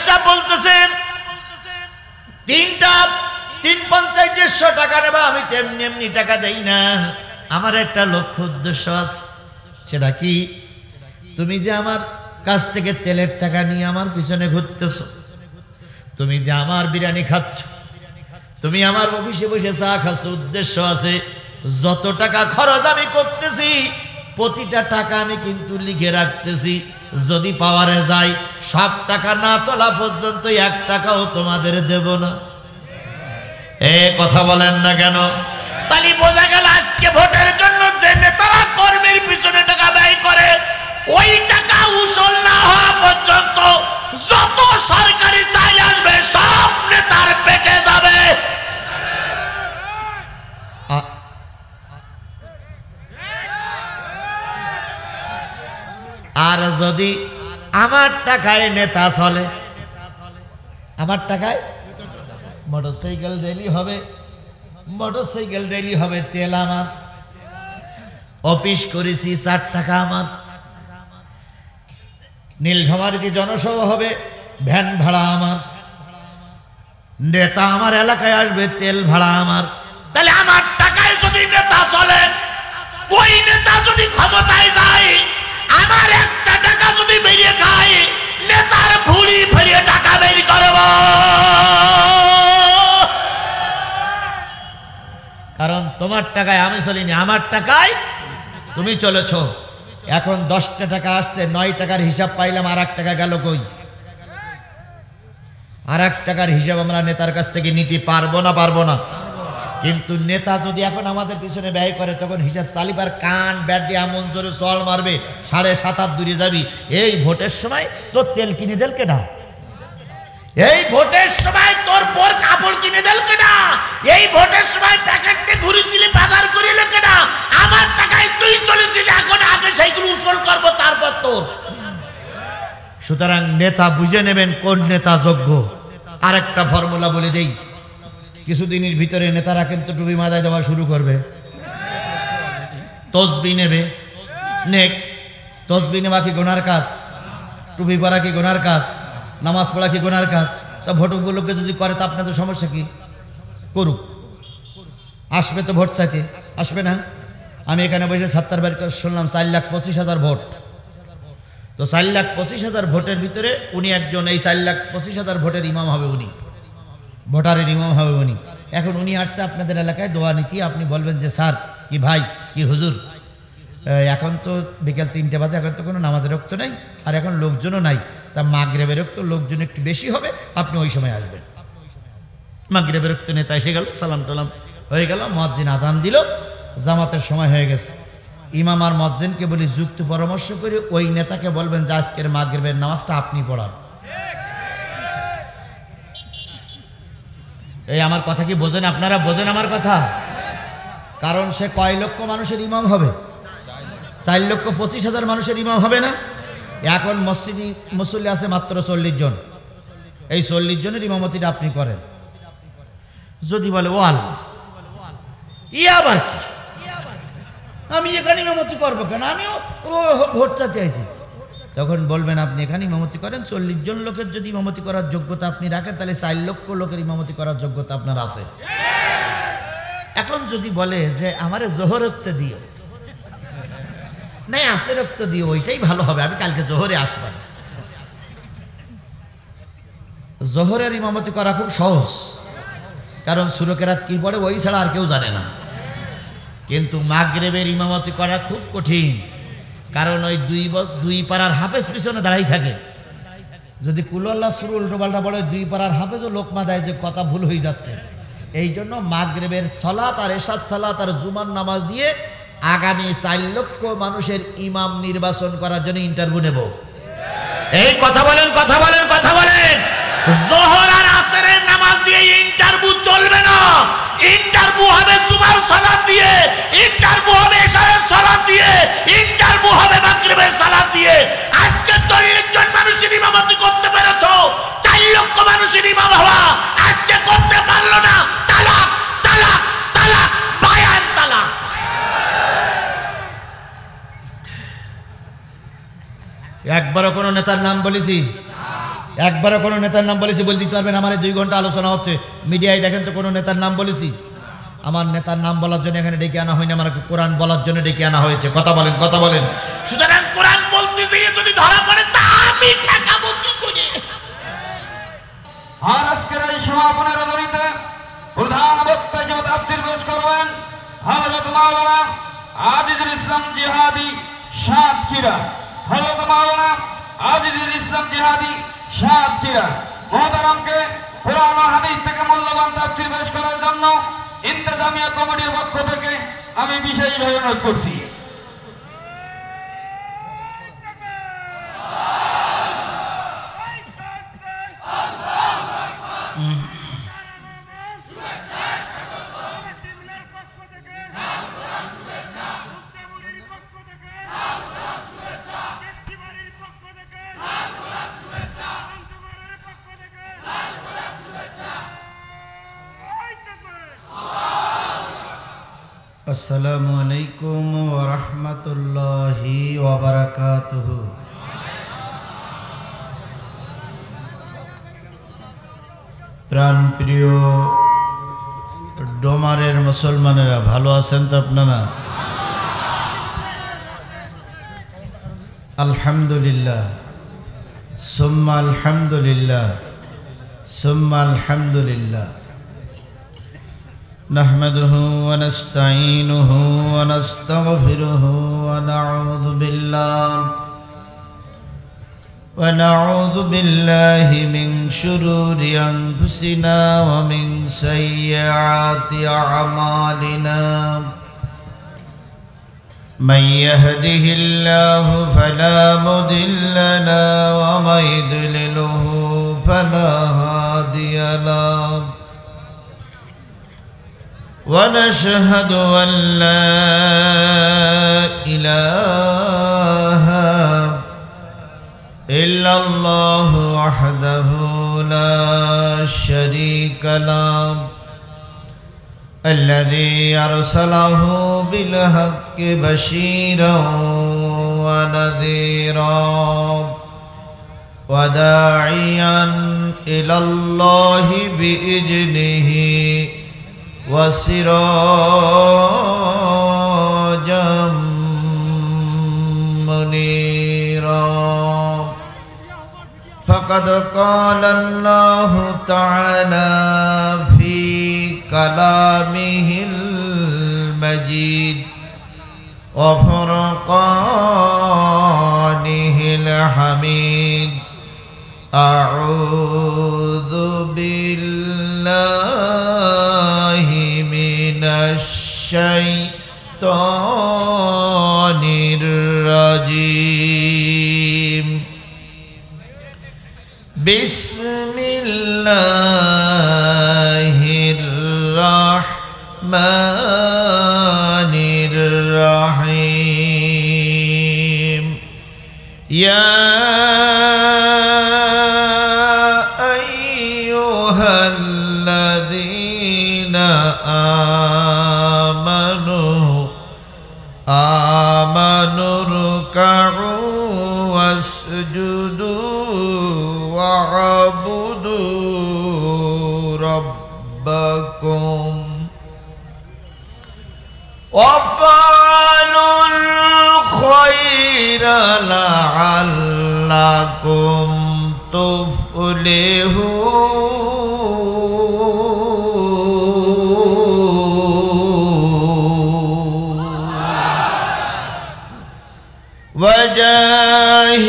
সাহেব বলতেছেন তিনটা 350-150 টাকা নেবা, আমি তেমনি এমনি টাকা দেই না, আমার একটা লক্ষ্য উদ্দেশ্য আছে। সেটা কি? তুমি যে আমার কাছ থেকে তেলের টাকা নিয়ে আমার পিছনে ঘুরতেছ, তুমি যে আমার বিরিয়ানি খাচ্ছ, তুমি আমার অফিসে বসে চা খাচ্ছ, উদ্দেশ্য আছে। যত টাকা খরচ আমি করতেছি প্রতিটা টাকা আমি কিন্তু লিখে রাখতেছি, যদি পাওয়ারে যাই সব টাকা না তোলা পর্যন্ত 1 টাকাও তোমাদের দেব না। কথা বলেন না কেন? তাহলে বোঝা গেল আজকে ভোটের জন্য যে নেতারা কর্মীর পিছনে টাকা ব্যয় করে, ওই টাকা উসুল না হওয়া পর্যন্ত যত সরকারি চাইল আসবে সব নেতার পেটে যাবে। আর যদি আমার টাকায় নেতা চলে, আমার টাকায় মোটরসাইকেল র্যালি হবে, মোটরসাইকেল র্যালি হবে, তেল আমার, অফিস করেছি 4 টাকা আমার, নীলফামারীতে জনসভা হবে, ভ্যান ভাড়া আমার, নেতা আমার এলাকায় আসবে, তেল ভাড়া আমার। তাহলে আমার টাকায় যদি নেতা চলে, ওই নেতা যদি ক্ষমতায় যায়, আমার 1টা টাকা যদি বেরিয়ে খায়, নেতার ভুড়ি ফেরিয়ে টাকা বের করব। কারণ তোমার টাকায় আমি চলিনি, আমার টাকায় তুমি চলেছ। এখন 10টা টাকা আসছে, 9 টাকার হিসাব পাইলাম, আর 1 টাকা গেল কই? আর 1 টাকার হিসাব আমরা নেতার কাছ থেকে নিতে পারবো না? পারবো না। কিন্তু নেতা যদি এখন আমাদের পিছনে ব্যয় করে, তখন হিসাব চালিবার কান ব্যাডি এমন জোরে চল মারবে, 7.5 দূরে যাবি। এই ভোটের সময় তোর তেল কিনে দেল কেনা? এই ভোটের সময় তোর বোর কাপড় কিনে দেল কেনা? এই ভোটের সময় প্যাকেট নিয়ে ঘুরেছিলি, বাজার করিলে কেনা? আমার টাকায় তুই চলেছিস, এখন আগে সেইগুলো উসুল করবো, তারপর তোর। সুতরাং নেতা বুঝে নেবেন কোন নেতা যোগ্য। আর একটা ফর্মুলা বলে দেই, কিছুদিনের ভিতরে নেতারা কিন্তু টুপি মাথায় দেওয়া শুরু করবে, তসবি নেবে। নেক তসবি নেওয়া কি গুনার কাজ? টুপি পরা কি গুনার কাজ? নামাজ পড়া কি গুনার কাজ? তা ভোট উপলক্ষে যদি করে তা আপনাদের সমস্যা কি? করুক, আসবে তো ভোট চাইতে, আসবে না? আমি এখানে বসে 70 বার শুনলাম 4,25,000 ভোট। তো 4,25,000 ভোটের ভিতরে উনি একজন, এই 4,25,000 ভোটের ইমাম হবে উনি, ভোটারের ইমাম হবে উনি। এখন উনি আসছে আপনাদের এলাকায় দোয়া নীতি, আপনি বলবেন যে স্যার, কি ভাই, কি হুজুর, এখন তো বিকেল 3টে বাজে, এখন তো কোনো নামাজের রক্ত নাই, আর এখন লোকজনও নাই, তা মাগরিবের রক্ত লোকজন একটু বেশি হবে, আপনি ওই সময় আসবেন। মাগরিবের রক্ত নেতা এসে গেল, সালাম টালাম হয়ে গেল, মুয়াজ্জিন আজান দিল, জামাতের সময় হয়ে গেছে। ইমাম আর মুয়াজ্জিনকে বলি যুক্ত পরামর্শ করে ওই নেতাকে বলবেন যে আজকের মাগরিবের নামাজটা আপনি পড়ান। এই আমার কথা কি বোঝেন? আপনারা বোঝেন আমার কথা? কারণ সে কয় লক্ষ মানুষের ইমাম হবে? 4,25,000 মানুষের ইমাম হবে না? এখন মসজিদে মুসল্লি আছে মাত্র 40 জন, এই 40 জনের ইমামতিটা আপনি করেন। যদি বলে ও আল্লাহ, ইয়া আবার কি, আমি এখানে ইমামতি করবো কেন, আমিও ভোট চাইতে আইছি, তখন বলবেন আপনি এখানে ইমামতি করেন। 40 জন লোকের যদি ইমামতি করার যোগ্যতা আপনি রাখেন, তাহলে 4 লক্ষ লোকের ইমামতি করার যোগ্যতা আপনার আছে। এখন যদি বলে যে আমারে জোহর রক্ত দিও, নাই আসে রক্ত দিও, ওইটাই ভালো হবে, আমি কালকে জোহরে আসবেন। জোহরের ইমামতি করা খুব সহজ, কারণ সূরা কেরাত কি পড়ে ওই ছাড়া আর কেউ জানে না। কিন্তু মাগরিবের ইমামতি করা খুব কঠিন, কারণ ওই দুই পাড়ার হাফেজ পিছনে দাঁড়াই থাকে। যদি কুল্লাহ শুরু উল্টো পাল্টা পড়ে, 2 পাড়ার হাফেজও লোকমা দেয় যে কথা ভুল হয়ে যাচ্ছে। এই জন্য মাগরিবের সালাত আর এশার সালাত আর জুমার নামাজ দিয়ে আগামী 4 লক্ষ মানুষের ইমাম নির্বাচন করার জন্য ইন্টারভিউ নেব। এই কথা বলেন, কথা বলেন, কথা বলেন। যোহর আর আসরের নামাজ দিয়ে ইন্টারভিউ চলবে না। ইন্টারভিউ হবে জুমার সালাত দিয়ে, ইন্টারভিউ হবে এশারের সালাত দিয়ে, ইন্টারভিউ হবে মাগরিবের সালাত দিয়ে। আজকে 40 জন মানুষের ইমামতি করতে পেরেছো, 4 লক্ষ মানুষের ইমাম হওয়া আজকে করতে পারলো না। তালাক, তালাক, তালাক, বায়ান তালাক। একবারও কোনো নেতার নাম বলেছি? একবারও কোনো নেতার নাম বলেছি বলে দিতে পারবেন? আমার 2 ঘন্টা আলোচনা হচ্ছে, মিডিয়ায় দেখেন তো কোনো নেতার নাম বলেছি? আমার নেতার নাম বলার জন্য এখানে ডেকে আনা হয়নি, আমাকে কোরআন বলার জন্য ডেকে আনা হয়েছে। কথা বলেন, কথা বলেন। সুতরাং কোরআন বলতেছি যদি ধরা পড়ে তা আমি ঠেকাবো কি করে? আর আজকের এই সমাপনের অধীনে প্রধান বক্তা হিসেবে তাফসীর পেশ করবেন হযরত মাওলানা আজিজুল ইসলাম জিহাদি সাতক্ষীরা। হযরত মাওলানা আজিজুল ইসলাম জিহাদি সাতক্ষীরা মহতারামকে কোরআন ও হাদিস থেকে মূল্যবান তাফসীর পেশ করার জন্য ইন্তেজামিয়া কমিটির পক্ষ থেকে আমি বিশেষভাবে অনুরোধ করছি। আসসালামু আলাইকুম ওয়া রাহমাতুল্লাহি ওয়া বারাকাতুহু। প্রাণপ্রিয় ডোমারের মুসলমানেরা, ভালো আছেন তো আপনারা? আলহামদুলিল্লাহ, সুম্মা আলহামদুলিল্লাহ, সুম্মা আলহামদুলিল্লাহ। نحمده ونستعينه ونستغفره ونعوذ بالله من شرور أنفسنا ومن سيئات أعمالنا. من يهده الله فلا مضل له ومن يضلله فلا هادي له. ونشهد أن لا إله إلا الله وحده لا شريك له الذي أرسله بالحق بشيرا ونذيرا وداعيا إلى الله بإذنه وسراجا منيرا. فقد قال الله تعالى في كلامه المجيد وفرقانه الحميد: أعوذ بالله من الشيطان الرجيم. بسم الله الرحمن الرحيم. يا أيها الذين آمنوا اركعوا واسجدوا واعبدوا ربكم وافعلوا الخير لعلكم تفلحون.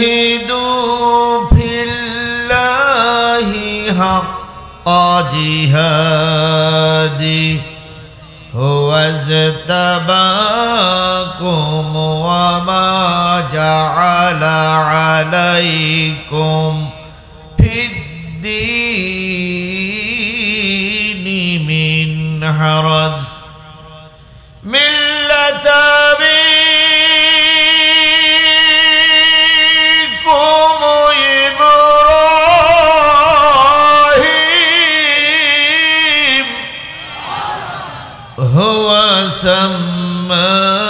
وجاهدوا في الله حق جهاده هو اجتباكم وما جعل عليكم في الدين من حرج ملة أبيكم إبراهيم هو سماكم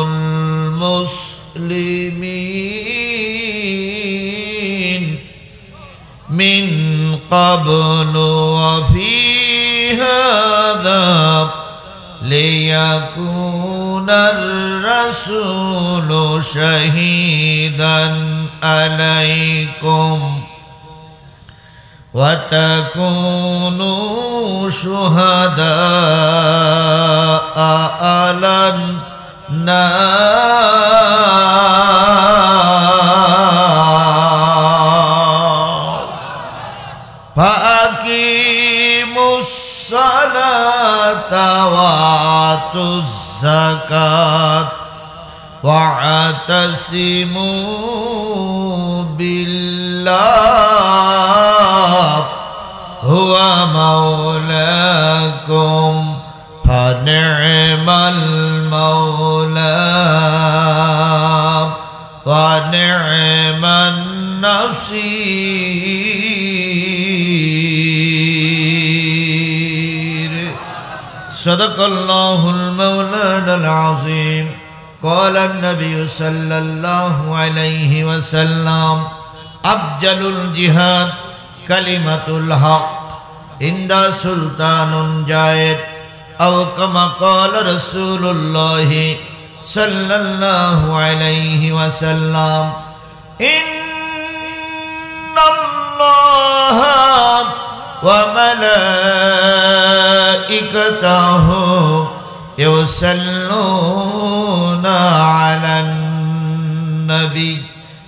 المسلمين من قبل وفي هذا ليكون الرسول شهيدا عليكم وتكونوا شهداء على الناس فأقيموا الصلاة وآتوا الزكاة واعتصموا بالله هو مولاكم فنعم المولى ونعم النصير صدق الله المولانا العظيم قال النبي صلى الله عليه وسلم أفضل الجهاد كلمة الحق عند سلطان جائر أو كما قال رسول الله صلى الله عليه وسلم إن الله وملائكته يصلون على النبي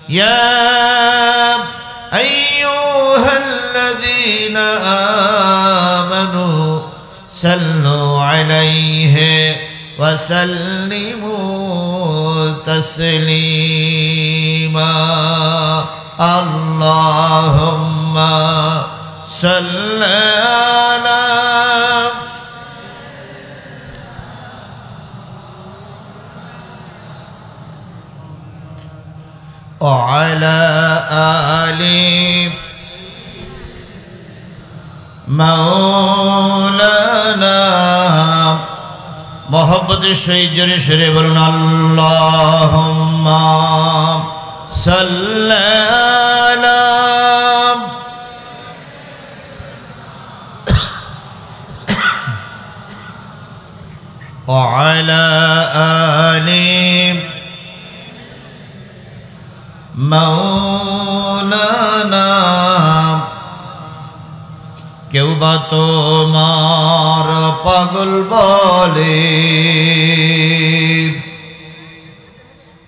يا أيها الذين آمنوا صلوا عليه وسلموا تسليما اللهم صل على وعلى آل مولانا محبت شجر شريف اللهم صل على وعلى آل مولانا কেউ বা তোমার পাগল বলে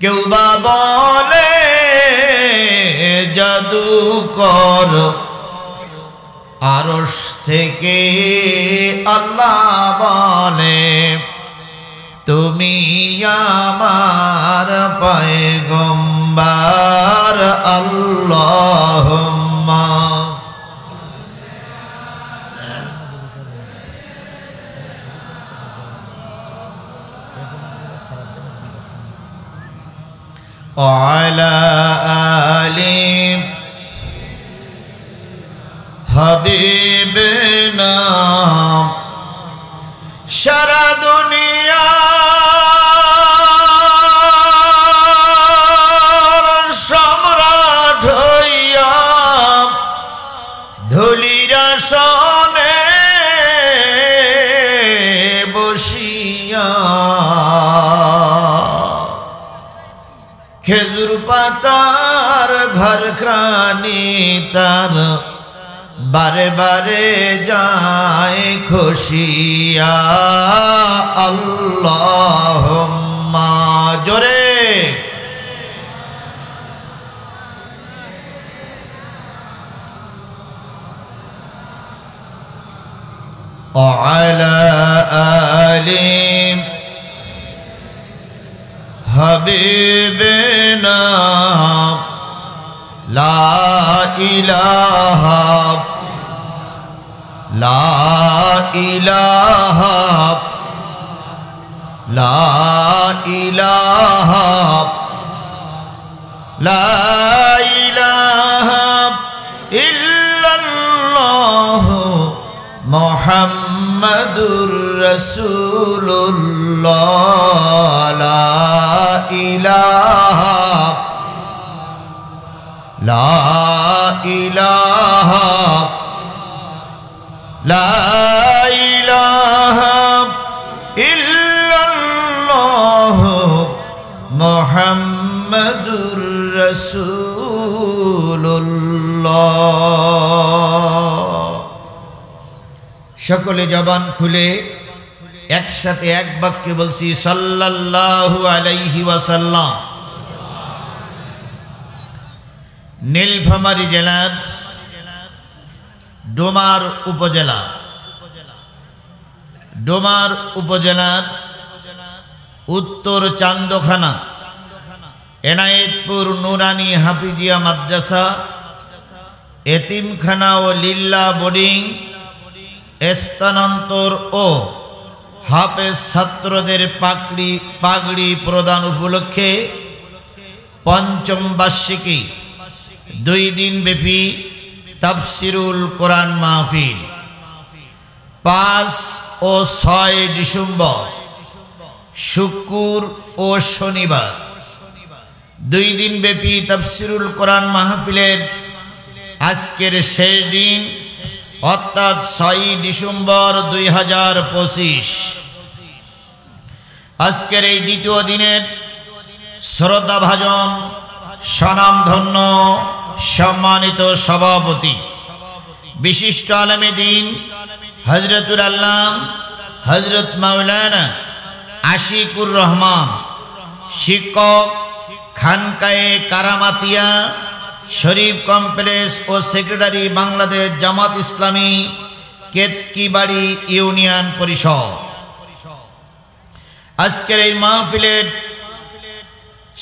কেউ বা বলে জাদুকর আরশ থেকে আল্লাহ বলে তুমি আমার পয়গম্বর আল্লাহুম্মা وعلى آل حبيبنا সারা দুনিয়ার সম্রাট হইয়া ধুলির আসনে বসিয়া খেজুর পাতার ঘরখানি তার বারে বারে যায় খুশিয়া আল্লাহুম্মা জোরে وعلى آل حبيبنا لا إله لا إله لا إله لا إله إلا الله محمدُر رسول الله لا إله لا إله লা ইলাহা ইল্লাল্লাহ মুহাম্মাদুর রাসূলুল্লাহ। সকলে জবান খুলে একসাথে এক বাক্যে বলছি সাল্লাল্লাহু আলাইহি ওয়াসাল্লাম। নীলফামারী জেলার ডোমার উপজেলার উত্তর চান্দখানা এনায়েতপুর নুরানি হাফিজিয়া মাদ্রাসা এতিমখানা ও লিল্লা বোর্ডিং স্থানান্তর ও হাফেজ ছাত্রদের পাগড়ি প্রদান উপলক্ষে পঞ্চম বার্ষিকী 2 দিন ব্যাপী তাফসিরুল কোরআন মাহফিল 5 ও 6 ডিসেম্বর শুক্র ও শনিবার 2 দিন ব্যাপী তাফসিরুল কোরআন মাহফিলের আজকের শেষ দিন অর্থাৎ 6 ডিসেম্বর 2025। আজকের এই দ্বিতীয় দিনের শ্রদ্ধাভাজন স্বনামধন্য সম্মানিত সভাপতি বিশিষ্ট আলেমে দ্বীন হযরতুল আল্লাম হযরত মাওলানা আশিকুর রহমান, শিক্ষক খানকায়ে কারামাতিয়া শরীফ কমপ্লেক্স ও সেক্রেটারি বাংলাদেশ জামাত ইসলামী কেতকিবাড়ি ইউনিয়ন পরিষদ। আজকের এই মাহফিলের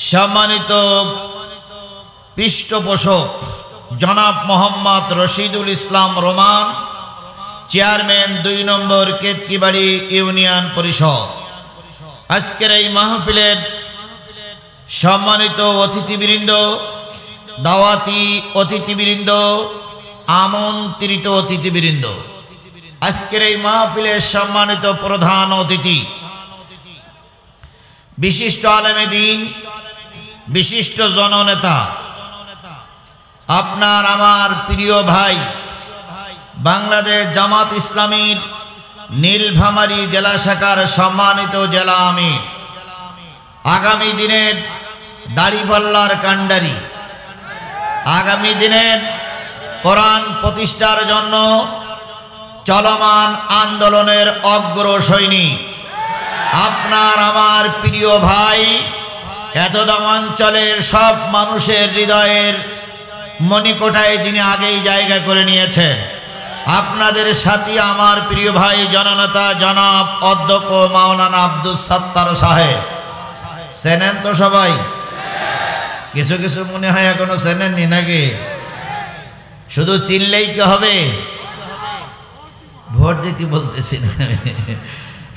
সম্মানিত পৃষ্ঠপোষক জনাব মোহাম্মদ রশিদুল ইসলাম রোমান, চেয়ারম্যান 2 নম্বর কেতকিবাড়ি ইউনিয়ন পরিষদ। আজকের এই মাহফিলের সম্মানিত অতিথিবৃন্দ, দাওয়াতি অতিথিবৃন্দ, আমন্ত্রিত অতিথিবৃন্দ, আজকের এই মাহফিলের সম্মানিত প্রধান অতিথি বিশিষ্ট আলেমে দ্বীন, বিশিষ্ট জননেতা, আপনার আমার প্রিয় ভাই বাংলাদেশ জামাত ইসলামীর নীলফামারী জেলা শাখার সম্মানিত জেলা আমির, আগামী দিনের দাড়িপাল্লার কাণ্ডারি, আগামী দিনের কোরআন প্রতিষ্ঠার জন্য চলমান আন্দোলনের অগ্র সৈনিক, আপনার আমার প্রিয় ভাই, এতদম অঞ্চলের সব মানুষের হৃদয়ের মণিকোঠায় যিনি আগেই জায়গা করে নিয়েছেন, আপনাদের সাথী আমার প্রিয় ভাই জননেতা জনাব অধ্যক্ষ মাওলানা আব্দুল সাত্তার সাহেব। চেনেন তো সবাই? কিছু কিছু মনে হয় এখনো চেনেননি নাকি? শুধু চিনলেই কি হবে? ভোট দিতে বলতেছি না,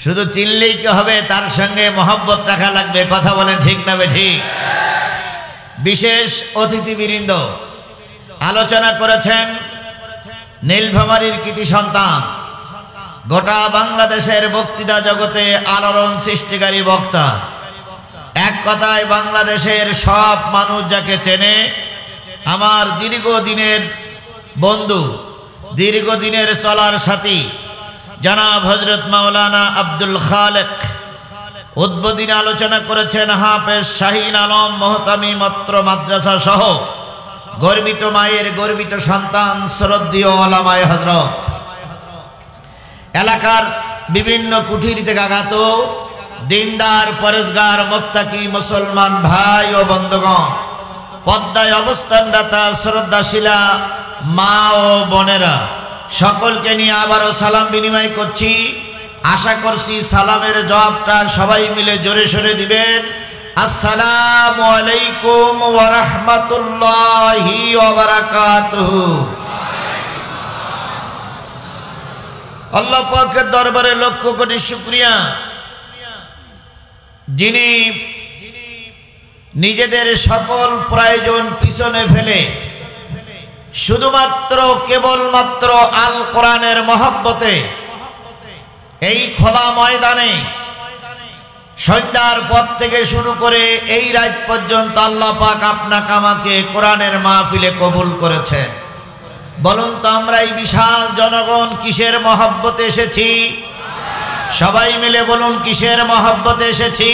শুধু চিনলেই কি হবে? তার সঙ্গে মহব্বত রাখা লাগবে। কথা বলেন ঠিক না বেঠিক? বিশেষ অতিথিবৃন্দ আলোচনা করেছেন নীলফামারীর কৃতি সন্তান, গোটা বাংলাদেশের বক্তৃতা জগতে আলোড়ন সৃষ্টিকারী বক্তা, এক কথায় বাংলাদেশের সব মানুষ যাকে চেনে, আমার দীর্ঘদিনের বন্ধু, দীর্ঘদিনের চলার সাথী জনাব হযরত মাওলানা আব্দুল খালেক। উদ্বোধনী আলোচনা করেছেন হাফেজ শাহীন আলম মোহতামি মত্র মাদ্রাসা সহ গর্বিত মায়ের গর্বিত সন্তান শ্রদ্ধেয় ওলামায়ে হযরত। এলাকার বিভিন্ন কুঠির থেকে আগত দিনদার পরেশগার মুত্তাকি মুসলমান ভাই ও বন্ধুগণ, পদ্মায় অবস্থানরতা শ্রদ্ধাশীলা মা ও বোনেরা, সকলকে নিয়ে আবারও সালাম বিনিময় করছি। আশা করছি সালামের জবাবটা সবাই মিলে জোরে সোরে দিবেন। আসসালামু আলাইকুম ওয়া রাহমাতুল্লাহি ওয়া বারাকাতুহু। আল্লাহ পাকের দরবারে লক্ষ কোটি শুকরিয়া, যিনি নিজেদের সকল প্রয়োজন পিছনে ফেলে শুধুমাত্র কেবলমাত্র আল কোরআনের মহব্বতে এই খোলা ময়দানে সন্ধ্যার পর থেকে শুরু করে এই রাত পর্যন্ত আল্লাহ পাক আপনাকে আমাকে কোরআনের মাহফিলে কবুল করেছেন। বলুন তো আমরা এই বিশাল জনগণ কিসের মহব্বতে এসেছি? সবাই মিলে বলুন কিসের মহব্বতে এসেছি?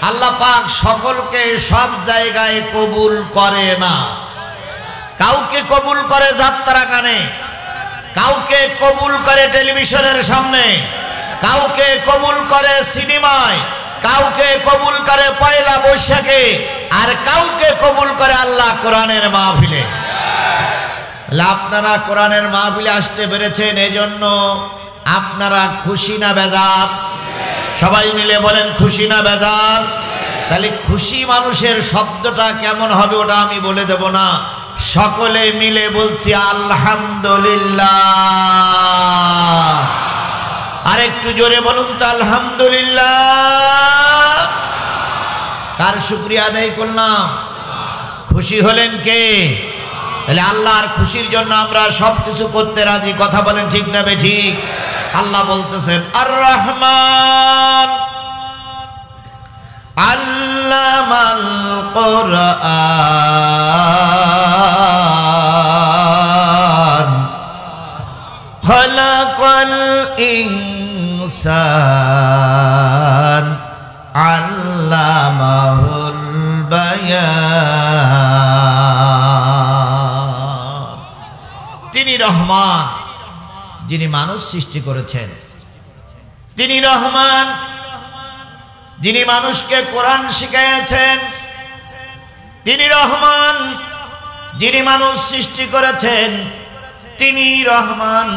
আল্লাহ পাক সকলকে সব জায়গায় কবুল করে না। কাউকে কবুল করে যাত্রা গানে, কাউকে কবুল করে টেলিভিশনের সামনে, কাউকে কবুল করে সিনেমায়, কাউকে কবুল করে পয়লা বৈশাখে, আর কাউকে কবুল করে আল্লাহ কোরআনের মাহফিলে। আপনারা কোরআনের মাহফিলে আসতে পেরেছেন, এজন্য আপনারা খুশি না বেজার? সবাই মিলে বলেন খুশি না বেজার? তাহলে খুশি মানুষের শব্দটা কেমন হবে ওটা আমি বলে দেব না, সকলে মিলে বলছি আলহামদুলিল্লাহ। আর একটু জোরে বলুন তো আলহামদুলিল্লাহ। কার শুকরিয়া আদায় করলাম? খুশি হলেন কে? তাহলে আল্লাহর খুশির জন্য আমরা সব কিছু করতে রাজি। কথা বলেন ঠিক না বেঠিক? আল্লাহ বলতেছেন আর রহমান আল্লামাল কোরআন খলাকাল ইনসান আল্লামাহুল বায়ান। তিনি রহমান, যিনি মানুষ সৃষ্টি করেছেন। তিনি রহমান, যিনি মানুষকে কোরআন শিখিয়েছেন। তিনি রহমান, যিনি মানুষ সৃষ্টি করেছেন। তিনি রহমান,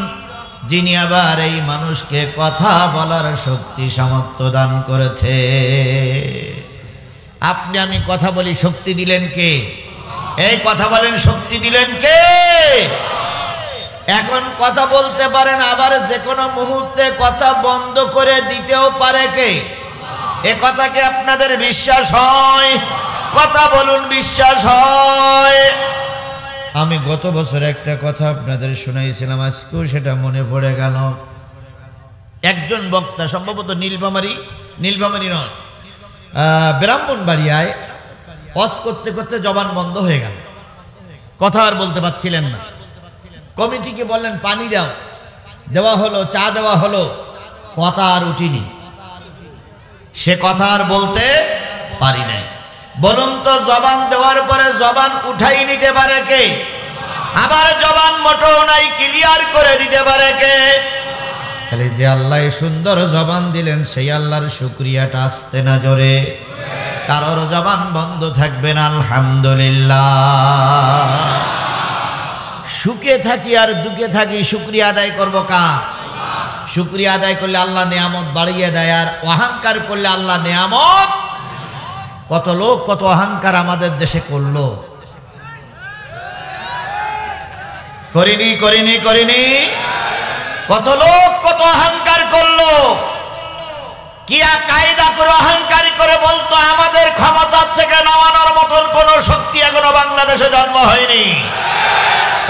যিনি আবার এই মানুষকে কথা বলার শক্তি সামর্থ্য দান করেছে। আপনি আমি কথা বলি, শক্তি দিলেন কে? এই কথা বলেন, শক্তি দিলেন কে? এখন কথা বলতে পারেন, আবার যে কোনো মুহূর্তে কথা বন্ধ করে দিতেও পারে কে? এ কথা কি আপনাদের বিশ্বাস হয়? কথা বলুন, বিশ্বাস হয়? আমি গত বছর একটা কথা আপনাদের শোনাইছিলাম, আজকেও সেটা মনে পড়ে গেল। একজন বক্তা, সম্ভবত নীলফামারী নয়, ব্রাহ্মণবাড়িয়ায় ওয়াজ করতে করতে জবান বন্ধ হয়ে গেল, কথা আর বলতে পারছিলেন না। কমিটিকে বললেন পানি দাও, দেওয়া হলো, চা দেওয়া হলো, কথা আর উঠিনি। সে কথা আর বলতে পারি নাই। বলুন তো জবান দেওয়ার পরে জবান উঠাই নিতে পারে কে? আবার জবান মোটেও নাই, ক্লিয়ার করে দিতে পারে কে? তাহলে যে আল্লাহ সুন্দর জবান দিলেন, সেই আল্লাহর শুকরিয়াটা আসতে না জোরে? কারোর জবান বন্ধ থাকবে না। আলহামদুলিল্লাহ। সুখে থাকি আর দুঃখে থাকি, শুকরিয়া আদায় করবো কার? শুকরিয়া আদায় করলে আল্লাহ নেয়ামত বাড়িয়ে দেয়, আর অহংকার করলে আল্লাহ নেয়ামত। কত লোক কত অহংকার আমাদের দেশে করলো, করিনি? কত লোক কত অহংকার করলো। কিয়া কায়দা করে অহংকারী করে বলতো আমাদের ক্ষমতার থেকে নামানোর মতন কোন শক্তি এখনো বাংলাদেশে জন্ম হয়নি।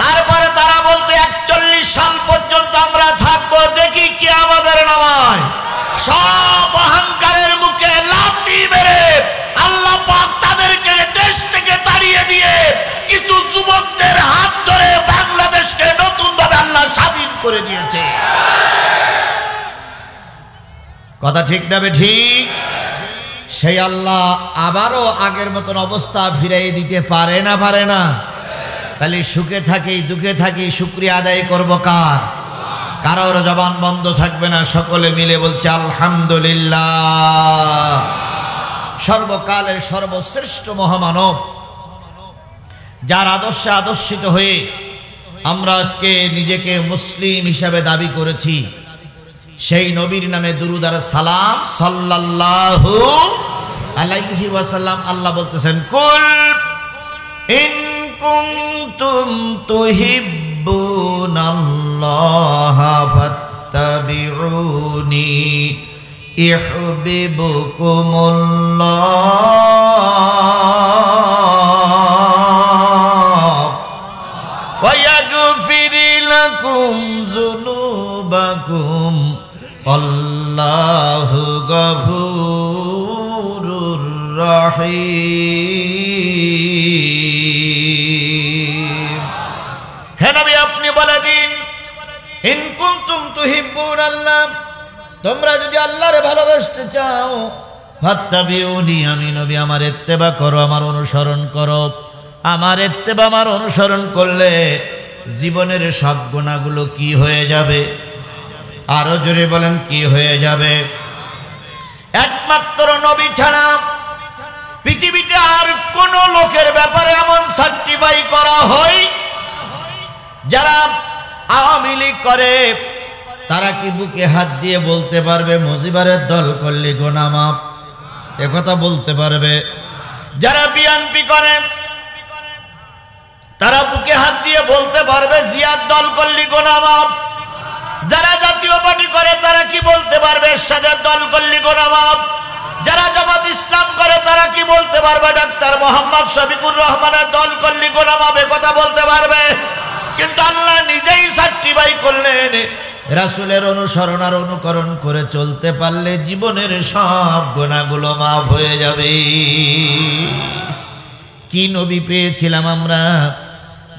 তারপরে তারা বলতো 41 সাল পর্যন্ত আমরা থাকবো, দেখি কি আমাদের নামায়। সব অহংকারের মুখে লাথি মেরে আল্লাহ পাক তাদেরকে দেশ থেকে তাড়িয়ে দিয়ে কিছু যুবকদের হাত ধরে বাংলাদেশকে নতুন ভাবে আল্লাহ স্বাধীন করে দিয়েছে। কথা ঠিক না ঠিক? সেই আল্লাহ আবারও আগের মতন অবস্থা ফিরিয়ে দিতে পারে না? পারে না? তাহলে সুখে থাকি দুঃখে থাকি শুকরিয়া আদায় করব কার? কারোর জবান বন্ধ থাকবে না, সকলে মিলে বলছে আলহামদুলিল্লাহ। সর্বকালের সর্বশ্রেষ্ঠ মহামানব, যার আদর্শে আদর্শিত হয়ে আমরা আজকে নিজেকে মুসলিম হিসাবে দাবি করেছি, সেই নবীর নামে দুরূদ আর সালাম সাল্লাল্লাহু আলাইহি ওয়াসাল্লাম। আল্লাহ বলতেছেন কুল ইন কুনতুম তুহিব্বুনাল্লাহা ফাত্তাবিউনি ইউহিব্বুকুমুল্লাহ ওয়া ইয়াগফির লাকুম যুনুবাকুম আল্লাহু গফুরুর রহিম। হে ইন কুনতুম তুহিব্বুনাল্লাহ, তোমরা যদি আল্লাহরে ভালোবাসতে চাও, ফাত্তাবিউনি, আমি নবী আমার ইত্তেবা করো, আমার অনুসরণ করো। আমার ইত্তেবা, আমার অনুসরণ করলে জীবনের সব গুনাহগুলো কি হয়ে যাবে? আরো জোরে বলেন, কি হয়ে যাবে? একমাত্র নবী ছাড়া পৃথিবীতে আর কোন লোকের ব্যাপারে এমন সার্টিফাই করা হয়, যারা আওয়ামী লীগ করে তারা কি বুকে হাত দিয়ে বলতে পারবে মুজিবারের দল করলে গোনা মাপ? একথা বলতে পারবে? যারা বিএনপি করে তারা বুকে হাত দিয়ে বলতে পারবে জিয়াদ দল করলি গোনা মাপ? যারা জাতীয় পার্টি করে তারা কি বলতে পারবে এরশাদের দল করলি গোনা মাপ? যারা জামাত ইসলাম করে তারা কি বলতে পারবে ডাক্তার মোহাম্মদ শফিকুর রহমানের দল করলি গোনা মাপ? কথা বলতে পারবে? কিন্তু আল্লাহ নিজেই সার্টিফাই করলেন, রাসূলের অনুসরণ আর অনুকরণ করে চলতে পারলে জীবনের সব গুনাহগুলো মাফ হয়ে যাবে। কি নবী পেয়েছিলাম আমরা?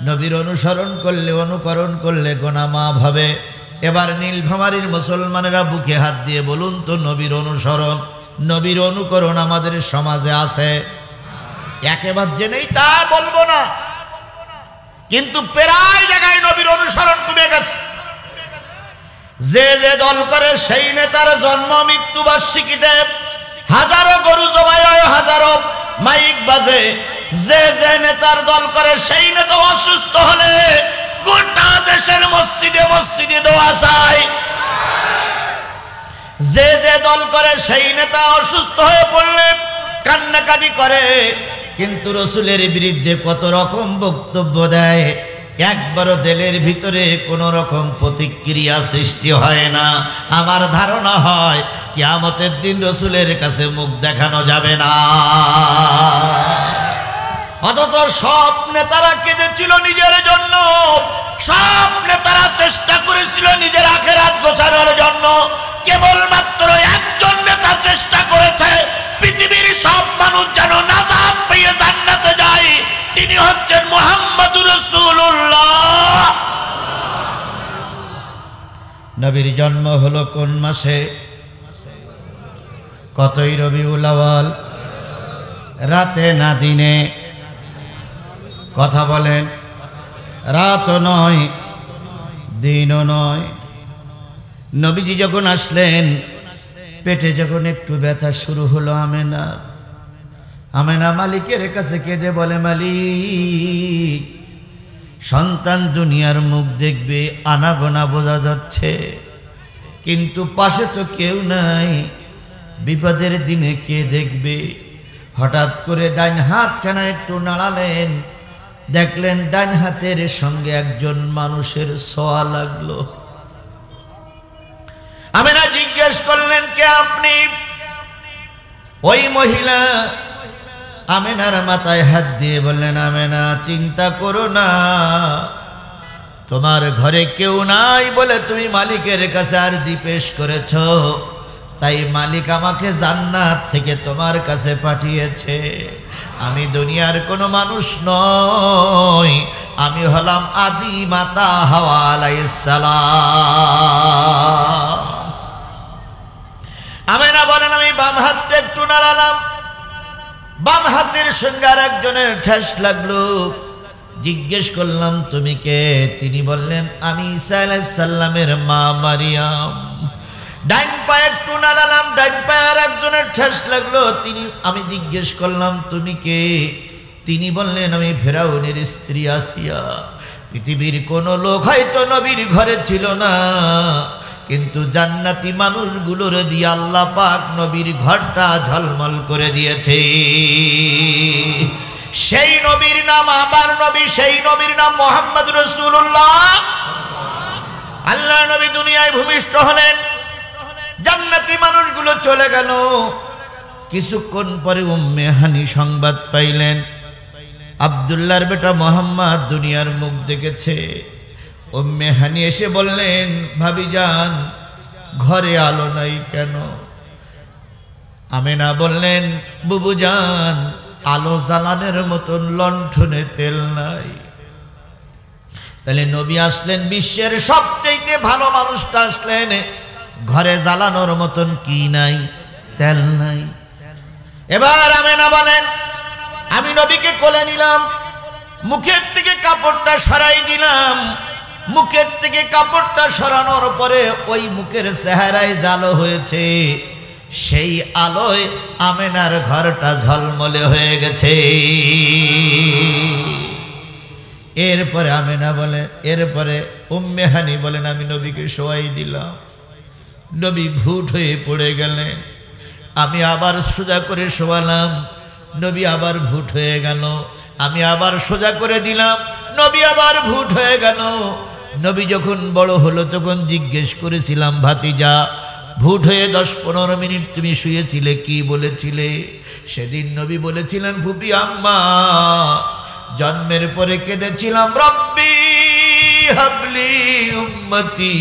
নবীর অনুসরণ করলে, অনুকরণ করলে গুনাহ মাফ হবে। এবার নীলফামারীর মুসলমানেরা বুকে হাত দিয়ে বলুন তো, নবীর অনুসরণ, নবীর অনুকরণ আমাদের সমাজে আছে? একেবারে যে নেই তা বলবো না, কিন্তু প্রায় জায়গায় নবীর অনুসরণ কমে গেছে। যে যে দল করে সেই নেতার জন্ম মৃত্যু বার্ষিকীতে হাজারো গরু জবাই হয়, হাজারো মাইক বাজে। যে যে নেতার দল করে সেই নেতা অসুস্থ হলে গোটা দেশের মসজিদে মসজিদে দোয়া চায়। যে যে দল করে সেই নেতা অসুস্থ হয়ে পড়লে কান্নাকাটি করে, কিন্তু রসুলের বিরুদ্ধে কত রকম বক্তব্য দেয়, একবারও দিলের ভিতরে কোনো রকম প্রতিক্রিয়া সৃষ্টি হয় না। আমার ধারণা হয় কিয়ামতের দিন রসুলের কাছে মুখ দেখানো যাবে না। অথচ সব নেতারা কেঁদেছিল নিজের জন্য, সব নেতারা চেষ্টা করেছিল নিজের আখেরাত গোছানোর জন্য। কেবলমাত্র একজন নেতা চেষ্টা করেছে পৃথিবীর সব মানুষ যেন নাজাত পেয়ে জান্নাতে যায়, তিনি হচ্ছেন মুহাম্মদুর রাসূলুল্লাহ। নবীর জন্ম হলো কোন মাসে? কতই রবিউল আউয়াল? রাতে না দিনে? কথা বলেন। রাতও নয়, দিনও নয়। নবীজি যখন আসলেন, পেটে যখন একটু ব্যথা শুরু হলো আমেনা মালিকের কাছে কেঁদে বলে, মালিক, সন্তান দুনিয়ার মুখ দেখবে, আনাগোনা বোঝা যাচ্ছে, কিন্তু পাশে তো কেউ নাই, বিপদের দিনে কে দেখবে? হঠাৎ করে ডাইন হাতখানা একটু নাড়ালেন, দেখলেন ডাইন হাতের সঙ্গে একজন মানুষের ছোঁয়া লাগলো। আমেনা জিজ্ঞেস করলেন, কে আপনি? ওই মহিলা আমেনার মাথায় হাত দিয়ে বললেন, আমেনা, চিন্তা করো না, তোমার ঘরে কেউ নাই বলে তুমি মালিকের কাছে আরজি পেশ করেছ, তাই মালিক আমাকে জান্নাত থেকে তোমার কাছে পাঠিয়েছে। আমি দুনিয়ার কোনো মানুষ নই, আমি হলাম আদি মাতা হাওয়া আলাইহিস সালাম। আমেনা বলেন, আমি বাম হাতটা একটু নাড়ালাম, বাম হাতের সঙ্গে আর একজনের ঠেস লাগলো। জিজ্ঞেস করলাম, তুমি কে? তিনি বললেন, আমি ঈসা আলাইহিস সালামের মা মারিয়াম। ডাইন পায়ে একটু নাড়ালাম, ডাইন পায়ে আর একজনের ঠেস লাগলো। আমি জিজ্ঞেস করলাম, তুমি কে? তিনি বললেন, আমি ফেরাউনের স্ত্রী আসিয়া। পৃথিবীর কোন লোক হয়তো নবীর ঘরে ছিল না, কিন্তু জান্নাতি মানুষগুলোর দিয়ে আল্লাহ পাক নবীর ঘরটা ঝলমল করে দিয়েছে। সেই নবীর নাম আমার নবী, সেই নবীর নাম মুহাম্মদ রাসূলুল্লাহ। আল্লাহ নবী দুনিয়ায় ভূমিষ্ঠ হলেন, জান্নাতি মানুষগুলো চলে গেল। কিছুক্ষণ পরে উম্মে হানি সংবাদ পাইলেন, আব্দুল্লাহর বেটা মুহাম্মদ দুনিয়ার মুখ দেখেছে। উম্মে হানি এসে বললেন, ভাবিজান, ঘরে আলো নাই কেন? আমেনা বললেন, বুবুজান, আলো জ্বালানোর মতন লণ্ঠনে তেল নাই। তাহলে নবী আসলেন বিশ্বের সবচেয়ে দিয়ে ভালো মানুষটা আসলেন, ঘরে জ্বালানোর মতন কি নাই? তেল নাই। এবার আমেনা বলেন, আমি নবীকে কোলে নিলাম, মুখের থেকে কাপড়টা সরাই দিলাম। মুখের থেকে কাপড়টা সরানোর পরে ওই মুখের চেহারায় জালো হয়েছে, সেই আলোয় আমেনার ঘরটা ঝলমলে হয়ে গেছে। এরপরে আমেনা বলে, এরপরে উম্মে হানি বলেন, আমি নবীকে শোয়াই দিলাম। নবী ভুট হয়ে পড়ে গেলেন। আমি আবার সোজা করে শোয়ালাম, নবী আবার ভুট হয়ে গেল। আমি আবার সোজা করে দিলাম, নবী আবার ভুট হয়ে গেল। নবী যখন বড় হলো তখন জিজ্ঞেস করেছিলাম, ভাতিজা ভুট হয়ে 10-15 মিনিট তুমি শুয়েছিলে, কি বলেছিলে? সেদিন নবী বলেছিলেন, ফুপি আম্মা, জন্মের পরে কেঁদেছিলাম, রব্বি হাবলি উম্মতি,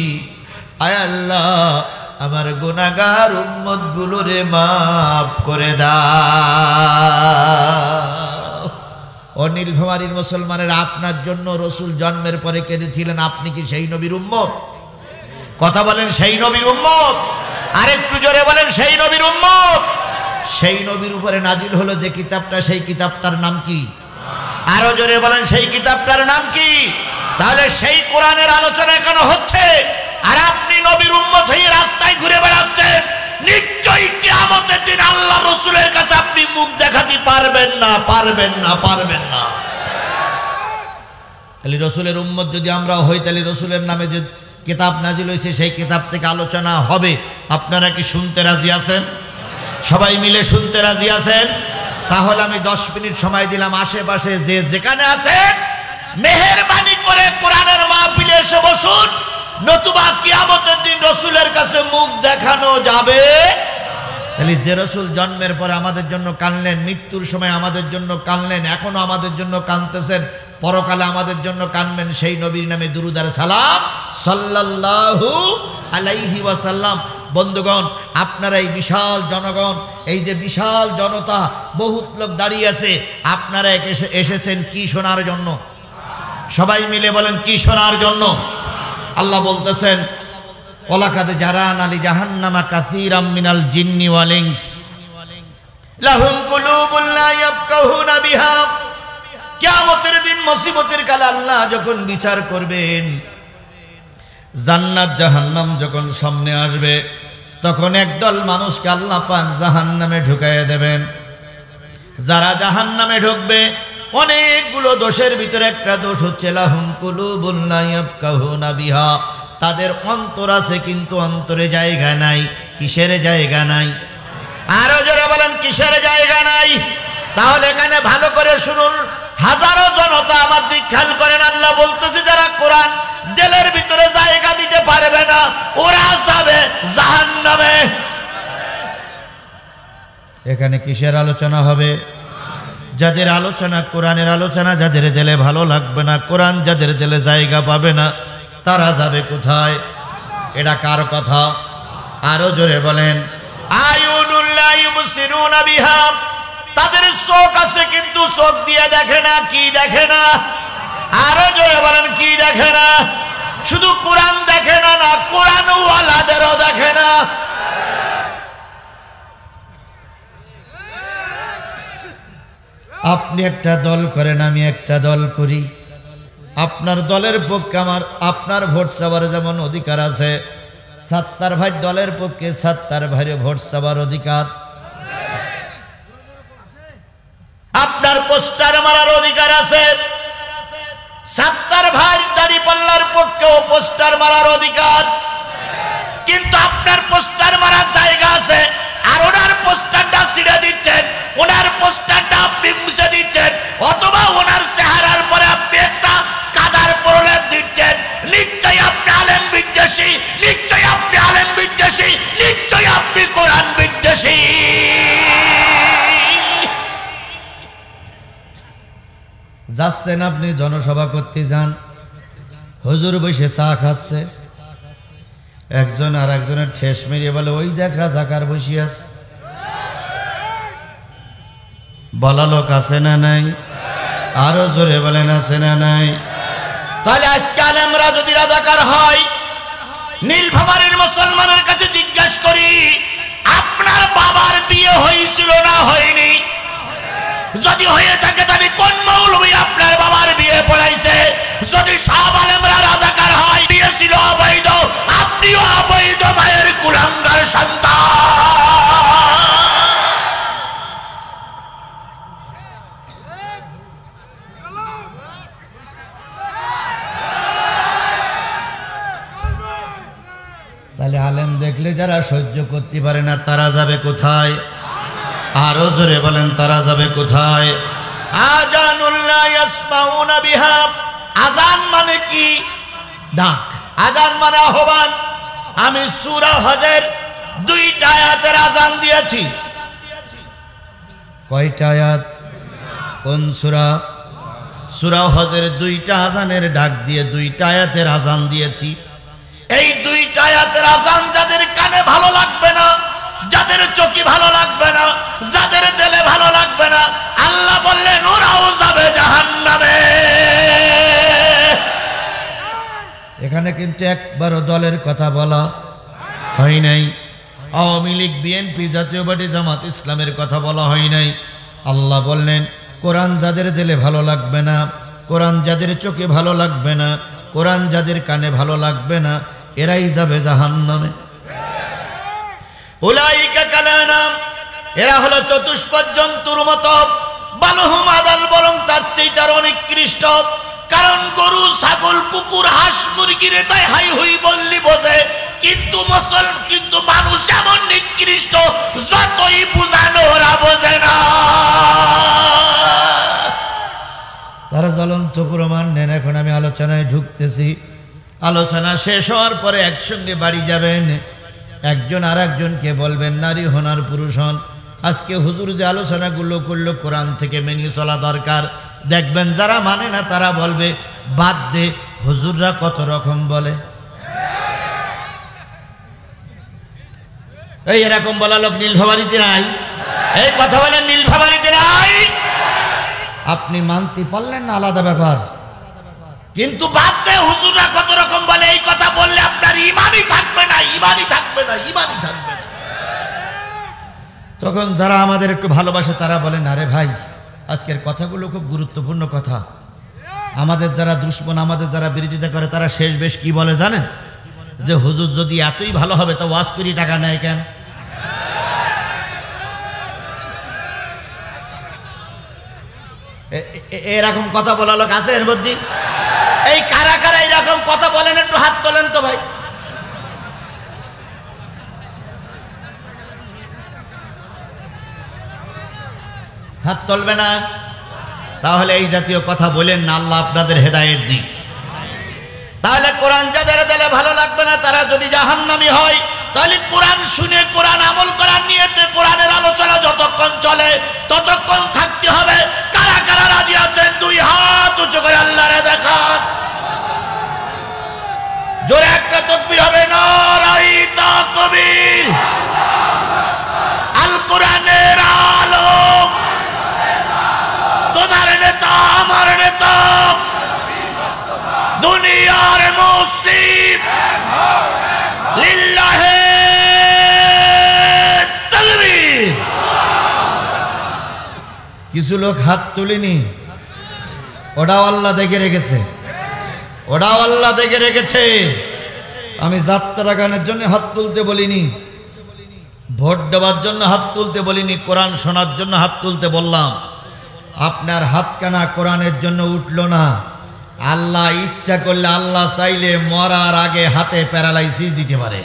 আয় আল্লাহ আমার গুনাহগার উম্মত গুলোরে মাফ করে দাও। ও নীলফামারীর মুসলমানের, আপনার জন্য রসুল জন্মের পরে কেঁদেছিলেন, আপনি কি সেই নবীর উম্মত? কথা বলেন, সেই নবীর উম্মত? আরেকটু জোরে বলেন, সেই নবীর উম্মত। সেই নবীর উপরে নাজিল হলো যে কিতাবটা, সেই কিতাবটার নাম কি? আরো জোরে বলেন, সেই কিতাবটার নাম কি? তাহলে সেই কোরআনের আলোচনা কেন হচ্ছে? আর আপনি নবীর উম্মত হয়ে রাস্তায় ঘুরে বেড়াচ্ছেন। নিশ্চয়ই কিয়ামতের দিন আল্লাহ রসুলের কাছে আপনি মুখ দেখাতে পারবেন না, পারবেন না, পারবেন না। তাহলে রসুলের উম্মত যদি আমরা হই, তাহলে রসুলের নামে যে কিতাব নাজিল হয়েছে সেই কিতাব থেকে আলোচনা হবে। আপনারা কি শুনতে রাজি আছেন? সবাই মিলে শুনতে রাজি আছেন? তাহলে আমি 10 মিনিট সময় দিলাম, আশেপাশে যে যেখানে আছেন মেহেরবানি করে কোরআনের মাহফিলে এসে বসুন, নতুবা কিয়ামতের দিন রসুলের কাছে মুখ দেখানো যাবে। তাহলে যে রসুল জন্মের পরে আমাদের জন্য কাঁদলেন, মৃত্যুর সময় আমাদের জন্য কাঁদলেন, এখনো আমাদের জন্য কাঁদতেছেন, পরকালে আমাদের জন্য কাঁদবেন, সেই নবীর নামে দুরূদ আর সালাম সাল্লাল্লাহু আলাইহি ওয়াসাল্লাম। বন্ধুগণ, আপনারা এই বিশাল জনগণ, এই যে বিশাল জনতা, বহুত লোক দাঁড়িয়ে আছে, আপনারা এসেছেন কি শোনার জন্য? সবাই মিলে বলেন, কি শোনার জন্য? আল্লাহ বলতেছেন, ওয়ালাকাদ জারানা লি জাহান্নামা কাসীরাম মিনাল জিন্নি ওয়াল ইনস লাহুম কুলুবুন লা ইয়াফকাহুনা বিহা। কিয়ামতের দিন মুসিবতের কালে আল্লাহ যখন বিচার করবেন, জান্নাত জাহান্নাম যখন সামনে আসবে, তখন একদল মানুষকে আল্লাহ পাক জাহান্নামে ঢুকাইয়ে দেবেন। যারা জাহান্নামে ঢুকবে, অনেকগুলো দোষের ভিতরে একটা দোষ হচ্ছে লাহুম কুলুবুন লা ইয়াফকাহুনা বিহা, তাদের অন্তর আছে কিন্তু অন্তরে জায়গা নাই। কিসের জায়গা নাই? আরো জোরে বলেন, কিসের জায়গা নাই? তাহলে এখানে ভালো করে শুনুন, হাজারো জনতা আমার দিক খেয়াল করেন। আল্লাহ বলতেছে, যারা কোরআন দিলের ভিতরে জায়গা দিতে পারবে না, ওরা যাবে জাহান্নামে। এখানে কিসের আলোচনা হবে? যাদের আলোচনা কোরআনের আলোচনা, যাদের দিলে ভালো লাগবে না, কোরআন যাদের দিলে জায়গা পাবে না, তারা যাবে কোথায়? এটা কার কথা? আরো জোরে বলেন, আয়ুনুল লা ইউবসিরুনা বিহা, তাদের চোখ আছে কিন্তু চোখ দিয়ে দেখে না। কি দেখে না? আরো জোরে বলেন, কি দেখে না? শুধু কোরআন দেখে না, না কোরআন ওয়ালাদেরও দেখে না। আপনি একটা দল করেন, আমি একটা দল করি, আপনার দলের পক্ষে আপনার ভোট চাওয়ার যেমন অধিকার আছে, সাত্তার ভাই দলের পক্ষে সাত্তার ভাইয়ের ভোট চাওয়ার অধিকার, আপনার পোস্টার মারার অধিকার আছে, সাত্তার ভাই দাঁড়িপাল্লার পক্ষেও পোস্টার মারার অধিকার। কিন্তু আপনার পোস্টার মারার জায়গা আছে, আর ওনার পোস্টারটা ছিঁড়ে দিচ্ছেন, ওনার পোস্টারটা আপনি মুছে দিচ্ছেন, অথবা ওনার চেহারার পরে আপনি একটা কাদার প্রলেপ দিচ্ছেন। নিশ্চয়ই আপনি আলেম বিদ্বেষী, নিশ্চয়ই আপনি আলেম বিদ্বেষী, নিশ্চয়ই আপনি কোরআন বিদ্বেষী। যাচ্ছেন আপনি জনসভা করতে, যান, হুজুর বসে চা খাচ্ছে, একজন আর একজনের ঠেস মেরিয়ে বলে, ওই দেখ রাজাকার বসে আছে। বলা লোক আছে না নাই? আরো জোরে বলেন, আছে না নাই? তাহলে আজকে আলেমরা যদি রাজাকার হয়, নীলফামারীর মুসলমানের কাছে জিজ্ঞাসা করি, আপনার বাবার বিয়ে হয়েছিল না হয়নি? যদি হয়ে থাকে তাহলে কোন মৌলবী আপনার বাবার বিয়ে পড়াইছে? যদি সব আলেমরা রাজাকার হয়, বিয়ে ছিল অবৈধ, আপনিও অবৈধ মায়ের কুলাঙ্গার সন্তান। তাহলে আলেম দেখলে যারা সহ্য করতে পারে না তারা যাবে কোথায়? আরো জোরে বলেন, তারা যাবে কোথায়? আজানুল্লাহ ইয়াসমাউনা বিহা। আজান মানে কি? ডাক। আজান মানে আহ্বান। আমি সূরা হজের 2টা আয়াতের আজান দিয়েছি। কয়টা আয়াত? কোন সূরা? সূরা হজের 2টা আজানের ডাক দিয়ে 2টা আয়াতের আজান দিয়েছি। এই 2টা আয়াতের আজান যাদের কানে ভালো লাগবে না, যাদের চোখে ভালো লাগবে না, যাদের দিলে ভালো লাগবে না, আল্লাহ বললেন ওরাও যাবে জাহান্নামে। এখানে কিন্তু একবারও দলের কথা বলা হয় নাই। আওয়ামী লীগ, বিএনপি, জাতীয় পার্টি, জামাত ইসলামের কথা বলা হয় নাই। আল্লাহ বললেন কোরআন যাদের দিলে ভালো লাগবে না, কোরআন যাদের চোখে ভালো লাগবে না, কোরআন যাদের কানে ভালো লাগবে না, এরাই যাবে জাহান্নামে। উলাইকা কালানাম, এরা হলো চতুষ্পদ জন্তুর মতো। বালহুম আদাল, বরং তার চেয়ে তার অনেক নিকৃষ্ট। কারণ গরু, ছাগল, কুকুর, হাঁস, মুরগিরে তাই হাই হুই বললি বোঝে, কিন্তু মানুষ এমন নিকৃষ্ট, যতই বুঝানো ওরা বোঝে না। তারা জ্বলন্ত প্রমাণ নেন। এখন আমি আলোচনায় ঢুকতেছি। আলোচনা শেষ হওয়ার পরে একসঙ্গে বাড়ি যাবেন, একজন আর একজনকে বলবেন নারী হন আর পুরুষ হন। আজকে হুজুর যে আলোচনাগুলো করলো কোরআন থেকে মেনে চলা দরকার। দেখবেন যারা মানে না তারা বলবে বাদ দে, হুজুররা কত রকম বলে। এই এরকম বলা লোক নীলফামারীতে নাই? এই কথা বলেন, নীলফামারীতে নাই? আপনি মানতে পারলেন না আলাদা ব্যাপার, কিন্তু বাদ দে, হুজুররা কত রকম বলে, এই কথা বললে আপনার ইমানই থাকবে না, ইমানই থাকবে না, ইমানই থাকবে না। তখন যারা আমাদের একটু ভালোবাসে তারা বলেন আরে ভাই আজকের কথাগুলো খুব গুরুত্বপূর্ণ কথা। আমাদের যারা দুশ্মন, আমাদের যারা বিরোধিতা করে, তারা শেষ বেশ কি বলে জানেন? যে হুজুর যদি এতই ভালো হবে তো ওয়াজ করি টাকা নেয় কেন? এরকম কথা বলা লোক আছে এর মধ্যে? এই কারা কারা এরকম কথা বলেন একটু হাত তোলেন তো ভাই। হাত তুলবে না? তাহলে এই জাতীয় কথা বলেন না, আল্লাহ আপনাদের হেদায়েত দিক। তাহলে কোরআন যাদের দিলে ভালো লাগবে না তারা যদি জাহান্নামী হয়, তাহলে কোরআন শুনে কোরআন আমল করার নিয়তে কোরআনের আলোচনা যতক্ষণ চলে ততক্ষণ থাকতে হবে। কারা কারা রাজি আছেন? 2 হাত উঁচু করে আল্লাহরে দেখান। জোরে একটা তাকবীর হবে, নারায়ে তাকবীর। আল কোরআনের আলো, তোমার নেতা আমার নেতা, দুনিয়ার মুসলিম, লিল্লাহে তাকবীর। কিছু লোক হাত তুলিনি, ওটাও আল্লাহ দেখে রেখেছে, ওটাও আল্লাহ দেখে রেখেছে। আমি যাত্রা গানের জন্য হাত তুলতে বলিনি, ভোট দেওয়ার জন্য হাত তুলতে বলিনি, কোরআন শোনার জন্য হাত তুলতে বললাম। আপনার হাত কানা কোরআনের জন্য উঠল না। আল্লাহ ইচ্ছা করলে, আল্লাহ চাইলে মরার আগে হাতে প্যারালাইসিস দিতে পারে।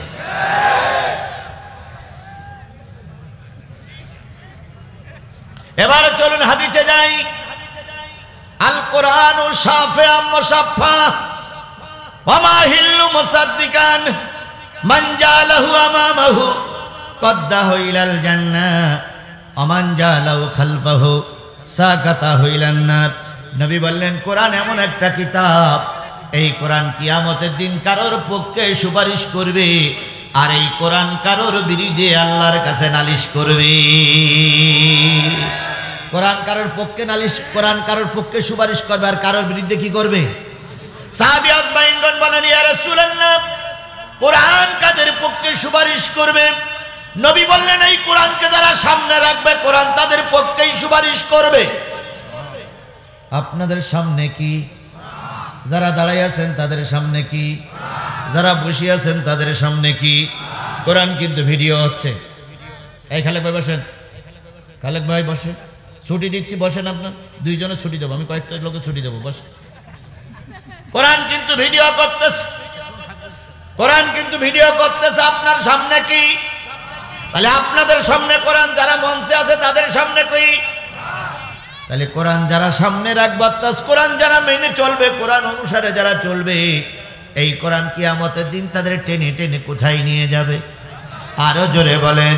এবার চলুন হাদিসে যাই। আল কোরআনু শাফিআম মুসাফফা ওয়া মা হিল্লু মুসাদ্দিকান মান জালাহু আমামাহু কদ্দাহু ইলাল জান্নাহ ওয়া মান জালাহু খালফাহু সাকাতাহু ইলান নার। নবী বললেন কোরআন এমন একটা কিতাব, এই কোরআন কিয়ামতের দিন কারোর পক্ষে সুপারিশ করবে, আর এই কোরআন কারোর বিরুদ্ধে আল্লাহর কাছে নালিশ করবে। কোরআন কারোর পক্ষে নালিশ, কোরআন কারোর পক্ষে সুপারিশ করবে, আর কারোর বিরুদ্ধে কি করবে? সাহাবী আজমাইনগণ বলেন ইয়া রাসূলুল্লাহ, কোরআন কাদের পক্ষে সুপারিশ করবে? নবী বললেন এই কোরআনকে যারা সামনে রাখবে কোরআন তাদের পক্ষেই সুপারিশ করবে। আপনাদের সামনে কি? যারা দাঁড়াই আছেন তাদের সামনে কি? যারা বসে আছেন তাদের সামনে কি? কোরআন কিন্তু ভিডিও হচ্ছে। এই খালেক ভাই বসেন, খালেক ভাই বসেন, ছুটি দিচ্ছি বসেন। আপনার দুইজনে ছুটি দেবো, আমি কয়েকটা লোকে ছুটি দেবো, বসেন। কোরআন কিন্তু ভিডিও করতেছে, কোরআন কিন্তু ভিডিও করতেছে। আপনার সামনে কি? তাহলে আপনাদের সামনে কোরআন, যারা মঞ্চে আছে তাদের সামনে কি? তাহলে কোরআন যারা সামনে রাখবে, কোরআন যারা মেনে চলবে, কোরআন অনুসারে যারা চলবে, এই কোরআন কিয়ামতের দিন তাদের টেনে টেনে কোথায় নিয়ে যাবে? আরো জোরে বলেন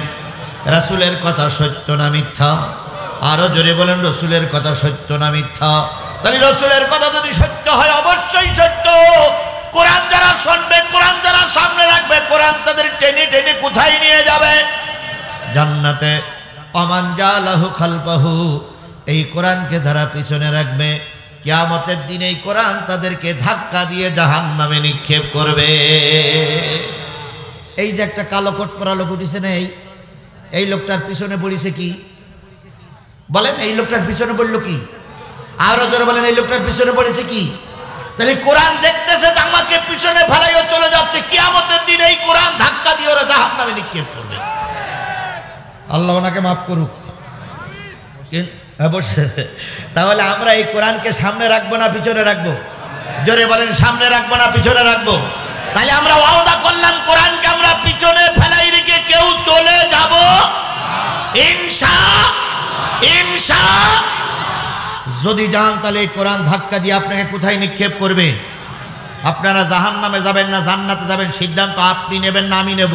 রাসূলের কথা সত্য না মিথ্যা? আরো জোরে বলেন রাসূলের কথা সত্য না মিথ্যা? তাহলে রাসূলের কথা যদি সত্য হয় অবশ্যই সত্য। কোরআন যারা শুনবে, কোরআন যারা সামনে রাখবে, কোরআন তাদের টেনে টেনে কোথায় নিয়ে যাবে? জান্নাতে। আমান জালাহু খালফাহু, এই কোরআনকে যারা পিছনে রাখবে কিয়ামতের দিন এই কোরআন তাদেরকে ধাক্কা দিয়ে জাহান্নামে নিক্ষেপ করবে। এই যে একটা কালো কোট পরা লোক উঠেছে না, এই লোকটার পিছনে পড়েছে কি? বলেন এই লোকটার পিছনে পড়লো কি? আরো জোরে বলেন এই লোকটার পিছনে পড়েছে কি? তাহলে কোরআন দেখতেছে যে আমাকে পিছনে ফেলাইও চলে যাচ্ছে, কিয়ামতের দিন এই কোরআন ধাক্কা দিয়ে ওরা জাহান্নামে নিক্ষেপ করবে। আল্লাহ ওনাকে মাফ করুক। তাহলে আমরা এই কোরআনকে সামনে রাখবো না পিছনে রাখবো? জোরে বলেন সামনে রাখবো না পিছনে রাখবো? তাহলে আমরা ওয়াদা করলাম কোরআনকে আমরা পিছনে ফেলাই রেখে কেউ চলে যাব ইনশাআল্লাহ। যদি যান তাহলে এই কোরআন ধাক্কা দিয়ে আপনাকে কোথায় নিক্ষেপ করবে? আপনারা জাহান্নামে যাবেন না জান্নাতে যাবেন, সিদ্ধান্ত আপনি নেবেন না আমি নেব?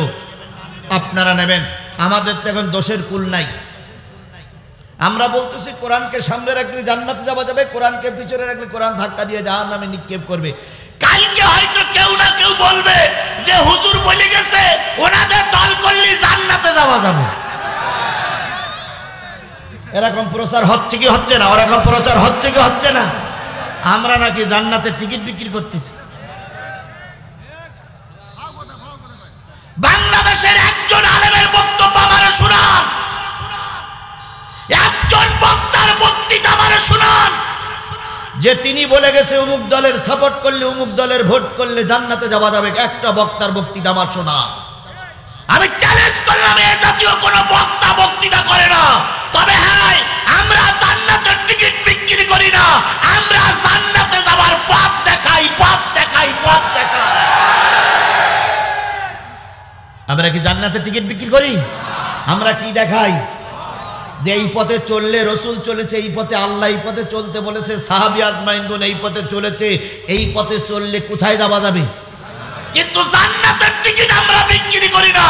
আপনারা নেবেন। আমাদের তো এখন দোষের কুল নাই। আমরা বলতেছি কোরআনকে সামনে রাখলে জান্নাতে যাওয়া যাবে, কোরআনকে পিছনে রাখলে কোরআন ধাক্কা দিয়ে জাহান্নামে নিক্ষেপ করবে। কালকে হয়তো কেউ না কেউ বলবে যে হুজুর বলে গেছে ওনাদের দল করলে জান্নাতে যাওয়া যাবে। এরকম প্রচার হচ্ছে কি হচ্ছে না? ওরকম প্রচার হচ্ছে কি হচ্ছে না? আমরা নাকি জান্নাতের টিকিট বিক্রি করতেছি। বাংলাদেশের একজন আলেমের বক্তব্য আমারে শুনান, একজন বক্তার বক্তৃতা আমারে শুনান, যে তিনি বলে গেছে অমুক দলের সাপোর্ট করলে অমুক দলের ভোট করলে জান্নাতে যাওয়া যাবে। একটা বক্তার বক্তৃতা আমার শোনা। আমি চ্যালেঞ্জ করলাম এই জাতীয় কোনো বক্তা বক্তৃতা করে না। তবে হ্যাঁ, আমরা জান্নাতের টিকিট বিক্রি করি না, আমরা জান্নাতে যাবার পথ দেখাই, পথ দেখাই, পথ দেখাই। আমরা কি জান্নাতের টিকিট বিক্রি করি? আমরা কি দেখাই? যে এই পথে চললে রসুল চলেছে, এই পথে আল্লাহ এই পথে চলতে বলেছে, সাহাবী আজমাইনগণ এই পথে চলেছে, এই পথে চললে কোথায় যাওয়া যাবে? কিন্তু জান্নাতের টিকিট আমরা বিক্রি করি না।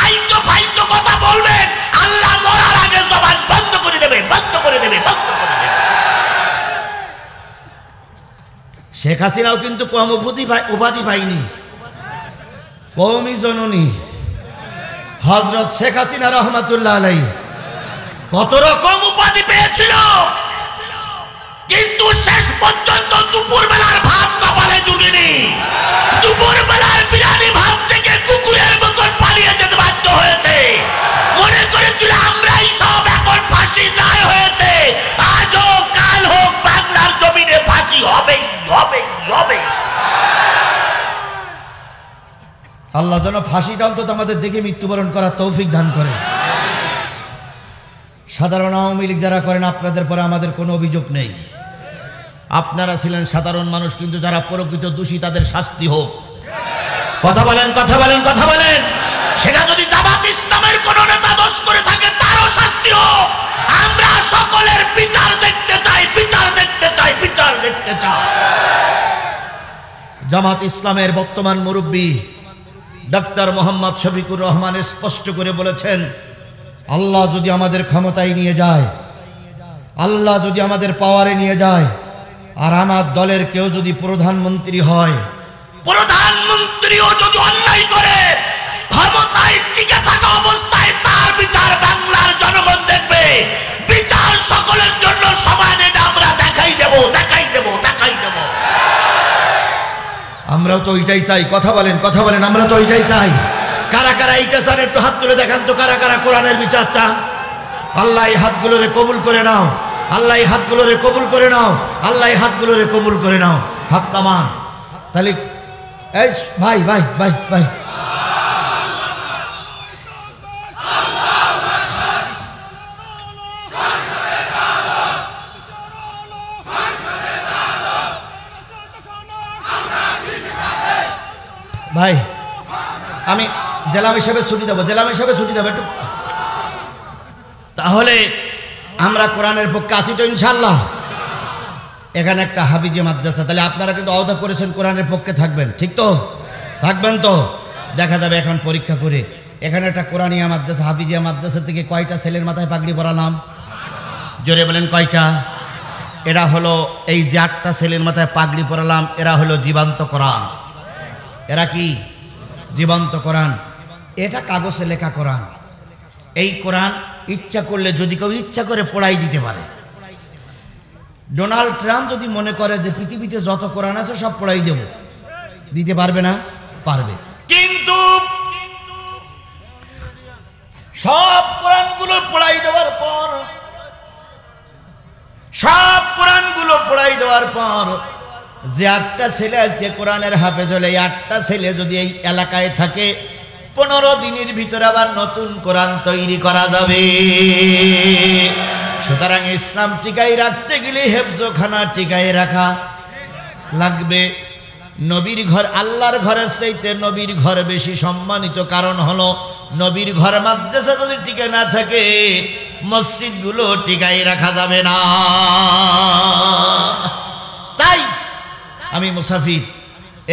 আইতো ফাইতো কথা বলবেন, আল্লাহ মরার আগে জবান বন্ধ করে দেবে, বন্ধ করে দেবে, বন্ধ করে দেবে। শেখ হাসিনাও কিন্তু কম উপাধি পাইনি, কওমি জননী হযরত শেখ হাসিনা রহমাতুল্লাহ আলাইহি কত রকম উপাধি পেয়েছিল, কিন্তু শেষ পর্যন্ত দুপুর বেলার ভাত কপালে জুটেনি। দুপুর বেলার বিরিয়ানি ভাত থেকে কুকুরের মতন পালিয়ে যেতে বাধ্য হয়েছে। মনে করেছিল আমরাই সব, এখন ফাঁসি নাই হয়েছে। আজ হোক কাল হোক বাংলার জমিনে ফাঁসি হবেই হবেই হবে। আল্লাহ যেন ফাঁসিটা অন্তত আমাদের দেখে মৃত্যুবরণ করার তৌফিক দান করে। সাধারণ আওয়ামী লীগ যারা করেন আপনাদের পরে আমাদের কোনো অভিযোগ নেই। আপনারা ছিলেন সাধারণ মানুষ, কিন্তু যারা প্রকৃত দোষী তাদের শাস্তি হোক। কথা বলেন, কথা বলেন, কথা বলেন। সেটা যদি জামাত ইসলামের কোন নেতা দোষ করে থাকে তারও শাস্তি হোক। আমরা সকলের বিচার দেখতে চাই, বিচার দেখতে চাই, বিচার দেখতে চাই। জামাত ইসলামের বর্তমান মুরব্বী ডক্টর মোহাম্মদ শফিকুর রহমান স্পষ্ট করে বলেছেন, আল্লাহ যদি আমাদের ক্ষমতায় নিয়ে যায়, আল্লাহ যদি আমাদের পাওয়ারে নিয়ে যায়, আর আমার দলের কেউ যদি প্রধানমন্ত্রী হয়, প্রধানমন্ত্রীও যদি অন্যায় করে, ক্ষমতায় টিকে থাকা অবস্থায় তার বিচার বাংলার জনগণ দেখবে। বিচার সকলের জন্য সমান, এটা আমরা দেখাই দেব, দেখাই দেব, দেখাই দেব। আমরাও তো ওইটাই চাই। কথা বলেন, কথা বলেন, আমরা তো ওইটাই চাই। কারা কারা এইটা চান একটু হাত তুলে দেখান তো, কারা কারা কোরআনের বিচার চান? আল্লাহ এই হাতগুলোরে কবুল করে নাও, আল্লাহ এই হাতগুলোরে কবুল করে নাও, আল্লাহ এই হাতগুলোরে কবুল করে নাও। হাত নামান তাহলে। এই ভাই ভাই ভাই ভাই, ভাই আমি জেলা হিসেবে ছুটি দেবো, জেলা হিসেবে ছুটি দেবো একটু। তাহলে আমরা কোরআনের পক্ষে আসি তো ইনশাল্লাহ। এখানে একটা হাফিজি মাদ্রাসা, তাহলে আপনারা কিন্তু আওতা করেছেন কোরআনের পক্ষে থাকবেন, ঠিক তো? থাকবেন তো? দেখা যাবে এখন পরীক্ষা করে। এখানে একটা কোরআনিয়া মাদ্রাসা, হাফিজিয়া মাদ্রাসা থেকে কয়টা ছেলের মাথায় পাগড়ি পরালাম? জোরে বলেন কয়টা? এরা হলো এই যে 8টা ছেলের মাথায় পাগড়ি পরালাম, এরা হলো জীবন্ত কোরআন। এরা কি? জীবন্ত কোরআন। এটা কাগজে লেখা কোরআন। এই কোরআন ইচ্ছা করলে যদি কেউ ইচ্ছা করে পড়াই দিতে পারে। ডোনাল্ড ট্রাম্প যদি মনে করে যে পৃথিবীতে যত কোরআন আছে সব পড়াই দেব, দিতে পারবে না? পারবে। কিন্তু সব কোরআনগুলো পড়াই দেওয়ার পর, সব কোরআনগুলো পড়াই দেওয়ার পর যে 8টা ছেলে আজকে কোরআনের হাফেজ হলে, এই 8টা ছেলে যদি এই এলাকায় থাকে, 15 দিনের ভিতরে আবার নতুন কোরআন তৈরি করা যাবে। সুতরাং ইসলাম টিকাই রাখতে গেলে হেফজখানা টিকাই রাখা লাগবে। নবীর ঘর, আল্লাহর ঘরের চাইতে নবীর ঘর বেশি সম্মানিত। কারণ হলো নবীর ঘর মাদ্রাসা যদি টিকে না থাকে, মসজিদগুলো টিকাই রাখা যাবে না। তাই আমি মুসাফির,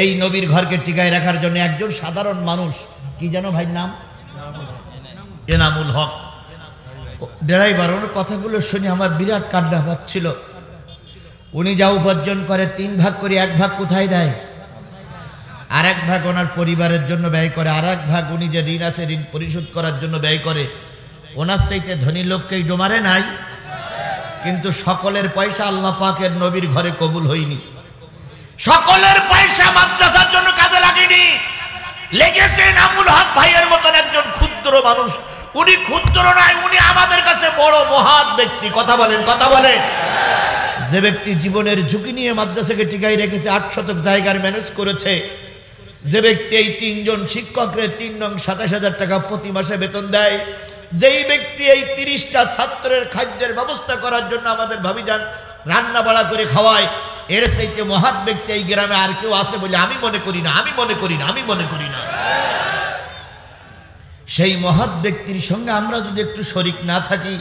এই নবীর ঘরকে টিকায় রাখার জন্য একজন সাধারণ মানুষ, কি যেন ভাই নাম? এনামুল হক ড্রাইভার। ওর কথাগুলো শুনে আমার বিরাট কান্না পাচ্ছিল। উনি যা উপার্জন করে 3 ভাগ করে 1 ভাগ কোথায় দেয়? আর 1 ভাগ ওনার পরিবারের জন্য ব্যয় করে, আর 1 ভাগ উনি যে ঋণ আছে ঋণ পরিশোধ করার জন্য ব্যয় করে। ওনার চাইতে ধনী লোককেই ডোমারে নাই। কিন্তু সকলের পয়সা আল্লাহ পাকের নবীর ঘরে কবুল হয়নি। সকলের পয়সা মাদ্রাসার জন্য কাজে লাগেনি, লেগেছে এনামুল হক ভাইয়ের মতন একজন ক্ষুদ্র মানুষ। উনি ক্ষুদ্র নয়, উনি আমাদের কাছে বড় মহৎ ব্যক্তি। কথা বলেন, কথা বলে। যে ব্যক্তি জীবনের ঝুঁকি নিয়ে মাদ্রাসাকে টিকাই রেখেছে, 8 শতক জায়গার ম্যানেজ করেছে, যে ব্যক্তি এই 3 জন শিক্ষকের 3 নং 27,000 টাকা প্রতি মাসে বেতন দেয়, যেই ব্যক্তি এই 30টা ছাত্রের খাদ্যের ব্যবস্থা করার জন্য আমাদের ভাবিজান রান্না বাড়া করে খাওয়ায়, এর চাইতে মহৎ ব্যক্তি এই গ্রামে আর কেউ আছে বলে আমি মনে করি না, আমি মনে করি না, আমি মনে করি না। সেই মহৎ ব্যক্তির সঙ্গে আমরা যদি একটু শরিক না থাকি,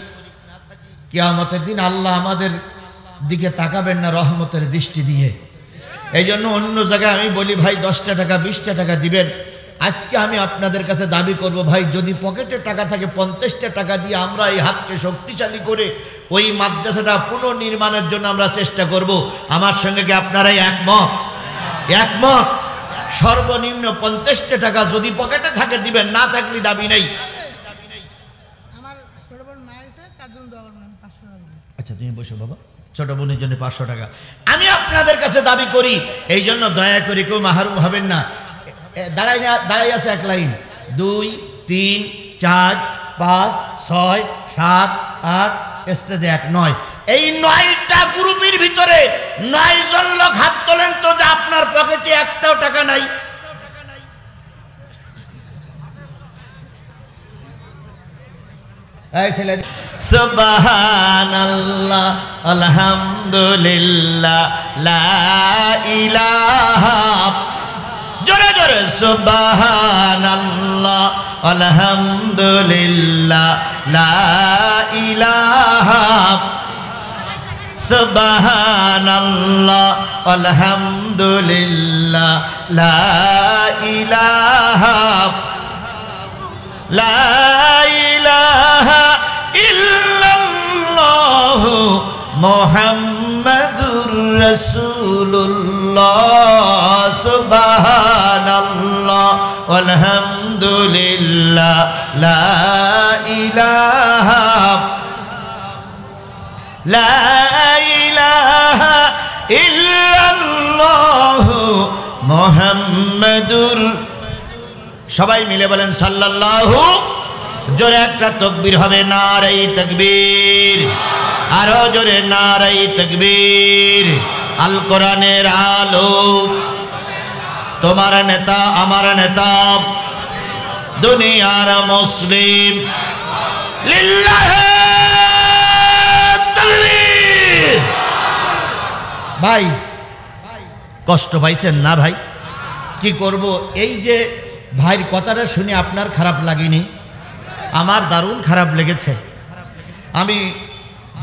কিয়ামতের দিন আল্লাহ আমাদের দিকে তাকাবেন না রহমতের দৃষ্টি দিয়ে। এই জন্য অন্য জায়গায় আমি বলি ভাই 10টা টাকা 20টা টাকা দিবেন। আজকে আমি আপনাদের কাছে দাবি করব ভাই, যদি পকেটে টাকা থাকে 50টা টাকা দিয়ে আমরা এই হাতকে শক্তিশালী করে ওই মাদ্রাসাটা পুনর্নির্মাণের জন্য আমরা চেষ্টা করব। আমার সঙ্গে কি আপনারাই একমত? একমত। সর্বনিম্ন 50টা টাকা যদি পকেটে থাকে দিবেন, না থাকলে দাবি নেই। আচ্ছা তুমি বসো বাবা, ছোট বোনের জন্য 500 টাকা আমি আপনাদের কাছে দাবি করি। এই জন্য দয়া করে কেউ মাহরুম হবেন না। দাঁড়াই আছে এক লাইন, 2 3 4 5 6 7 8 স্টেজে 1 9। এই 9টা গ্রুপের ভিতরে 9 জন লোক হাত তোলেন তো যে আপনার পকেটে একটাও টাকা নাই। এই ছেলে সুবহানাল্লাহ আলহামদুলিল্লাহ লা ইলাহা, জোরে জোরে সুবহানাল্লাহ আলহামদুলিল্লাহ লা ইলাহা, সুবহানাল্লাহ আলহামদুলিল্লাহ লা ইলাহা, লা ইলাহা ইল্লাল্লাহ মুহাম্মাদুর রাসূলুল্লাহ, সুবহানাল্লাহ আলহামদুলিল্লাহ লা ইলাহা, লা ইলাহা ইল্লাল্লাহ মুহাম্মাদুর, সবাই মিলে বলেন সাল্লাল্লাহু, জোরে একটা তাকবীর হবে, নারায়ে তাকবীর, আরো জোরে নারায়ে তাকবীর। আল কোরআনের আলো, তোমার নেতা আমার নেতা, দুনিয়ার মুসলিম, লিল্লাহি তাকবীর। ভাই কষ্ট পাইছেন না ভাই? কি করব, এই যে ভাইয়ের কথাটা শুনে আপনার খারাপ লাগেনি? আমার দারুণ খারাপ লেগেছে। আমি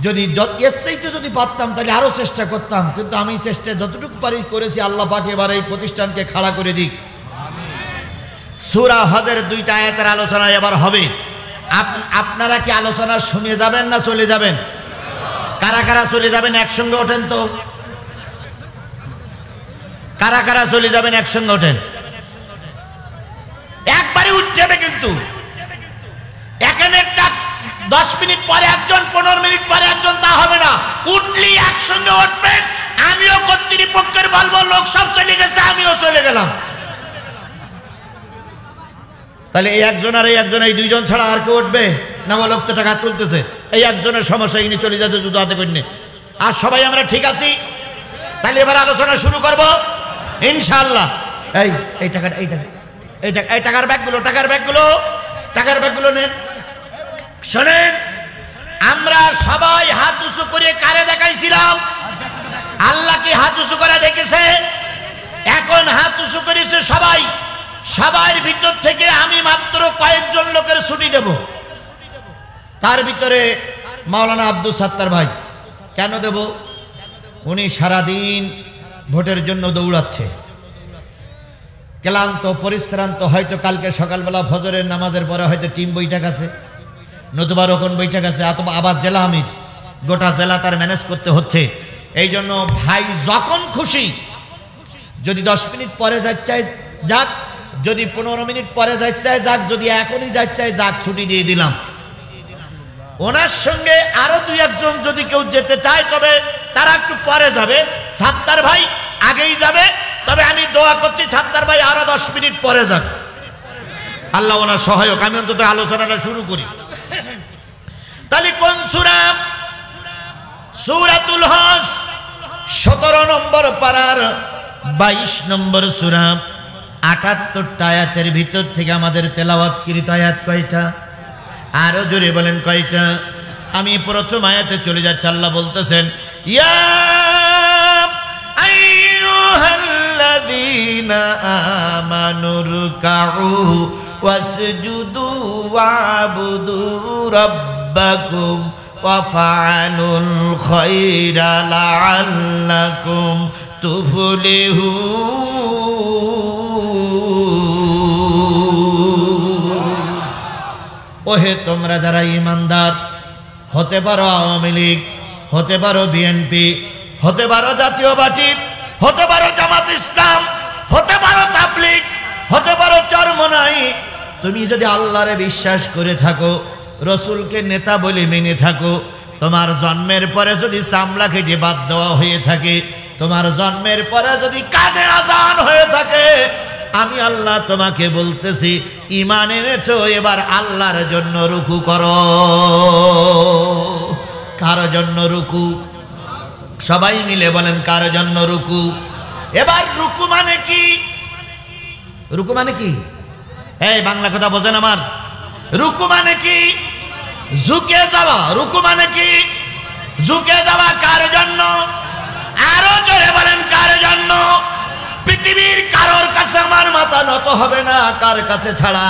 যদি এর চাইতে যদি পারতাম তাহলে আরও চেষ্টা করতাম, কিন্তু আমি চেষ্টা যতটুকু পারি করেছি। আল্লাহ পাক এবার এই প্রতিষ্ঠানকে খাড়া করে দিক। সূরা হজের 2টা আয়াতের আলোচনা এবার হবে। আপনারা কি আলোচনা শুনে যাবেন না চলে যাবেন? কারা কারা চলে যাবেন একসঙ্গে ওঠেন তো। কারা কারা চলে যাবেন একসঙ্গে ওঠেন। একবারে উঠে যাবে, কিন্তু এখানে 10 মিনিট পরে একজন, 15 মিনিট পরে একজন, তা হবে না। উঠলি একসঙ্গে উঠবেন। আমিও কর্তৃপক্ষের বলবো লোক সব চলে গেছে, আমিও চলে গেলাম। তাহলে এই একজন আর এই একজন, এই দুইজন ছাড়া আর কেউ উঠবে না? লোক তো টাকা তুলতেছে, এই একজনের সমস্যা, ইনি চলে যাচ্ছে যুদ্ধ হাতে করিনি। আর সবাই আমরা ঠিক আছি? তাহলে এবার আলোচনা শুরু করব ইনশাআল্লাহ। এই টাকাটা, এই টাকার ব্যাগগুলো নেন। শোনেন, আমরা সবাই হাত উঁচু করে কারে দেখাইছিলাম? আল্লাহকে হাত উঁচু করে দেখেছে। এখন হাত উঁচু করেছে সবাই। সবার ভিতর থেকে আমি মাত্র কয়েকজন লোকের ছুটি দেব। তার ভিতরে মাওলানা আব্দুল সাত্তার ভাই। কেন দেব? উনি সারাদিন ভোটের জন্য দৌড়াচ্ছে, ক্লান্ত পরিশ্রান্ত। হয়তো কালকে সকালবেলা ফজরের নামাজের পরে হয়তো টিম বৈঠক আছে, নতুবা রকম বৈঠক আছে, অথবা আবার জেলা আমির, গোটা জেলা তার ম্যানেজ করতে হচ্ছে। এই জন্য ভাই যখন খুশি, যদি 10 মিনিট পরে যাচ্ছে যাক, যদি 15 মিনিট পরে যাচ্ছে যাক, যদি এখনই যাচ্ছে যাক, ছুটি দিয়ে দিলাম। ওনার সঙ্গে আরো 2-1 যদি কেউ যেতে চায় তবে তারা একটু পরে যাবে। সাত্তার ভাই আগেই যাবে, তবে আমি দোয়া করছি সাত্তার ভাই আরো 10 মিনিট পরে যাক। আল্লাহ ওনার সহায়ক। আমি অন্তত আলোচনাটা শুরু করি। তাহলে কোন সূরা? সূরাতুল হজ, 17 নম্বর পারার 22 নম্বর সূরা। 78টা আয়াতের ভিতর থেকে আমাদের তেলাওয়াতকৃত আয়াত কয়টা? আরো জোরে বলেন কয়টা? আমি প্রথম আয়াতে চলে যাচ্ছি। আল্লাহ বলতেছেন, ইয়া আইয়ুহাল্লাযীনা আমানুরকাউ ওয়াসজুদু ওয়াবুদু রাব্বাকুম ওয়াফআলুল খায়রা লাআল্লাকুম তুফলিহুন। ওহে তোমরা যারা ঈমানদার, হতে পারো আওয়ামী লীগ, হতে পারো বিএনপি, হতে পারো জাতীয় পার্টি, হতে পারো জামাত ইসলাম, হতে পারো তাবলীগ, হতে পারো চরমনাই। তুমি যদি আল্লাহরে বিশ্বাস করে থাকো, রসুলকে নেতা বলে মেনে থাকো, তোমার জন্মের পরে যদি চামড়া কেটে বাদ দেওয়া হয়ে থাকে, তোমার জন্মের পরে যদি কানে আজান হয়ে থাকে, আমি আল্লাহ তোমাকে বলতেছি ঈমান এনেছো, এবার আল্লাহর জন্য রুকু করো। কার জন্য রুকু? সবাই মিলে বলেন কার জন্য রুকু? এবার রুকু মানে কি? রুকু মানে কি? এই বাংলা কথা বোঝেন আমার? রুকু মানে কি? ঝুঁকে যাওয়া। রুকু মানে কি? ঝুঁকে যাওয়া। কার জন্য? আরো জোরে বলেন কার জন্য? পৃথিবীর কারোর কাছে আমার মাথা নত হবে না। কার কাছে ছাড়া?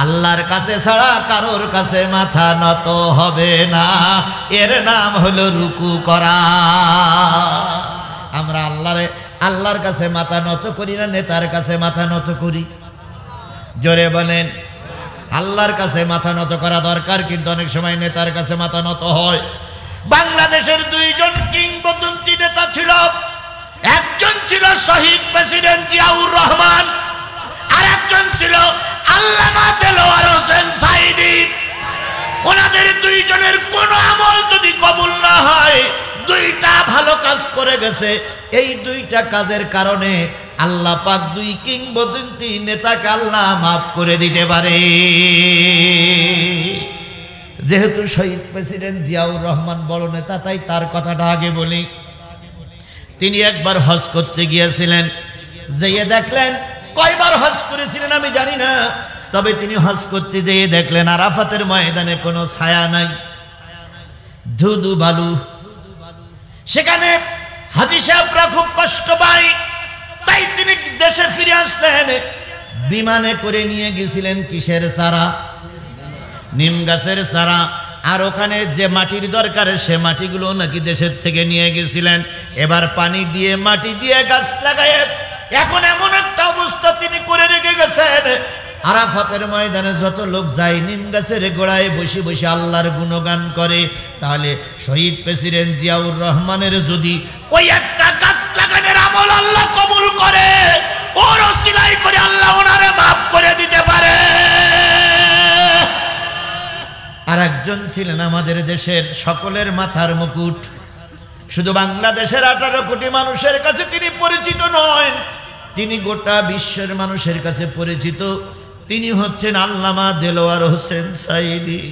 আল্লাহর কাছে ছাড়া কারোর কাছে মাথা নত হবে না। এর নাম হলো রুকু করা। আমরা আল্লাহর কাছে মাথা নত করি না, নেতার কাছে মাথা নত করি? জোরে বলেন। আল্লাহর কাছে মাথা নত করা দরকার, কিন্তু অনেক সময় নেতার কাছে মাথা নত হয়। বাংলাদেশের 2জন কিংবদন্তি নেতা ছিল। একজন ছিল শহীদ প্রেসিডেন্ট জিয়াউর রহমান, আর একজন ছিল আল্লামা দেলোয়ার হোসেন সাঈদী। ওনাদের 2জনের কোন আমল যদি কবুল না হয়, 2টা ভালো কাজ করে গেছে, এই 2টা কাজের কারণে আল্লাহ পাক দুই কিংবদন্তি নেতাকে আল্লাহ মাফ করে দিতে পারে। যেহেতু শহীদ প্রেসিডেন্ট জিয়াউর রহমান বড় নেতা, তাই তার কথাটা আগে বলি। তিনি একবার হজ করতে গিয়েছিলেন, যেয়ে দেখলেন, কয়বার হজ করেছিলেন আমি জানি না, তবে তিনি হজ করতে যেয়ে দেখলেন আরাফাতের ময়দানে কোনো ছায়া নাই, ধুধু বালু। সেখানে হাজী সাহেবরা খুব কষ্ট পায়, তাই তিনি দেশে ফিরে আসলেন। বিমানে করে নিয়ে গেছিলেন কিসের চারা? নিম গাছের চারা। আর ওখানে যে মাটির দরকার সে মাটিগুলো নাকি দেশের থেকে নিয়ে গেছিলেন। এবার পানি দিয়ে মাটি দিয়ে গাছ লাগায় এখন এমন একটা অবস্থা তিনি করে রেখে গেছেন, আরাফাতের ময়দানে যত লোক যায় নিম গাছের গোড়ায় বসে বসে আল্লাহর গুণগান করে। তাহলে শহীদ প্রেসিডেন্ট জিয়াউর রহমানের যদি ওই একটা গাছ লাগানোর আমল আল্লাহ কবুল করে, ওর ওসিলাই করে আল্লাহ ওনারে মাফ করে দিতে পারে। আর একজন ছিলেন আমাদের দেশের সকলের মাথার মুকুট। শুধু বাংলাদেশের 18 কোটি মানুষের কাছে তিনি পরিচিত নয়, তিনি গোটা বিশ্বের মানুষের কাছে পরিচিত। তিনি হচ্ছেন আল্লামা দেলোয়ার হোসেন সাঈদী।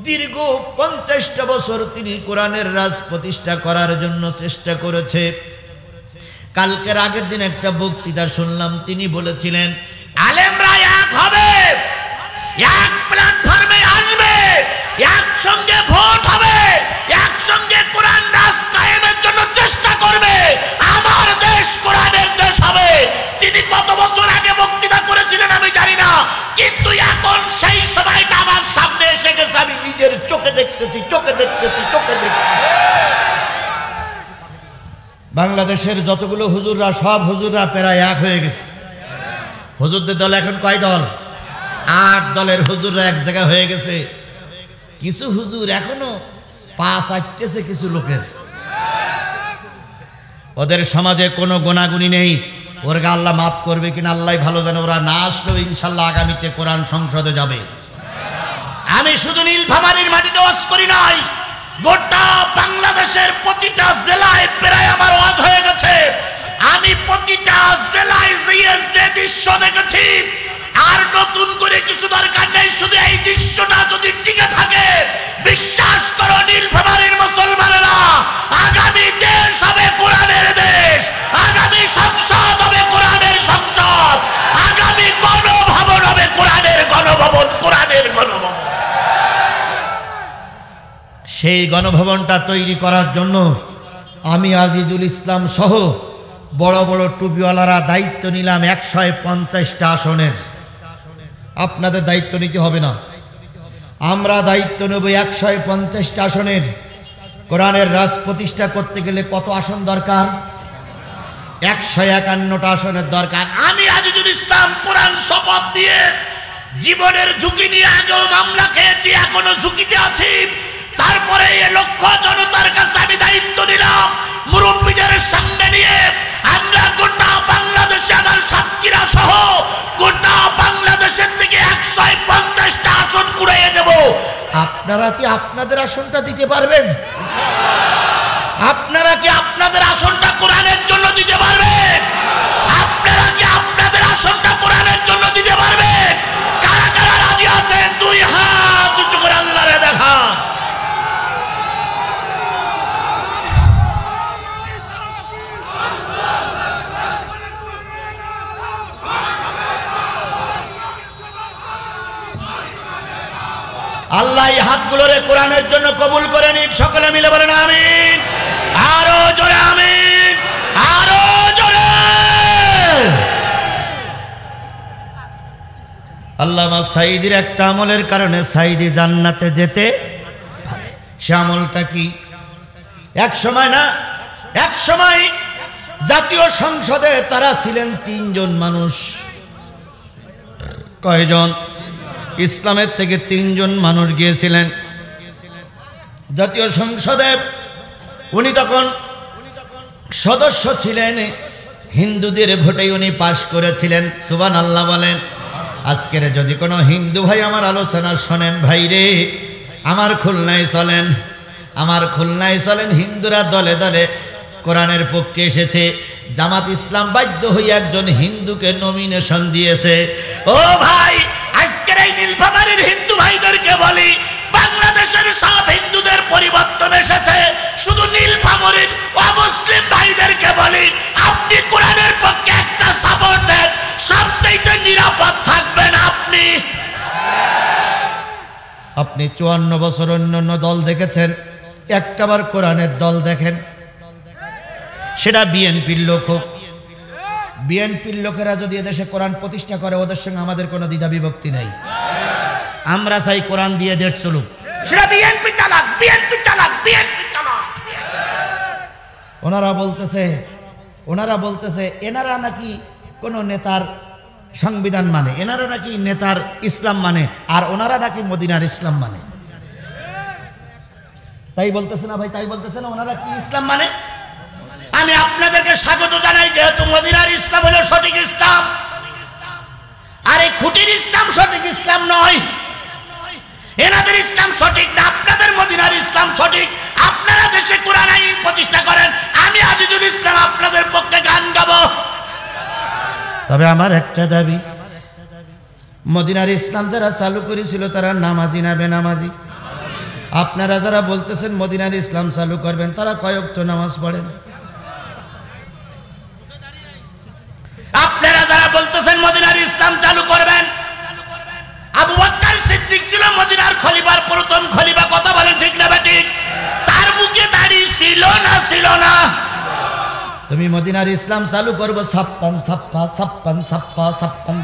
দীর্ঘ 50টা বছর তিনি কোরআনের রাজ প্রতিষ্ঠা করার জন্য চেষ্টা করেছে। কালকের আগের দিন একটা বক্তৃতা শুনলাম, তিনি বলেছিলেন আলেমরা এক হবে, এক প্ল্যাটফর্মে আসবে, একসঙ্গে ভোট হবে, একসঙ্গে কোরআন রাজ কায়েমের জন্য চেষ্টা করবে, আমার দেশ কোরআনের দেশ হবে। তিনি কত বছর আগে বক্তৃতা করেছিলেন আমি জানি না, কিন্তু এখন সেই সময়টা আমার সামনে এসে গেছে, আমি নিজের চোখে দেখতেছি। বাংলাদেশের যতগুলো হুজুররা, সব হুজুররা প্রায় এক হয়ে গেছে। হুজুরদের দল এখন কয় দল? 8 দলের হুজুররা এক জায়গায় হয়ে গেছে। কিছু হুজুর এখনো পা চাটতেছে কিছু লোকের, ওদের সমাজে কোনো গুণাগুণি নেই। ওরকে আল্লাহ মাফ করবে কিনা আল্লাহ ভালো জানে। ওরা না আসলেও ইনশাল্লাহ আগামীতে কোরআন সংসদে যাবে। আমি শুধু নীলফামারীর মাটিতে ওয়াজ করি নাই, গোটা বাংলাদেশের প্রতিটা জেলায় প্রায় আমার ওয়াজ হয়ে গেছে। আমি প্রতিটা জেলায় যে দৃশ্য দেখেছি, আর নতুন করে কিছু দরকার নেই, শুধু এই দৃশ্যটা যদি টিকে থাকে, বিশ্বাস করো নীলফামারীর মুসলমানেরা, আগামী দেশ হবে কোরআনের দেশ, আগামী সংসদ হবে কোরআনের সংসদ, আগামী গণভবন হবে কোরআনের গণভবন, কোরআনের গণভবন। সেই গণভবনটা তৈরি করার জন্য আমি আজিজুল ইসলাম সহ বড় বড় টুপিওয়ালারা দায়িত্ব নিলাম 150টা আসনের। আপনাদের দায়িত্ব নিতে হবে না, আমরা দায়িত্ব নেব 150টা আসনের। কোরআনের রাজ প্রতিষ্ঠা করতে গেলে কত আসন দরকার? 151টা আসনের দরকার। আমি আজিজুল ইসলাম কোরআন শপথ দিয়ে জীবনের ঝুঁকি নিয়ে আগেও মামলা খেয়েছি, এখনো ঝুঁকিতে আছি। তারপরে এ লক্ষ জনতার কাছে আমি দায়িত্ব নিলাম, মুরব্বীদের সামনে নিয়ে আমরা গোটা বাংলাদেশে, আমার সাতক্ষীরা সহ গোটা বাংলাদেশের থেকে 150টা আসন কুড়াইয়ে দেব। আপনারা কি আপনাদের আসনটা দিতে পারবেন? আপনারা কি আপনাদের আসনটা কোরআনের জন্য দিতে পারবেন? আপনারা কি আপনাদের আসনটা কোরআনের জন্য দিতে পারবেন? কারা কারা রাজি আছেন? 2 হাত উঁচু করে আল্লাহরে দেখা। আল্লাহ এই হাতগুলোরে কোরআনের জন্য কবুল করে নিক। সকলে মিলে বলেন আমিন। আরো জোরে আমিন, আরো জোরে। আল্লামা সাঈদীর একটা আমলের কারণে সাঈদী জান্নাতে যেতে পারে। সে আমলটা কি? এক সময় জাতীয় সংসদে তারা ছিলেন 3 জন মানুষ। কয়জন? ইসলামের থেকে 3 জন মানুষ গিয়েছিলেন জাতীয় সংসদে। উনি তখন সদস্য ছিলেন, হিন্দুদের ভোটে উনি পাশ করেছিলেন। সুবহানাল্লাহ বলেন। আজকের যদি কোনো হিন্দু ভাই আমার আলোচনা শোনেন, ভাই রে, আমার খুলনায় চলেন, হিন্দুরা দলে দলে কোরআনের পক্ষে এসেছে। জামাত ইসলাম বাধ্য হয়ে একজন হিন্দুকে নমিনেশন দিয়েছে। ও ভাই, আজকের এই নীলফামারীর হিন্দু ভাইদেরকে বলি, বাংলাদেশের সব হিন্দুদের পরিবর্তন এসেছে, শুধু নীলফামারীর অমুসলিম ভাইদেরকে বলি, আপনি কোরআনের পক্ষে একটা সাপোর্ট দেন, সবচেয়ে নিরাপদ থাকবেন আপনি। আপনি 54 বছর অন্যান্য দল দেখেছেন, একটাবার কোরআনের দল দেখেন, সেটা বিএনপির লোক হোক। বিএনপির লোকেরা যদি এদেশে কোরআন প্রতিষ্ঠা করে, ওদের সঙ্গে আমাদের কোনো দ্বিধা বিভক্তি নেই। আমরা চাই কোরআন দিয়ে দেশ চলুক, সেটা বিএনপি চালাক, বিএনপি চালাক, বিএনপি চালাক। ওনারা বলতেছে এনারা নাকি কোন নেতার সংবিধান মানে, এনারা নাকি নেতার ইসলাম মানে, আর ওনারা নাকি মদিনার ইসলাম মানে। তাই বলতেছে না ভাই, তাই বলতেছে না ওনারা কি ইসলাম মানে? আমি আপনাদেরকে স্বাগত জানাই, যেহেতু মদিনার ইসলাম হলো সঠিক ইসলাম, আর এই খুঁটির ইসলাম সঠিক ইসলাম নয়। এনাদের ইসলাম সঠিক না, আপনাদের মদিনার ইসলাম সঠিক। আপনারা দেশে কোরআন আইন প্রতিষ্ঠা করেন, আমি আজিজুল ইসলাম আপনাদের পক্ষে গান গাবো। তবে আমার একটা দাবি, মদিনার ইসলাম যারা চালু করেছিল তারা নামাজি না বেনামাজি? আপনারা যারা বলতেছেন মদিনার ইসলাম চালু করবেন, তারা কয় ওয়াক্ত নামাজ পড়েন? আপনারা যারা বলতেছেন মদিনার ইসলাম চালু করবেন, আবু বকর সিদ্দিক ছিল মদিনার খলিফার প্রথম খলিফা, কথা বলেন ঠিক না ঠিক? তার মুখে দাড়ি ছিল না ছিল না? তুমি মদিনার ইসলাম চালু করবো ছাপ্পান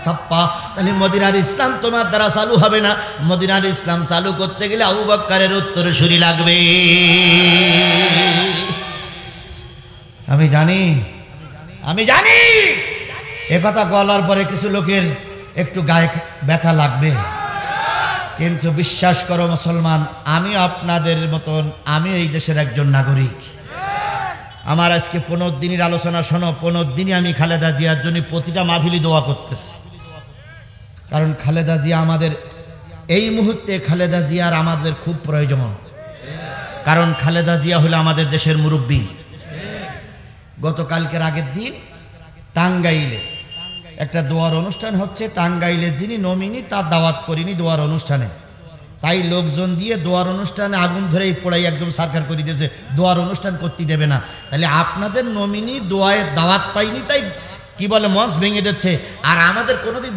ছাপ্পা, তাহলে মদিনার ইসলাম তোমার দ্বারা চালু হবে না। মদিনার ইসলাম চালু করতে গেলে আবু বকরের উত্তরসূরি লাগবে। আমি জানি একথা বলার পরে কিছু লোকের একটু গায়ে ব্যথা লাগবে, কিন্তু বিশ্বাস করো মুসলমান, আমি আপনাদের মতন, আমি এই দেশের একজন নাগরিক। আমার আজকে 15 দিনের আলোচনা শোনো, 15 দিনই আমি খালেদা জিয়ার জন্য প্রতিটা মাহফিলি দোয়া করতেছি। কারণ খালেদা জিয়া আমাদের এই মুহূর্তে, খালেদা জিয়ার আমাদের খুব প্রয়োজন। কারণ খালেদা জিয়া হলো আমাদের দেশের মুরব্বী। গতকালকের আগের দিন টাঙ্গাইলে একটা দোয়ার অনুষ্ঠান হচ্ছে, টাঙ্গাইলে যিনি নমিনি তার দাওয়াত করিনি দোয়ার অনুষ্ঠানে, তাই লোকজন দিয়ে দোয়ার অনুষ্ঠানে আগুন ধরেই পোড়াই একদম সরকার করে দিয়েছে, দোয়ার অনুষ্ঠান করতে দেবে না। তাহলে আপনাদের নমিনি দোয়ায় দাওয়াত পাইনি, তাই কি বলে মঞ্চ ভেঙে দিচ্ছে। আর আমাদের কোনোদিন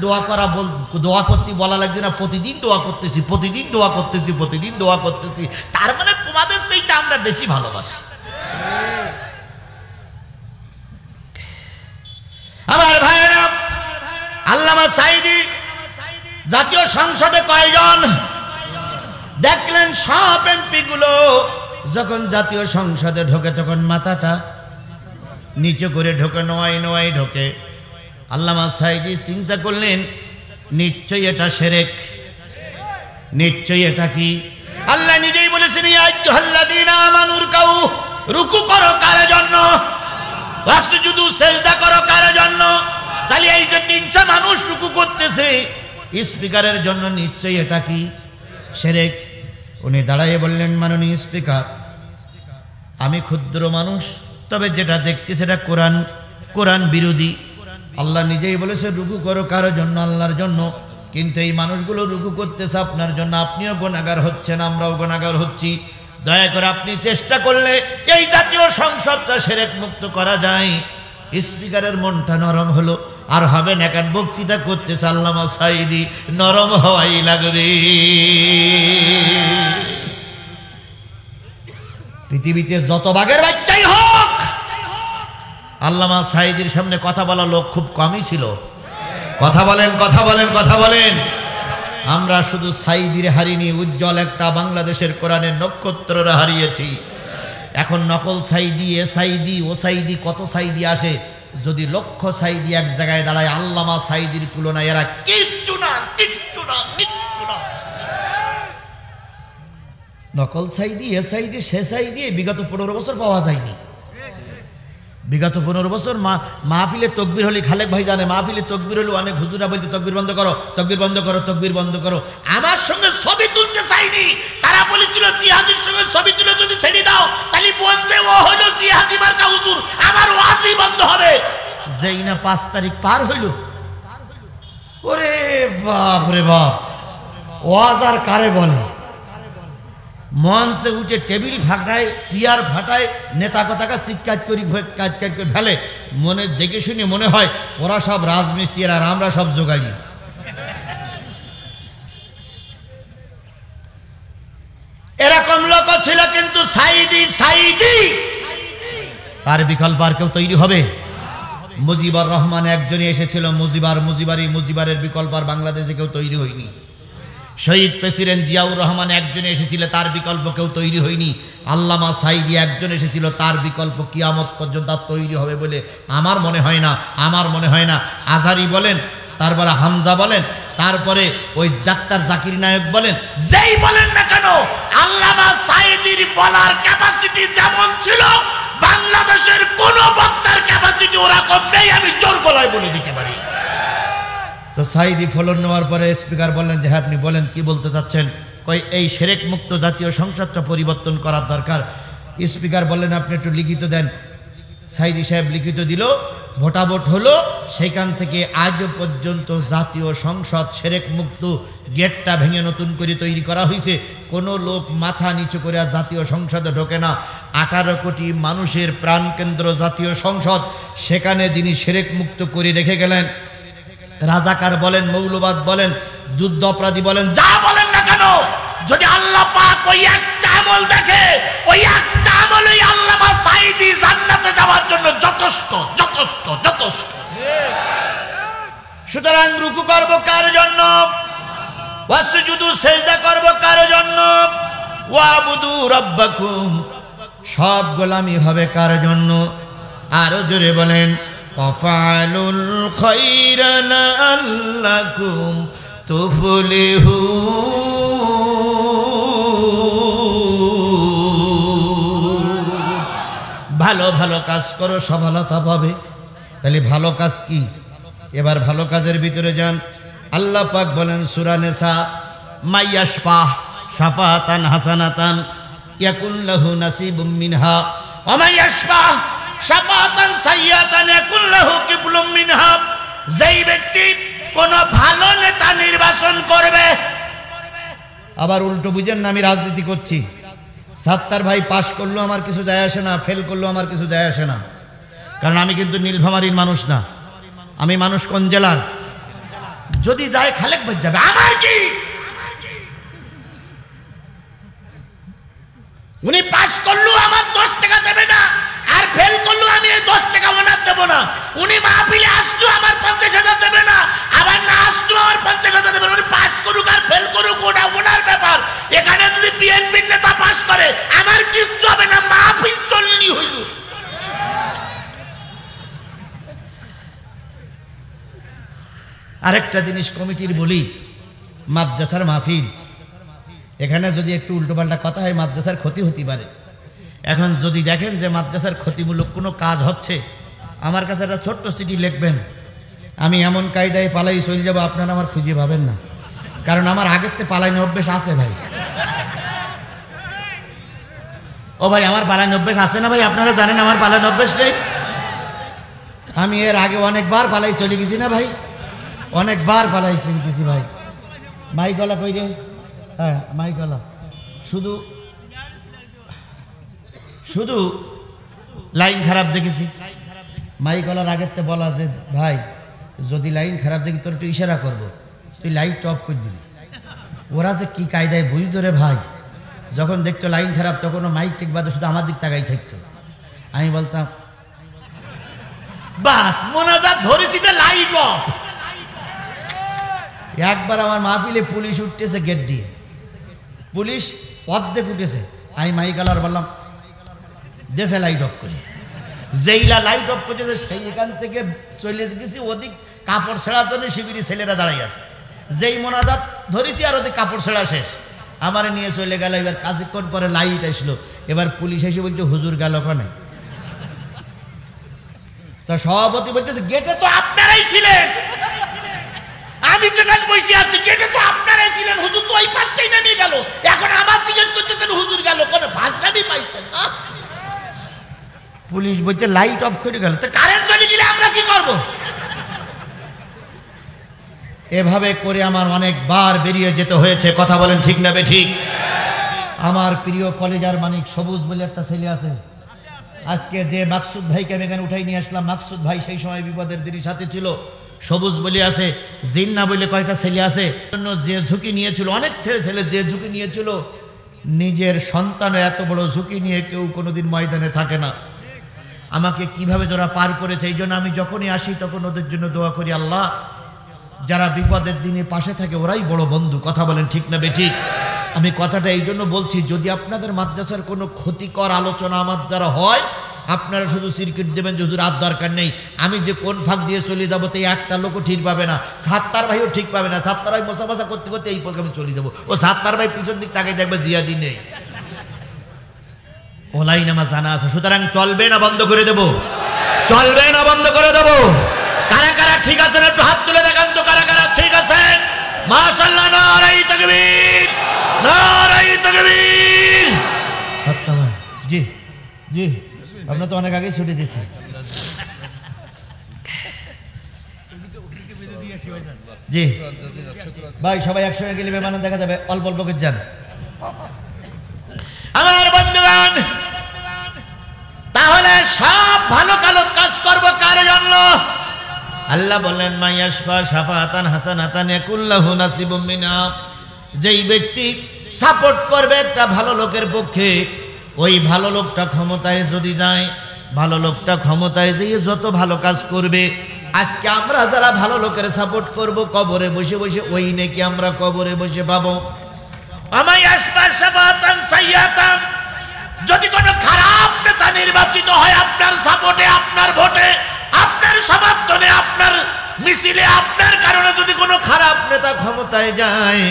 দোয়া করতে বলা লাগছে না, প্রতিদিন দোয়া করতেছি, প্রতিদিন দোয়া করতেছি, প্রতিদিন দোয়া করতেছি। তার মানে তোমাদের সেইটা আমরা বেশি ভালোবাসি। আমার ভাইয়েরা, আল্লামা সাঈদী জাতীয় সংসদে কয়জন দেখলেন? সব এমপি গুলো যখন জাতীয় সংসদে ঢোকে তখন মাথাটা নিচু করে ঢোকে, নোয়াই ঢোকে। আল্লামা সাঈদী চিন্তা করলেন, নিশ্চয়ই এটা শিরক, নিশ্চয়ই এটা কি? আল্লাহ নিজেই বলেছেন, ইয়া আইয়ুহাল্লাযীনা আমানু রুকু, রুকু করো কার জন্য? ওয়াসজুদু, সিজদা করো কার জন্য? তাহলে এই যে 300 মানুষ রুকু করতেছে স্পিকারের জন্য, নিশ্চয়ই এটা কি শিরক। উনি দাঁড়াইয়ে বললেন, মাননীয় স্পিকার, আমি ক্ষুদ্র মানুষ, তবে যেটা দেখতে সেটা কোরআন বিরোধী। আল্লাহ নিজেই বলেছে রুকু করো কার জন্য? আল্লাহর জন্য। কিন্তু এই মানুষগুলো রুকু করতেছে আপনার জন্য, আপনিও গুনাহগার হচ্ছেন, আমরাও গুনাহগার হচ্ছি। দয়া করে আপনি চেষ্টা করলে এই জাতীয় সংসদটা শিরক মুক্ত করা যায়। স্পিকারের মনটা নরম হলো, আর হবে না, কেন বক্তৃতা করতেছে আল্লামা সাঈদী, নরম হওয়াই লাগবে। পৃথিবীতে যত বাঘের বাচ্চাই হোক, আল্লামা সাঈদীর সামনে কথা বলা লোক খুব কমই ছিল। কথা বলেন। আমরা শুধু সাঈদীর হারিনি, উজ্জ্বল একটা বাংলাদেশের কোরআনের নক্ষত্ররা হারিয়েছি। এখন নকল সাঈদী, এ সাঈদী, ও সাঈদী, কত সাঈদী আসে। যদি লক্ষ সাঈদী এক জায়গায় দাঁড়ায়, আল্লামা সাঈদীর তুলনায় এরা কিচ্ছু না। নকল সাঈদী, এ সাঈদী, সে সাঈদী বিগত 15 বছর পাওয়া যায়নি। বিগত 15 বছর মাহফিলে তকবীর হলি, খালেক ভাই জানে, মাহফিলে তকবীর হলি, অনেক হুজুরা বলতে তকবীর বন্ধ করো, তকবীর বন্ধ করো, তকবীর বন্ধ করো। আমার সঙ্গে ছবি তুলতে চাইনি, তারা কারা বলেছিল জিহাদির সঙ্গে ছবি তুলে যদি ছেড়ে দাও তাহলে বসবে ও হলো জিহাদি মার্কা হুজুর, আমার ওয়াজই বন্ধ হবে। যেই না 5 তারিখ পার হইল, ওরে বাপ রে বাপ, ওয়াজ আর কারে বলে, মঞ্চে উঠে টেবিল ফাটায়, চেয়ার ফাটায়, নেতা কথাকে চিৎকার করি ফেলে। মনে দেখে শুনে মনে হয় ওরা সব রাজমিস্ত্রি আর আমরা সব জোগাড়ি। এরকম লোক ছিল, কিন্তু সাইদি তার বিকল্প আর কেউ তৈরি হবে? মুজিবুর রহমান একজনই এসেছিল, মুজিবারের বিকল্প আর বাংলাদেশে কেউ তৈরি হয়নি। শহীদ প্রেসিডেন্ট জিয়াউর রহমান একজন এসেছিল, তার বিকল্প কেউ তৈরি হয়নি। আল্লামা সাইদি একজন এসেছিল, তার বিকল্প কিয়ামত পর্যন্ত তৈরি হবে বলে আমার মনে হয় না। আজারি বলেন, তারপরে হামজা বলেন, তারপরে ওই ডাক্তার জাকির নায়ক বলেন, যেই বলেন না কেন, আল্লামা সাইদির বলার ক্যাপাসিটি যেমন ছিল বাংলাদেশের কোন বক্তার ক্যাপাসিটি ওরকম নেই, আমি জোর গলায় বলে দিতে পারি। তো সাইদি ফলন নেওয়ার পরে স্পিকার বললেন যে হ্যাঁ আপনি বলেন, কি বলতে চাচ্ছেন? কই এই শিরক মুক্ত জাতীয় সংসদটা পরিবর্তন করার দরকার। স্পিকার বললেন আপনি একটু লিখিত দেন। সাইদি সাহেব লিখিত দিল, ভোটাভোট হলো, সেখান থেকে আজও পর্যন্ত জাতীয় সংসদ শিরক মুক্ত, গেটটা ভেঙে নতুন করে তৈরি করা হয়েছে। কোনো লোক মাথা নিচু করে জাতীয় সংসদে ঢোকে না। 18 কোটি মানুষের প্রাণকেন্দ্র জাতীয় সংসদ, সেখানে যিনি শিরক মুক্ত করে রেখে গেলেন, রাজাকার বলেন, মৌলবাদ বলেন, যুদ্ধ অপরাধী বলেন, যা বলেন না কেন, যদি আল্লাহ পাক ওই একটা আমল দেখে, ওই একটা আমলই আল্লামা সাইদি জান্নাতে যাওয়ার জন্য যথেষ্ট। সুতরাং রুকু করব কার জন্য? ওয়াসজুদু সিজদা করব কার জন্য? ওয়াবুদু রাব্বাকুম, সব গোলামি হবে কার জন্য? আরো জোরে বলেন, ওয়াফালুল খায়রা লাআল্লাকুম তুফলিহুন। ভালো ভালো কাজ করো, সফলতা পাবে। তাহলে ভালো কাজ কি? এবার ভালো কাজের ভিতরে যান। আল্লাহ পাক বলেন সূরা নিসা, মাইয়াশফাহ শাফাতান হাসানাতান ইয়াকুন লাহু নাসিবুম মিনহা ওয়া মাইয়াশফাহ শাফাতান সাইয়্যাতান ইয়াকুন লাহু কিবলুম মিনহা। যেই ব্যক্তি কোন ভালো নেতা নির্বাচন করবে, আবার উল্টো বুঝেন না আমি রাজনীতি করছি। সাত্তার ভাই পাশ করলো আমার কিছু যায় আসে না, ফেল করলো আমার কিছু যায় আসে না, কারণ আমি কিন্তু নীলফামারীর মানুষ না, আমি মানুষ কোন জেলার? যদি যায় খালেক ভাই যাবে, আমার কি? উনি পাশ করলো আমার 10 টাকা দেবে না, আর ফেল করলো আমি এই 10 টাকা ওনার দেবো না। উনি মাহফিলে আসলো আমার 50,000 দেবে না, আবার না আসলো আমার 50,000 দেবে না। উনি পাশ করুক আর ফেল করুক ওটা ওনার ব্যাপার। এখানে যদি বিএনপির নেতা পাশ করে আমার কিচ্ছু হবে না, মাহফিল চললি হইল। আরেকটা জিনিস কমিটির বলি, মাদ্রাসার মাহফিল, এখানে যদি একটু উল্টোপাল্টা কথা হয় মাদ্রাসার ক্ষতি হতে পারে। এখন যদি দেখেন যে মাদ্রাসার ক্ষতিমূলক কোনো কাজ হচ্ছে, আমার কাছে একটা ছোট্ট চিঠি লিখবেন, আমি এমন কায়দায় পালাই চলে যাবো আপনারা আমার খুঁজে পাবেন না, কারণ আমার আগের থেকে পালাইনি অভ্যেস আছে ভাই। ও ভাই আমার পালাইনি অভ্যেস আছে না ভাই? আপনারা জানেন আমার পালাইনি অভ্যেস নেই। আমি এর আগে অনেকবার পালাই চলে গেছি না ভাই, অনেকবার পালাই চলে গেছি ভাই। মাইকলা কই রে? হ্যাঁ মাইকলা, শুধু লাইন খারাপ দেখেছি। মাইকলার আগের তে বলা যে ভাই যদি লাইন খারাপ দেখি তোর একটু ইশারা করবো, তুই লাইট অফ করে দিবি। ওরা যে কি কায়দায় বুঝি ধরে ভাই, যখন দেখতো লাইন খারাপ তখন মাইক ঠিক বাদে শুধু আমার দিক তাকাই থাকতো। আমি বলতাম বাস মোনাজাত ধরেছি তো লাইট অফ। একবার আমার মাহফিলে পুলিশ উঠতেছে গেট দিয়ে, পুলিশ অর্ধেক উঠেছে, আমি মাইকালার বললাম দেশে লাইট অফ করি। যেইলা লাইট অফ করতেছে সেই এখান থেকে চলে গেছি, ওদিক কাপড় ছেঁড়ার জন্য শিবিরি ছেলেরা দাঁড়াই আছে। যেই মোনাজাত ধরেছি আর ওদিক কাপড় ছেঁড়া শেষ, আমার নিয়ে চলে গেল। এবার কিছুক্ষণ পরে লাইট আসলো, এবার পুলিশ এসে বলছে হুজুর গেল ওখানে। তো সভাপতি বলতে গেটে তো আপনারাই ছিলেন, আমি তো এখানে বসে আছি, গেটে তো আপনারাই ছিলেন, হুজুর তো ওই পাশটাই নামিয়ে গেল। এখন আমার জিজ্ঞেস করে ফাজলামি পাইছেন। পুলিশ বলতে লাইট অফ করে গেল, তো কারেন্ট চলে গেলে আমরা কি করব? এভাবে করে আমার অনেকবার বেরিয়ে যেতে হয়েছে। কথা বলেন ঠিক না বেঠিক? আমার প্রিয় কলেজার মানিক সবুজ বলে একটা ছেলে আছে, আজকে যে মাকসুদ ভাইকে আমি এখানে উঠাই নিয়ে আসলাম, মাকসুদ ভাই সেই সময় বিপদের দিনের সাথে ছিল। সবুজ বলে আছে, জিন্না বলে কয়টা ছেলে আছে, যে ঝুঁকি নিয়েছিল, অনেক ছেলে যে ঝুঁকি নিয়েছিল, নিজের সন্তান এত বড় ঝুঁকি নিয়ে কেউ কোনোদিন ময়দানে থাকে না। আমাকে কিভাবে যারা পার করেছে, এই জন্য আমি যখনই আসি তখন ওদের জন্য দোয়া করি, আল্লাহ যারা বিপদের দিনে পাশে থাকে ওরাই বড় বন্ধু। কথা বলেন ঠিক না বেঠিক? আমি কথাটা এই জন্য বলছি, যদি আপনাদের মাদ্রাসার কোনো ক্ষতিকর আলোচনা আমার দ্বারা হয়, আপনারা শুধু সিরকিট দেবেন যে হুজুর আর দরকার নেই, আমি যে কোন ফাঁক দিয়ে চলে যাবো তো এই একটা লোকও ঠিক পাবে না, সাত্তার ভাইও ঠিক পাবে না। সাত্তার ভাই মশা করতে করতে এই পথে আমি চলে যাবো, ও সাত্তার ভাই পিছন দিক তাকে দেখবে জিয়াদি নেই, ওলাই নামা জানা আছে। সুতরাং চলবে না বন্ধ করে দেবো? চলবে না বন্ধ করে দেবো? কারা কারা ঠিক আছেন একটু হাত তুলে দেখান তো, কারা কারা ঠিক আছেন? মাশাআল্লাহ, নারাই তাকবীর, নারাই তাকবীর। জি জি, আপনার তো অনেক আগেই ছুটি দিচ্ছি। জি ভাই, সবাই একসঙ্গে গেলে মেহমান দেখা যাবে, অল্প অল্প করে যান আমার বন্ধুগণ। তাহলে সব ভালো কালো কাজ করব কার জন্য? আল্লাহ বললেন, মাইয়াশফা শাফাতান হাসানাতান ইয়াকুল্লাহু নাসিবুম মিনহা। যেই ব্যক্তি সাপোর্ট করবে একটা ভালো লোকের পক্ষে, ওই ভালো লোকটা ক্ষমতায় যদি যায়, ভালো লোকটা ক্ষমতায় যেয়ে যত ভালো কাজ করবে, আজকে আমরা যারা ভালো লোকের সাপোর্ট করব, কবরে বসে বসে ওই নেকি আমরা কবরে বসে পাবো। মাইয়াশফা শাফাতান সাইয়াতান, যদি কোনো খারাপ নেতা নির্বাচিত হয় আপনার সাপোর্টে, আপনার ভোটে, আপনার সমর্থনে, আপনার মিছিলে, আপনার কারণে যদি কোনো খারাপ নেতা ক্ষমতায় যায়,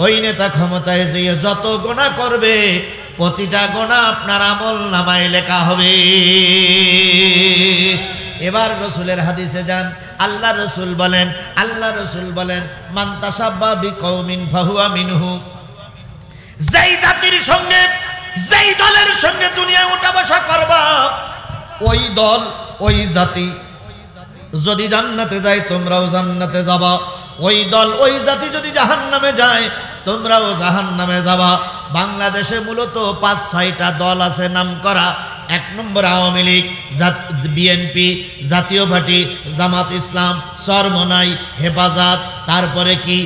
ওই নেতা ক্ষমতায় যেয়ে যত গোনা করবে প্রতিটা গোনা আপনার আমল নামায় লেখা হবে। এবার রসুলের হাদিসে যান, আল্লাহ রসুল বলেন মান তাসাব্বা বিকৌমিন ফাহুয়া মিনহু। যেই জাতির সঙ্গে, যেই দলের সঙ্গে দুনিয়ায় উঠা বসা করবা, ওই দল ওই জাতি যদি জান্নাতে যায় তোমরাও জান্নাতে যাবা, ওই দল ওই জাতি যদি জাহান্নামে যায় তোমরাও জাহান্নামে যাবা। বাংলাদেশে মূলত ৫-৬টা দল আছে নাম করা। ১ নম্বর আওয়ামী লীগ, বিএনপি, জাতীয় পার্টি, জামাত ইসলাম, চরমনাই, হেফাজত, তারপরে কি,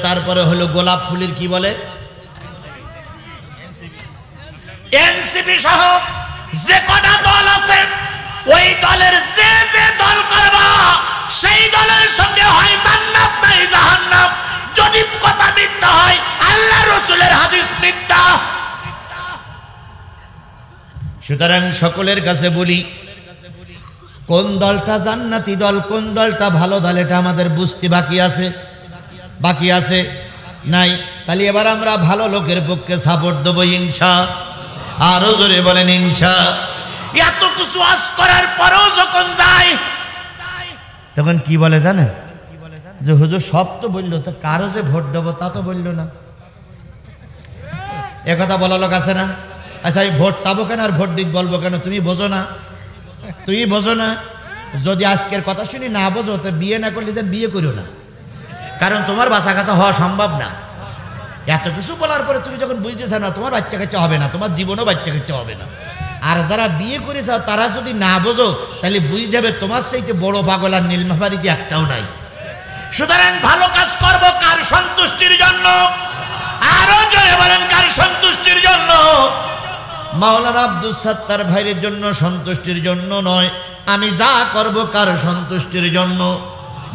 তারপরে হলো গোলাপ ফুলের কি বলে, এনসিপি সহ যে কটা দল আছে, ওই দলের যে যে দল করবা সেই দলের সঙ্গে হয় জান্নাত নাই জাহান্নাম। যদি কথা মিথ্যা হয়, আল্লাহ রসুলের হাদিস মিথ্যা। সুতরাং সকলের কাছে বলি, কোন দলটা জান্নাতি দল, কোন দলটা ভালো দল, এটা আমাদের বুঝতে বাকি আছে নাই। তাহলে এবার আমরা ভালো লোকের পক্ষে সাপোর্ট দেবো ইনশা। আরো জোরে বলেন ইনশা। এত কিছু আজ করার পরেও যখন যায়, তখন কি বলে জানেন, যে হুজুর সব তো বললো, তো কারো যে ভোট দেবো তা তো বললো না। একথা বলা লোক আছে না? আচ্ছা আমি ভোট চাবো কেন আর ভোট দিক বলবো কেন? তুমি বোঝো না? যদি আজকের কথা শুনি না বোঝো, তো বিয়ে না করলে বিয়ে করিও না, কারণ তোমার বাচ্চা কাচ্চা হওয়া সম্ভব না। এত কিছু বলার পরে তুমি যখন বুঝতেছ না, তোমার বাচ্চা কাচ্চা হবে না, তোমার জীবনও বাচ্চা কাচ্চা হবে না। আর যারা বিয়ে করেছ তারা যদি না বোঝো, তাহলে বুঝে যাবে তোমার চাইতে বড় পাগল আর নীলমাবাড়িতে একটাও নাই। সুতরাং ভালো কাজ করব কার সন্তুষ্টির জন্য? আরো জোরে বলেন, কার সন্তুষ্টির জন্য? মাওলানা আব্দুল সাত্তার ভাইয়ের জন্য, সন্তুষ্টির জন্য নয়। আমি যা করব কার সন্তুষ্টির জন্য?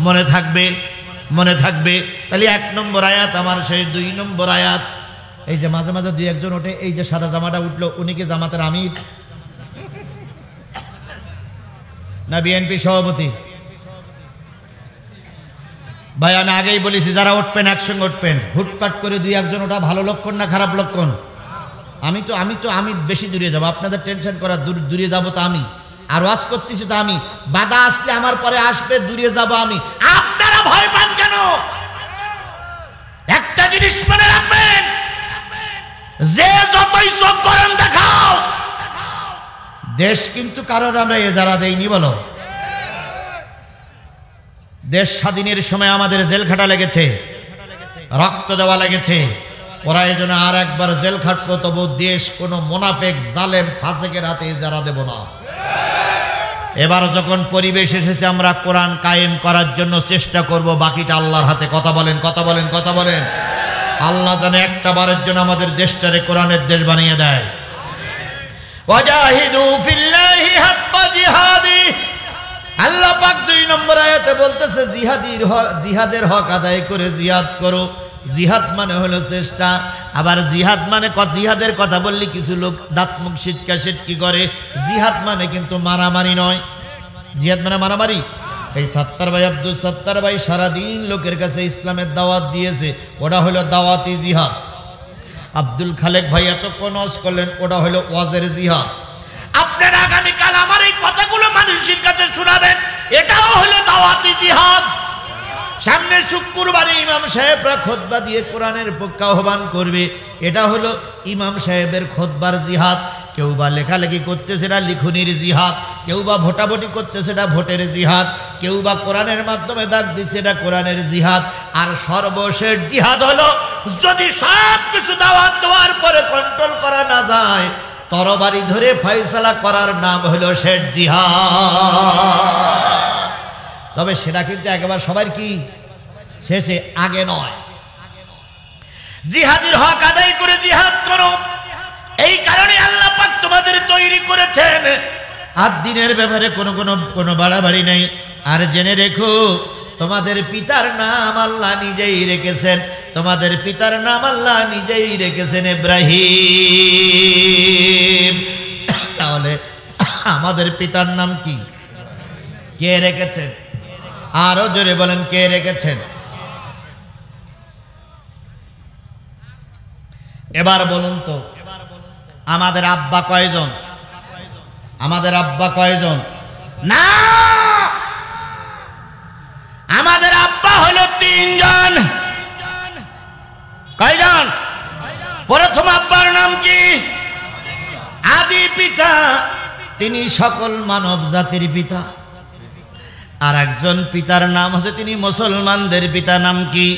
মনে থাকবে। তাহলে ১ নম্বর আয়াত আমার শেষ। ২ নম্বর আয়াত, এই যে মাঝে মাঝে ২-১ ওঠে, এই যে সাদা জামাটা উঠলো, উনি কি জামাতের আমির না বিএনপি সভাপতি? ভাই আমি আগেই বলেছি, যারা উঠবেন একসঙ্গে উঠবেন। হুটপাট করে ২-১ ওঠা ভালো লক্ষণ না খারাপ লক্ষণ? আমি বেশি দূরে যাবো, আপনাদের টেনশন করা দূরে যাবো তো আমি, আর ওয়াজ করতেছি তো আমি। বাধা আসলে আমার পরে আসবে, দূরে যাবো আমি। আপনারা ভয় পান কেন? একটা জিনিস মনে রাখবেন, যে যতই চোখ গরম দেখাও, দেশ কিন্তু কারোর আমরা এজারা দেইনি বলো। দেশ স্বাধীনের সময় আমাদের জেল খাটা লেগেছে, রক্ত দেওয়া লেগেছে। ওরা এই জন্য আর একবার জেল খাটবো, তবু দেশ কোনো মোনাফেক জালেম ফাসেকের হাতে এজারা দেব না। এবার যখন পরিবেশ এসেছে আমরা কোরআন কায়েম করার জন্য চেষ্টা করব, বাকিটা আল্লাহর হাতে। কথা বলেন, কথা বলেন, কথা বলেন। আল্লাহ জানে একটা বারের জন্য আমাদের দেশটারে কোরআনের দেশ বানিয়ে দেয়। ওয়াজাহিদু ফিল্লাহি হাক্কা জিহাদি। আল্লাহ পাক 2 নম্বর আয়াতে বলতেছে জিহাদের হক আদায় করে জিহাদ করো। জিহাদ মানে হলো চেষ্টা। আবার জিহাদ মানে জিহাদের কথা বললি কিছু লোক দাঁত মুখ সিটকি করে। জিহাদ মানে কিন্তু মারামারি নয়। জিহাদ মানে মারামারি। এই সত্তার ভাই আব্দুল সত্তার ভাই সারাদিন লোকের কাছে ইসলামের দাওয়াত দিয়েছে, ওটা হলো দাওয়াতি জিহাদ। আব্দুল খালেক ভাই এতক্ষণ ওয়াজ করলেন, ওটা হলো ওয়াজের জিহাদ। আপনারা আগামীকাল আমার এই কথাগুলো মানুষের কাছে শোনাবেন, এটাও হলো দাওয়াতি জিহাদ। সামনে শুক্রবারে ইমাম সাহেবরা খুতবা দিয়ে কোরআনের পক্ষে আহ্বান করবে, এটা হলো ইমাম সাহেবের খুতবার জিহাদ। কেউ বা লেখালেখি করতে, সেটা লিখনির জিহাদ। কেউ বা ভোটাভুটি করতে, সেটা ভোটের জিহাদ। কেউ বা কোরআনের মাধ্যমে দাগ দিচ্ছে, এটা কোরআনের জিহাদ। আর সর্বশেষ জিহাদ হলো, যদি সব কিছু দাওয়াত দেওয়ার পরে কন্ট্রোল করা না যায়, তরবারি ধরে ফয়সালা করার নাম হলো শেষ জিহাদ। তবে সেটা কিন্তু একেবারে সবার কি শেষে, আগে নয়। জিহাদের হক আদায় করে জিহাদ করো। এই কারণে আল্লাহ পাক তোমাদের তৈরি করেছেন। আর দিনের ব্যাপারে কোনো বাড়াবাড়ি নেই। আর জেনে রেখো, তোমাদের পিতার নাম আল্লাহ নিজেই রেখেছেন। তোমাদের পিতার নাম আল্লাহ নিজেই রেখেছেন ইব্রাহিম। তাহলে আমাদের পিতার নাম কি? কে রেখেছেন? আরো জোরে বলেন, কে রেখেছেন? এবার বলুন তো, আমাদের আব্বা কয়জন? আমাদের আব্বা কয়জন? না, আমাদের আব্বা হলো 3 জন। কয়জন? প্রথম আব্বার নাম কি? আদি পিতা, তিনি সকল মানব জাতির পিতা। আর একজন পিতার নাম হচ্ছে, তিনি মুসলমানদের পিতা, নাম কি?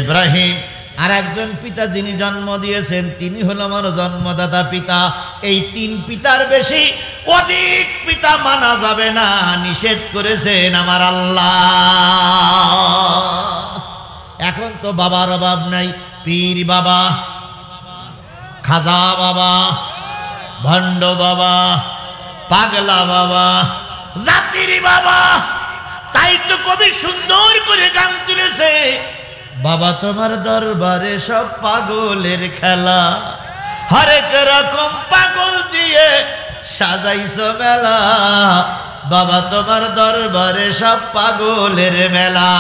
ইব্রাহিম। আর একজন পিতা যিনি জন্ম দিয়েছেন, তিনি হলো আমার জন্মদাতা পিতা। এই 3 পিতার বেশি অধিক পিতা মানা যাবে না, নিষেধ করেছেন আমার আল্লাহ। এখন তো বাবার অভাব নাই। পীর বাবা, খাজা বাবা, ভণ্ড বাবা, পাগলা বাবা, জাতির বাবা। তাই তো কবি সুন্দর করে গান তুলেছে, বাবা তোমার দরবারে সব পাগলের খেলা, হরেক রকম পাগল দিয়ে সাজাইছো মেলা। বাবা তোমার দরবারে সব পাগলের মেলা।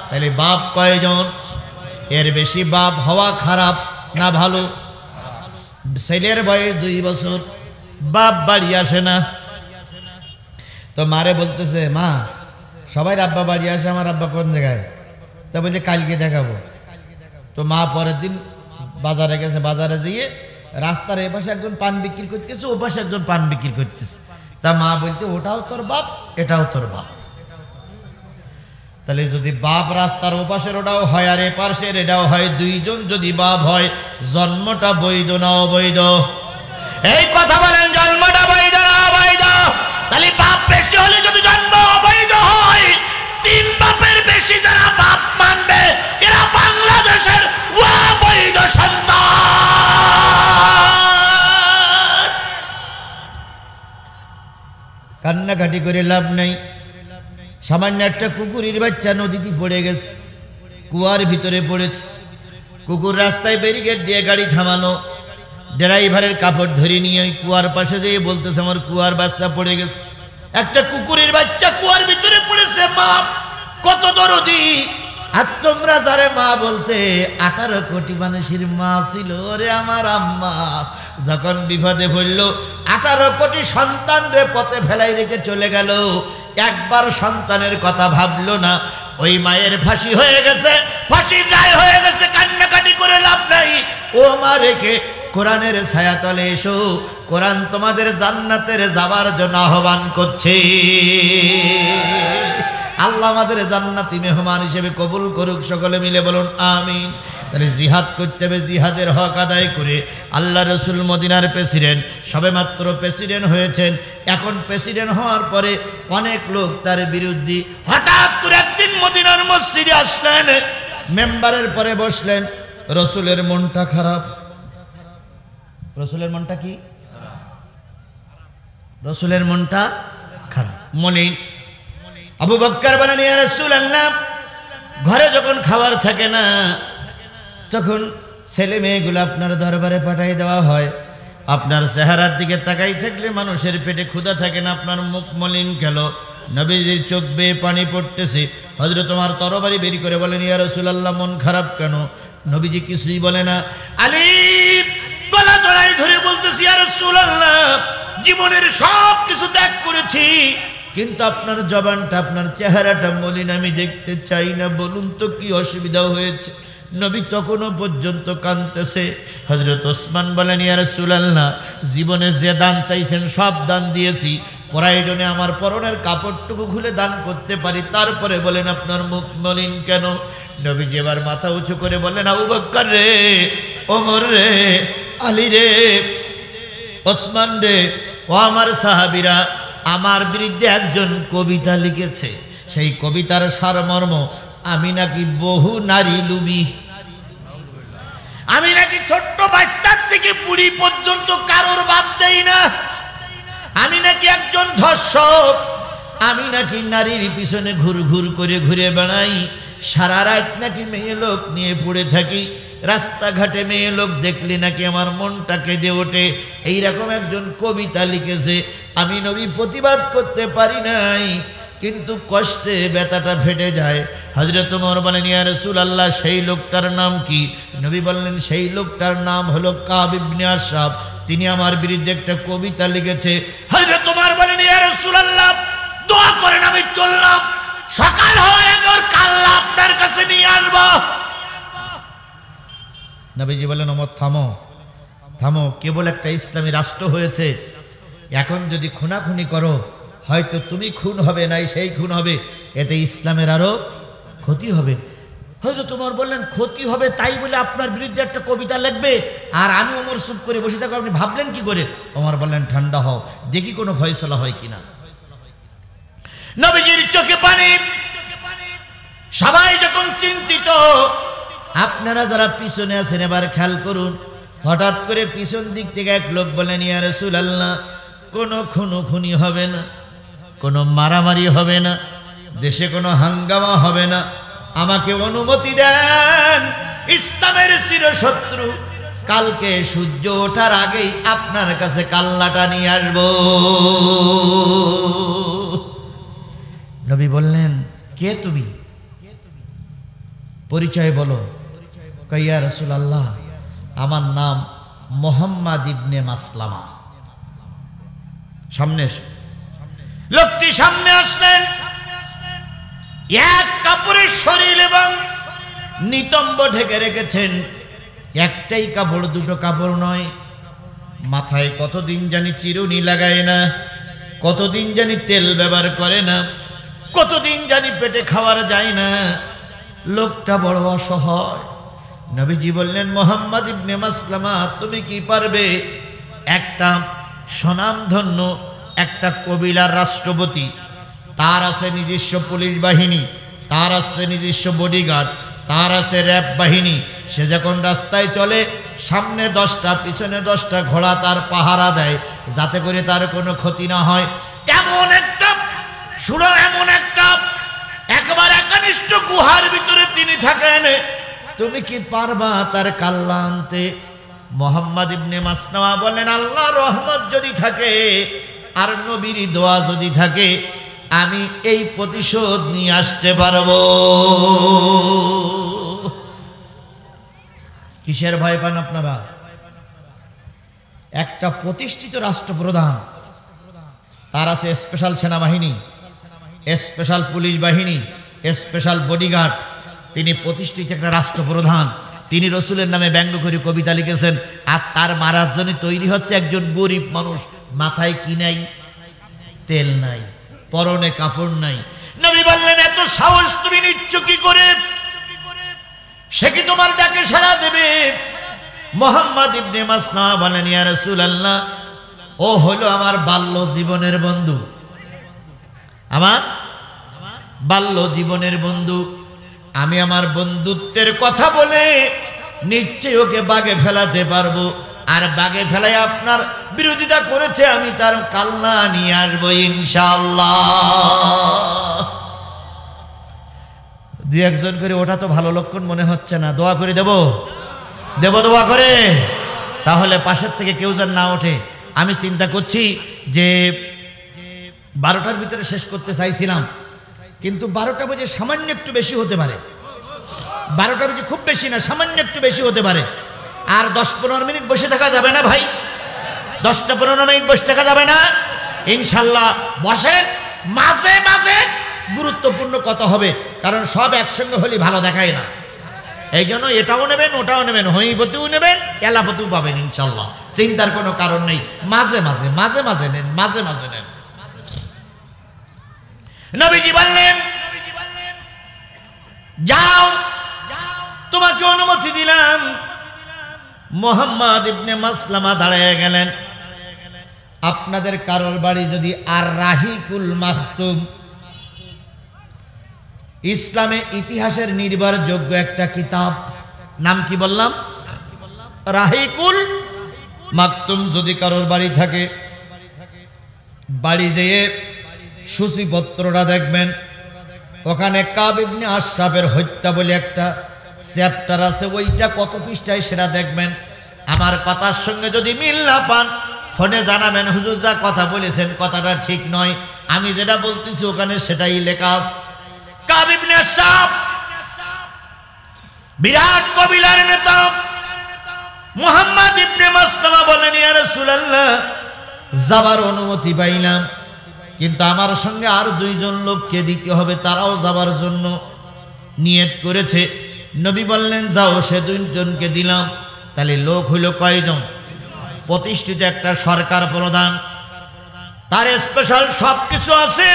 তাহলে বাপ কয়জন? এর বেশি বাপ হওয়া খারাপ না ভালো? ছেলের বয়স 2 বছর, বাপ বাড়ি আসে না, তো মারে বলতেছে, মা সবাই আব্বা বাড়ি আসে, আমার আব্বা কোন জায়গায়? তা বলছে কালকে দেখাবো। তো মা পরের দিন বাজারে গেছে, বাজারে গিয়ে রাস্তার এ পাশে একজন পান বিক্রি করতেছে, ও পাশে একজন পান বিক্রি করতেছে। তা মা বলতে, ওটাও তোর বাপ, এটাও তোর বাপ। তাহলে যদি বাপ রাস্তার ও পাশের ওটাও হয়, আর এ পাশের এটাও হয়, 2 জন যদি বাপ হয়, জন্মটা বৈধ না অবৈধ? এই কথা বলেন, জন্মটা বৈধ না অবৈধ? তাহলে বাপ বেশি হলে যদি জন্ম অবৈধ হয়, 3 বাপের বেশি যারা বাপ মানবে, এরা বাংলাদেশের অবৈধ সন্তান। কান্নাকাটি করে লাভ নেই। সামান্য একটা কুকুরের বাচ্চা নদীতে পড়ে গেছে, কুয়ার ভিতরে পড়েছে। কুকুর রাস্তায় ব্যারিকেড দিয়ে গাড়ি থামানো, ড্রাইভারের কাপড় ধরে নিয়ে ওই কুয়ার পাশে যেয়ে বলতেছে, আমার কুয়ার বাচ্চা পড়ে গেছে। একটা কুকুরের বাচ্চা কুয়ার ভিতরে পড়েছে, মা কত দরদি। আর তোমরা যারে মা বলতে, 18 কোটি মানুষের মা ছিল রে আমার আম্মা। যখন বিপদে পড়ল, 18 কোটি সন্তান রে পথে ফেলাই রেখে চলে গেল। একবার সন্তানের কথা ভাবলো না, ওই মায়ের ফাঁসি হয়ে গেছে, ফাঁসির রায় হয়ে গেছে, কান্নাকাটি করে লাভ নাই। ও মা রেখে কোরআনের ছায়াতলে এসো, কোরআন তোমাদের জান্নাতের যাবার জন্য আহ্বান করছে। আল্লাহ আমাদের জান্নাতি মেহমান হিসেবে কবুল করুক, সকলে মিলে বলুন আমিন। তাহলে জিহাদ করতে হবে, জিহাদের হক আদায় করে। আল্লাহ রসুল মদিনার প্রেসিডেন্ট, সবেমাত্র প্রেসিডেন্ট হয়েছেন। এখন প্রেসিডেন্ট হওয়ার পরে অনেক লোক তার বিরুদ্ধে। হঠাৎ করে একদিন মদিনার মসজিদে আসলেন, মেম্বারের পরে বসলেন। রসুলের মনটা খারাপ। রসুলের মনটা কি? রসুলের মনটা খারাপ। মনে আবু বকর বলেন, ইয়া রাসূলুল্লাহ, ঘরে যখন খাবার থাকে না তখন ছেলে মেয়েগুলো আপনার দরবারে পাঠিয়ে দেওয়া হয়। আপনার চেহারার দিকে তাকাই থাকলে মানুষের পেটে ক্ষুধা থাকে না, আপনার মুখ মলিন কেন? নবীজির চোখ বেয়ে পানি পড়তেছে। হযরত ওমর তরবারি বের করে বলেন, ইয়া রাসূলুল্লাহ, মন খারাপ কেন? নবীজি কিছুই বলে না। আলী গলা জড়াই ধরে বলতেছি, ইয়া রাসূলুল্লাহ, জীবনের সব কিছু ত্যাগ করেছি, কিন্তু আপনার জবানটা, আপনার চেহারাটা মলিন, আমি দেখতে চাই না, বলুন তো কি অসুবিধা হয়েছে? নবী তখনও পর্যন্ত কাঁদতেছে। হযরত ওসমান বলেন, ইয়া রাসূলুল্লাহ, জীবনে যে দান চাইছেন সব দান দিয়েছি, প্রয়োজনে আমার পরনের কাপড়টুকু খুলে দান করতে পারি, তারপরে বলেন আপনার মুখ মলিন কেন? নবীজি এবার মাথা উঁচু করে বলেন, আবু বকর রে, ওমর রে, আলী রে, ওসমান রে, ও আমার সাহাবীরা, আমার বিরুদ্ধে একজন কবিতা লিখেছে। সেই কবিতার সারমর্ম, আমি নাকি বহু নারী লুবি, আমি নাকি ছোট্ট বাচ্চার থেকে বুড়ি পর্যন্ত কারোর বাদ দেই না, আমি নাকি একজন ধর্ষক, আমি নাকি নারীর পিছনে ঘুর ঘুর করে ঘুরে বেড়াই, সারা রাত নাকি মেয়ে লোক নিয়ে পড়ে থাকি, রাস্তাঘাটে মেয়ে লোক দেখলে নাকি আমার মনটা কেঁদে ওঠে। এইরকম একজন কবিতা লিখেছে। আমি নবী প্রতিবাদ করতে পারি নাই, কিন্তু কষ্টে ব্যথাটা ফেটে যায়। হযরত ওমর বলেন, ইয়া রাসূলুল্লাহ, সেই লোকটার নাম কি? নবী বললেন, সেই লোকটার নাম হলো কাব ইবনে আশরাফ, তিনি আমার বিরুদ্ধে একটা কবিতা লিখেছে। হযরত ওমর বলেন, ইয়া রাসূলুল্লাহ, দোয়া করেন, আমি চললাম, সকাল হওয়ার আগে ওর কাল্লা আপনার কাছে নিয়ে আসবো। নবীজি বলেন, ওমর থামো, থামো, কেবল একটা ইসলামী রাষ্ট্র হয়েছে, এখন যদি খুনাখুনি করো হয়তো তুমি খুন হবে, নাই সেই খুন হবে, এতে ইসলামের আরো ক্ষতি হবে। হযরত ওমর বললেন, ক্ষতি হবে তাই বলে আপনার বিরুদ্ধে একটা কবিতা লিখবে আর আমি ওমর চুপ করে বসে থাকবো, আপনি ভাবলেন কি করে? ওমর বললেন, ঠান্ডা হও, দেখি কোনো ফয়সালা হয় কিনা। নবীজির চোখে পানি। সবাই যখন চিন্তিত, আপনারা যারা পিছনে আছেন এবার খেয়াল করুন। হঠাৎ করে পিছন দিক থেকে এক লোক বলেন, ইয়া রাসূলুল্লাহ, কোনো খুনোখুনি হবে না, কোনো মারামারি হবে না, দেশে কোনো হাঙ্গামা হবে না, আমাকে অনুমতি দেন, ইসলামের চিরশত্রু কালকে সূর্য ওঠার আগেই আপনার কাছে কাল্লাটা নিয়ে আসব। নবী বললেন, কে তুমি? পরিচয় বলো। ইয়া রাসূলুল্লাহ, আমার নাম মুহাম্মদ ইবনে মাসলামা। সামনে এসো। লোকটি সামনে আসলেন, এক কাপড়ের শরীর এবং নিতম্ব ঢেকে রেখেছেন। একটাই কাপড়, দুটো কাপড় নয়। মাথায় কতদিন জানি চিরুনি লাগায় না, কতদিন জানি তেল ব্যবহার করে না, কতদিন জানি পেটে খাওয়ার যায় না। লোকটা বড় অসহায়। নবীজি বললেন, মুহাম্মদ ইবনে মাসলামা, তুমি কি পারবে? একটা স্বনামধন্য একটা কবিলার রাষ্ট্রপতি, তার আছে নিজস্ব পুলিশ বাহিনী, তার আছে নিজস্ব বডিগার্ড, তার আছে র্যাব বাহিনী। সে যখন রাস্তায় চলে, সামনে 10টা পিছনে 10টা ঘোড়া তার পাহারা দেয়, যাতে করে তার কোনো ক্ষতি না হয়। এমন একটা একবার একনিষ্ঠ গুহার ভিতরে তিনি থাকেন। তুমি কি পারবা তার কাল্লা আনতে? মুহাম্মদ ইবনে মাসলামা বললেন, আল্লাহর রহমত যদি থাকে আর নবীর দোয়া যদি থাকে, আমি এই প্রতিশোধ নিয়ে আসতে পারবো। কিসের ভয় পান আপনারা? একটা প্রতিষ্ঠিত রাষ্ট্রপ্রধান, তার আছে স্পেশাল সেনাবাহিনী, স্পেশাল পুলিশ বাহিনী, স্পেশাল বডিগার্ড, তিনি প্রতিষ্ঠিত একটা রাষ্ট্রপ্রধান, তিনি রসুলের নামে ব্যঙ্গ করে কবিতা লিখেছেন, আর তার মারার জন্য তৈরি হচ্ছে একজন গরিব মানুষ, মাথায় কি নাই? তেল নাই, পরনে কাপড় নাই। নবী বললেন, এত সাহস তুমি নিচ্ছ কি করে? সে কি তোমার ডাকে সাড়া দেবে? মুহাম্মদ ইবনে মাসলামা বলেন, ইয়া রাসূলুল্লাহ, ও হলো আমার বাল্য জীবনের বন্ধু, আমার বাল্য জীবনের বন্ধু। আমি আমার বন্ধুত্বের কথা বলে নিশ্চয়ই ওকে বাগে ফেলাতে পারবো, আর বাগে ফেলায় আপনার বিরোধিতা করেছে, আমি তার কাল্লা নিয়ে আসবো ইনশাআল্লাহ। দুই একজন করে ওটা তো ভালো লক্ষণ মনে হচ্ছে না, দোয়া করে দেব দোয়া করে, তাহলে পাশের থেকে কেউ যেন না ওঠে। আমি চিন্তা করছি যে 12টার ভিতরে শেষ করতে চাইছিলাম, কিন্তু 12টা বাজে সামান্য একটু বেশি হতে পারে, 12টা বাজে খুব বেশি না, সামান্য একটু বেশি হতে পারে। আর 10-15 মিনিট বসে থাকা যাবে না ভাই, 10-15 মিনিট বসে থাকা যাবে না ইনশাল্লাহ। বসেন, মাঝে মাঝে গুরুত্বপূর্ণ কথা হবে, কারণ সব একসঙ্গে হলে ভালো দেখায় না। এই জন্য এটাও নেবেন, ওটাও নেবেন, হইপতিও নেবেন, এলাপতিও পাবেন ইনশাল্লাহ, চিন্তার কোনো কারণ নেই। মাঝে মাঝে মাঝে মাঝে নেন, মাঝে মাঝে নেন। নবীজি বললেন, যাও, তোমাকে অনুমতি দিলাম। মুহাম্মদ ইবনে মাসলামা দাঁড়িয়ে গেলেন। আপনাদের কারোর বাড়ি যদি আর রাহিকুল মাখতুম, ইসলামে ইতিহাসের নির্ভরযোগ্য একটা কিতাব, নাম কি বললাম? রাহিকুল মাকতুম, যদি কারোর বাড়ি থাকে, বাড়ি যেয়ে সূচিপত্রটা দেখবেন, ওখানে কাব ইবনে আশরাফের হত্যা বলে একটা চ্যাপ্টার আছে, ওইটা কত পৃষ্ঠায় সেটা দেখবেন। আমার কথার সঙ্গে যদি মিল না পান, ফোনে জানাবেন, হুজুর যা কথা বলেছেন কথাটা ঠিক নয়, আমি যেটা বলতেছি ওখানে সেটাই লেখা আছে। কাব ইবনে আশরাফ বিরাট কবিলার নেতা। মুহাম্মদ ইবনে মাসলামা বলেন, ইয়া রাসূলুল্লাহ, যাবার অনুমতি পাইলাম, কিন্তু আমার সঙ্গে আর 2 জন লোককে দিতে হবে, তারাও যাবার জন্য নিয়ত করেছে। নবী বললেন, যাও, সে 2 জনকে দিলাম। তাহলে লোক হইল কয়জন? প্রতিষ্ঠিত একটা সরকার প্রধান, তার স্পেশাল সব কিছু আছে।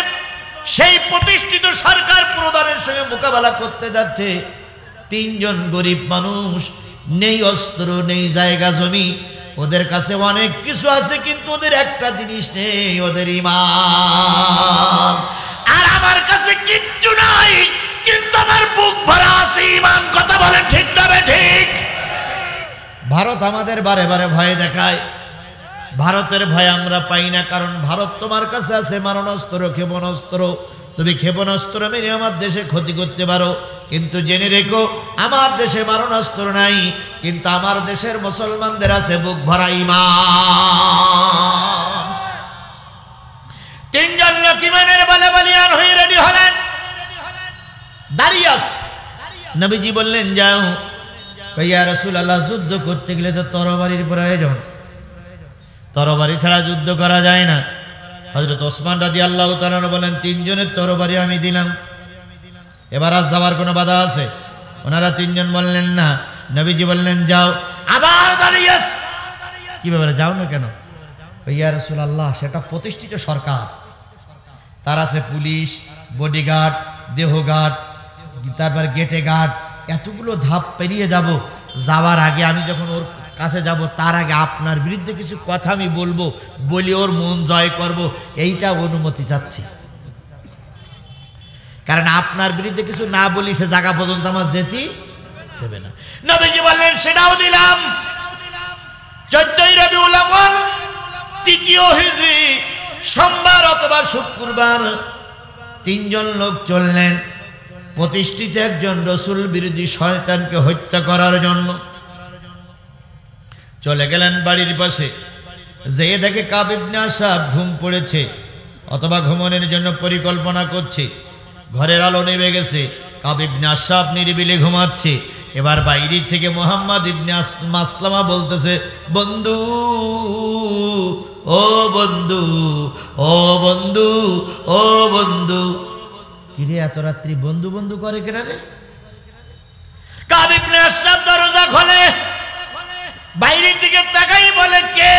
সেই প্রতিষ্ঠিত সরকার প্রধানের সঙ্গে মোকাবেলা করতে যাচ্ছে 3 জন গরিব মানুষ, নেই অস্ত্র, নেই জায়গা জমি, ওদের কাছে অনেক কিছু আছে, কিন্তু ওদের একটা জিনিস নেই, ওদের ঈমান। আর আমার কাছে কিচ্ছু নাই, কিন্তু আমার বুক ভরা আছে ঈমান। কথা বলেন ঠিক না ঠিক? ভারত আমাদের বারে বারে ভয় দেখায়, ভারতের ভয় আমরা পাই না, কারণ ভারত তোমার কাছে আছে মারণাস্ত্র, ক্ষেপণাস্ত্র। তুমি ক্ষেপণাস্ত্র মেরে আমার দেশে ক্ষতি করতে পারো, কিন্তু জেনে রেখো আমার দেশে মারণাস্ত্র নাই, কিন্তু আমার দেশের মুসলমানদের আছে বুক ভরা ঈমান। 3 জন লোক ঈমানের বলে বলিয়ান হয়ে রেডি হলেন, দাঁড়িয়ে আছে। নবীজি বললেন, যাও। ইয়া রাসূলুল্লাহ, যুদ্ধ করতে গেলে তো তরবারির প্রয়োজন, তরবারি ছাড়া যুদ্ধ করা যায় না। হযরত ওসমান রাদিয়াল্লাহু তাআলা বলেন, 3 জনের তরবারি আমি দিলাম, এবার আর যাওয়ার কোনো বাধা আছে? ওনারা 3 জন বললেন না। নবীজি বললেন, যাও। আবার দাঁড়িয়ে আছে। কি ব্যাপারে, যাও না কেন? ইয়া রাসূলুল্লাহ, সেটা প্রতিষ্ঠিত সরকার, তার আছে পুলিশ, বডিগার্ড, দেহগার্ড, তারপর গেটে গার্ড, এতগুলো ধাপ পেরিয়ে যাব। যাওয়ার আগে আমি যখন ওর কাছে যাব, তার আগে আপনার বিরুদ্ধে কিছু কথা আমি বলবো, বলি ওর মন জয় করব, এইটা অনুমতি চাচ্ছি। কারণ আপনার বিরুদ্ধে কিছু না বলি সে জায়গা পর্যন্ত আমার যেতে দেবে না। নবীজি বললেন, সেটাও দিলাম। 14ই রবিউল আউয়াল, 3য় হিজরি, সোমবার অথবা শুক্রবার 3 জন লোক চললেন প্রতিষ্ঠিত একজন রসুল বিরোধী শয়তানকে হত্যা করার জন্য। চলে গেলেন বাড়ির পাশে, যেয়ে দেখে কাব ইবনে আশরাফ ঘুম পড়েছে অথবা ঘুমানোর জন্য পরিকল্পনা করছে। ঘরের আলো নেমে গেছে, কাব ইবনে আশরাফ নিরিবিলি ঘুমাচ্ছে। এবার বাইরে থেকে মুহাম্মদ ইবনে মাসলামা বলতেছে, বন্ধু, ও বন্ধু, ও বন্ধু, ও বন্ধু। কিরে এত রাত্রি বন্ধু বন্ধু করে কেনা রে? কাব ইবনে আশরাফ দরজা খোলে, বাইরের দিকে তাকাই বলে কে?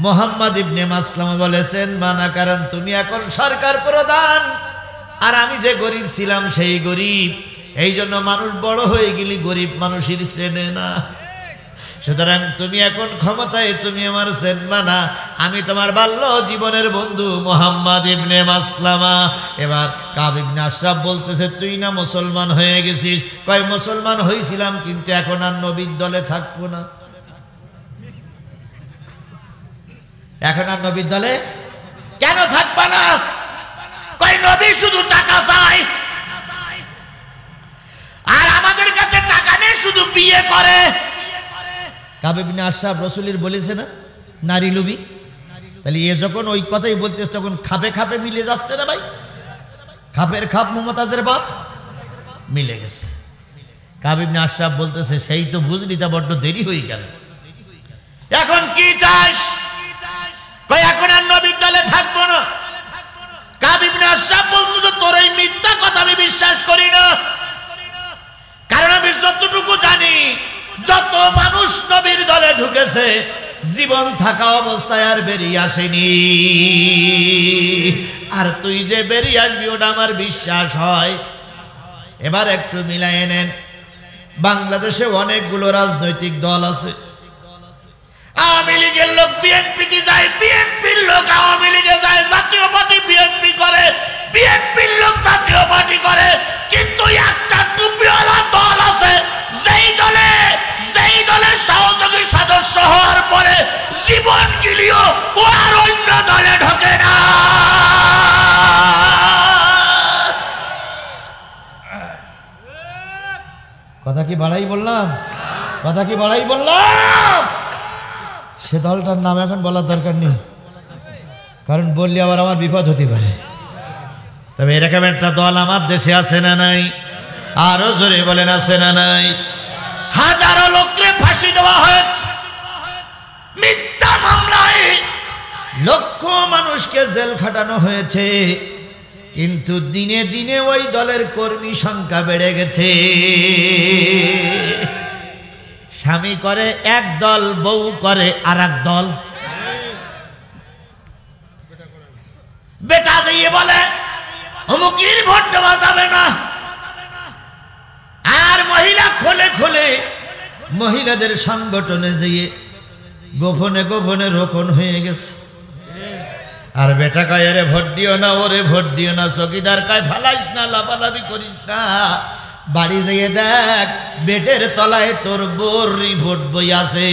মোহাম্মদ ইবনে মাসলামা বলেছেন মানা, কারণ তুমি এখন সরকার প্রধান আর আমি যে গরিব ছিলাম সেই গরিব, এই জন্য মানুষ বড় হয়ে গেলি গরিব মানুষের চেনে না। সুতরাং তুমি এখন ক্ষমতায়, তুমি আমার চেনবা না, আমি তোমার বাল্য জীবনের বন্ধু মোহাম্মদ ইবনে মাসলামা। এবার কাব ইবনে আশরাফ বলতেছে তুই না মুসলমান হয়ে গেছিস? কয় মুসলমান হয়েছিলাম, কিন্তু এখন আর নবীর দলে থাকবো না। এখন আর নবীর দলে কেন থাকবা না? কয় নবী শুধু টাকা চায়, আর আমাদের কাছে টাকা নেই, শুধু বিয়ে করে। কাব ইবনে আশরাফ রাসূলের বলেছে না নারী লোভী, তাহলে এ যখন ওই কথাই বলতেছে তখন খাপে খাপে মিলে যাচ্ছে না ভাই? খাপের খাপ মুমতাজের বাপ মিলে গেছে। কাব ইবনে আশরাফ বলতেছে সেই তো বুঝলি, তা বড্ড দেরি হয়ে গেল, এখন কি চাস? কয় এখন আর নবীর দলে থাকবো না। কাব ইবনে আশরাফ বলতেছে তোর এই মিথ্যা কথা আমি বিশ্বাস করি না, কারণ আমি যতটুকু জানি যত মানুষ নবীর দলে ঢুকেছে জীবন থাকা অবস্থায় আর বেরিয়ে আসেনি, আর তুই যে বেরিয়ে আসবি ওটা আমার বিশ্বাস হয়। এবার একটু মিলাই নেন, বাংলাদেশে অনেকগুলো রাজনৈতিক দল আছে। আওয়ামী লীগের লোক বিএনপিতে যায়, বিএনপির লোক আওয়ামী লীগে যায়, জাতীয় পার্টি বিএনপি করে, বিএনপির লোক জাতীয় পার্টি করে, কিন্তু একটা টুপিওয়ালা দল আছে যেই দলের সহযোগী সদস্য হওয়ার পরে জীবন গিলিও ও আর অন্য দলে ঢোকে না। কথা কি বাড়াই বললাম? কথা কি বাড়াই বললাম? সে দলটার নাম এখন বলার দরকার নেই, কারণ বললে আবার আমার বিপদ হতে পারে। তবে এরকম একটা দল আমার দেশে আছে না নাই? আরো জোরে বলেন আছে না নাই? হাজারো লোককে ফাঁসি দেওয়া হয়েছে মিথ্যা মামলায়, লক্ষ মানুষকে জেল খাটানো হয়েছে, কিন্তু দিনে দিনে ওই দলের কর্মী সংখ্যা বেড়ে গেছে। স্বামী করে এক দল, বউ করে আর এক দল। বেটা দিয়ে বলে অমুকির ভোট দেওয়া যাবে না, আর মহিলা খোলে খোলে মহিলাদের সংগঠনে যেয়ে গোপনে গোপনে রোপণ হয়ে গেছে। আর বেটা কয় আরে ভোট দিও না, ওরে ভোট দিও না, চকিদার কয় ফালাইস না, লাফালাফি করিস না, বাড়ি যেয়ে দেখ বেটের তলায় তোর বড়ি ভোট বই আছে,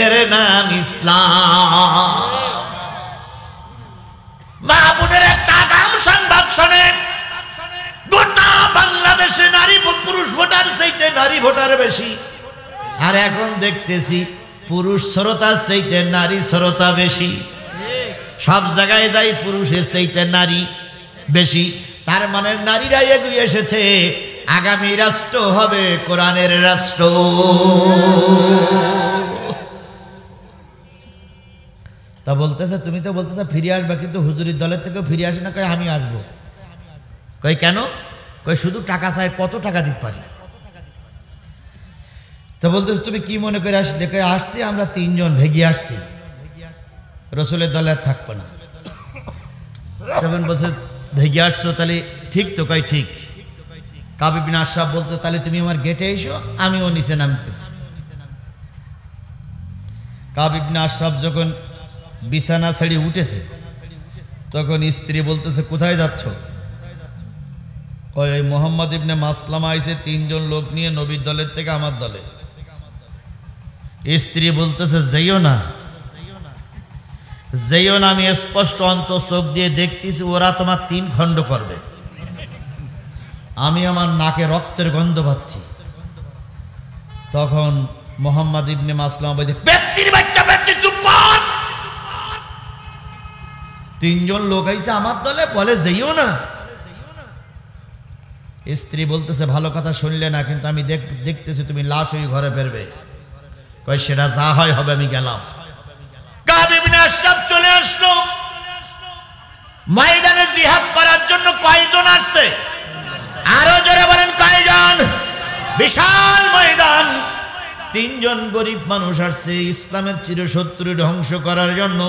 এর নাম ইসলাম। মা বোনের একটা আগাম সংবাদ শোনেন, গোটা বাংলাদেশে নারী পুরুষ ভোটার চাইতে নারী ভোটার বেশি, আর এখন দেখতেছি পুরুষ শ্রোতার চাইতে নারী শ্রোতা বেশি। সব জায়গায় যাই পুরুষের চাইতে নারী বেশি, তার মানে নারীরা এগিয়ে এসেছে। আগামী রাষ্ট্র হবে কোরআনের রাষ্ট্র। তা বলতেছে তুমি তো বলতেছে ফিরে আসবা, কিন্তু হুজুরির দলের থেকেও ফিরে আসে না। কয় আমি আসবো। কয় কেন? কয় শুধু টাকা চাই, কত টাকা দিতে পারি। তো বলতেছে তুমি কি মনে করে আসলে? কয় আসছি আমরা তিনজন ভেগে আসছি, রসুলের দলে আর থাকবো না। তখন বলছে ভেগে আসছো তাহলে ঠিক তো? কয় ঠিক। কাব ইবনে আশরাফ বলতে তাহলে তুমি আমার গেটে এসো, আমিও নিচে নামতেছি। কাব ইবনে আশরাফ যখন বিছানা ছেড়ে উঠেছে তখন স্ত্রী বলতেছে কোথায় যাচ্ছ? কয় ওই মোহাম্মদ ইবনে মাসলামা আইছে তিনজন লোক নিয়ে নবীর দলের থেকে আমার দলে। স্ত্রী বলতেছে যেও না, যেও না, আমি স্পষ্ট অন্তর চোখ দিয়ে দেখতেছি ওরা তোমার 3 খণ্ড করবে, আমি আমার নাকে রক্তের গন্ধ পাচ্ছি। তখন মোহাম্মদ ইবনে মাসলামা বলছে ব্যক্তির বাচ্চা, ব্যক্তি চুপ কর, 3 জন লোক আইছে আমার দলে, বলে যেও না। স্ত্রী বলতেছে ভালো কথা শুনলে না, কিন্তু আমি দেখতেছি তুমি লাশ হয়ে ঘরে ফেরবে। কয় সেটা যা হয় হবে, আমি গেলাম। কাব ইবনে আশরাফ চলে আসলো, ময়দানে জিহাদ করার জন্য কয়জন আসছে? আরো জোরে বলেন কয়জন? বিশাল ময়দান, 3 জন গরিব মানুষ আসছে ইসলামের চিরশত্রু ধ্বংস করার জন্য।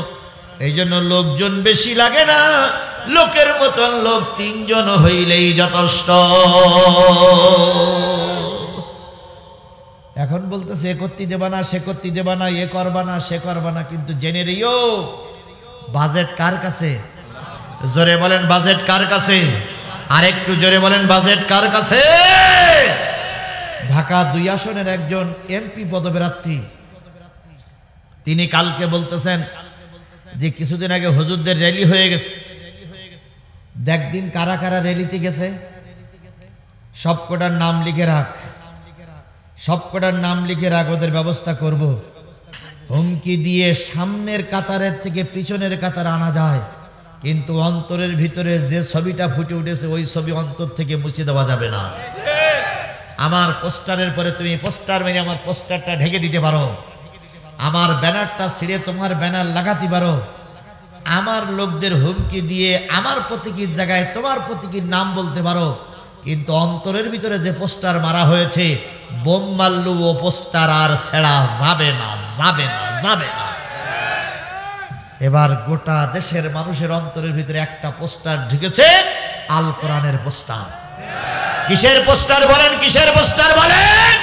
এই জন্য লোকজন বেশি লাগে না, লোকের মতন লোক 3 জন হইলেই যথেষ্ট। এখন বলতেছে এ করতে দেবা না, সে করতে দেবা না, এ করবা না, সে করবা না, কিন্তু জেনে রেও বাজেট কার কাছে? জোরে বলেন বাজেট কার কাছে? আরেকটু জোরে বলেন বাজেট কার কাছে? ঢাকা 2 আসনের একজন এমপি পদপ্রার্থী, তিনি কালকে বলতেছেন যে কিছুদিন আগে হুজুরদের র্যালি হয়ে গেছে, দেখ দিন কারা কারা র্যালিতে গেছে, সবকটার নাম লিখে রাখ, সবকটার নাম লিখে রাখ, ওদের ব্যবস্থা করব। হুমকি দিয়ে সামনের কাতারের থেকে পিছনের কাতার আনা যায়, কিন্তু অন্তরের ভিতরে যে ছবিটা ফুটে উঠেছে ওই ছবি অন্তর থেকে মুছে দেওয়া যাবে না। আমার পোস্টারের পরে তুমি পোস্টার মেরে আমার পোস্টারটা ঢেকে দিতে পারো, আমার ব্যানারটা ছিঁড়ে তোমার ব্যানার লাগাতে পারো, আমার লোকদের হুমকি দিয়ে আমার প্রতীকীর জায়গায় তোমার প্রতীকীর নাম বলতে পারো, কিন্তু অন্তরের ভিতরে যে পোস্টার মারা হয়েছে, বোম মারলু ও পোস্টার আর ছেড়া যাবে না, যাবে না, যাবে না। এবার গোটা দেশের মানুষের অন্তরের ভিতরে একটা পোস্টার ঢুকেছে, আল কোরআনের পোস্টার। কিসের পোস্টার বলেন? কিসের পোস্টার বলেন?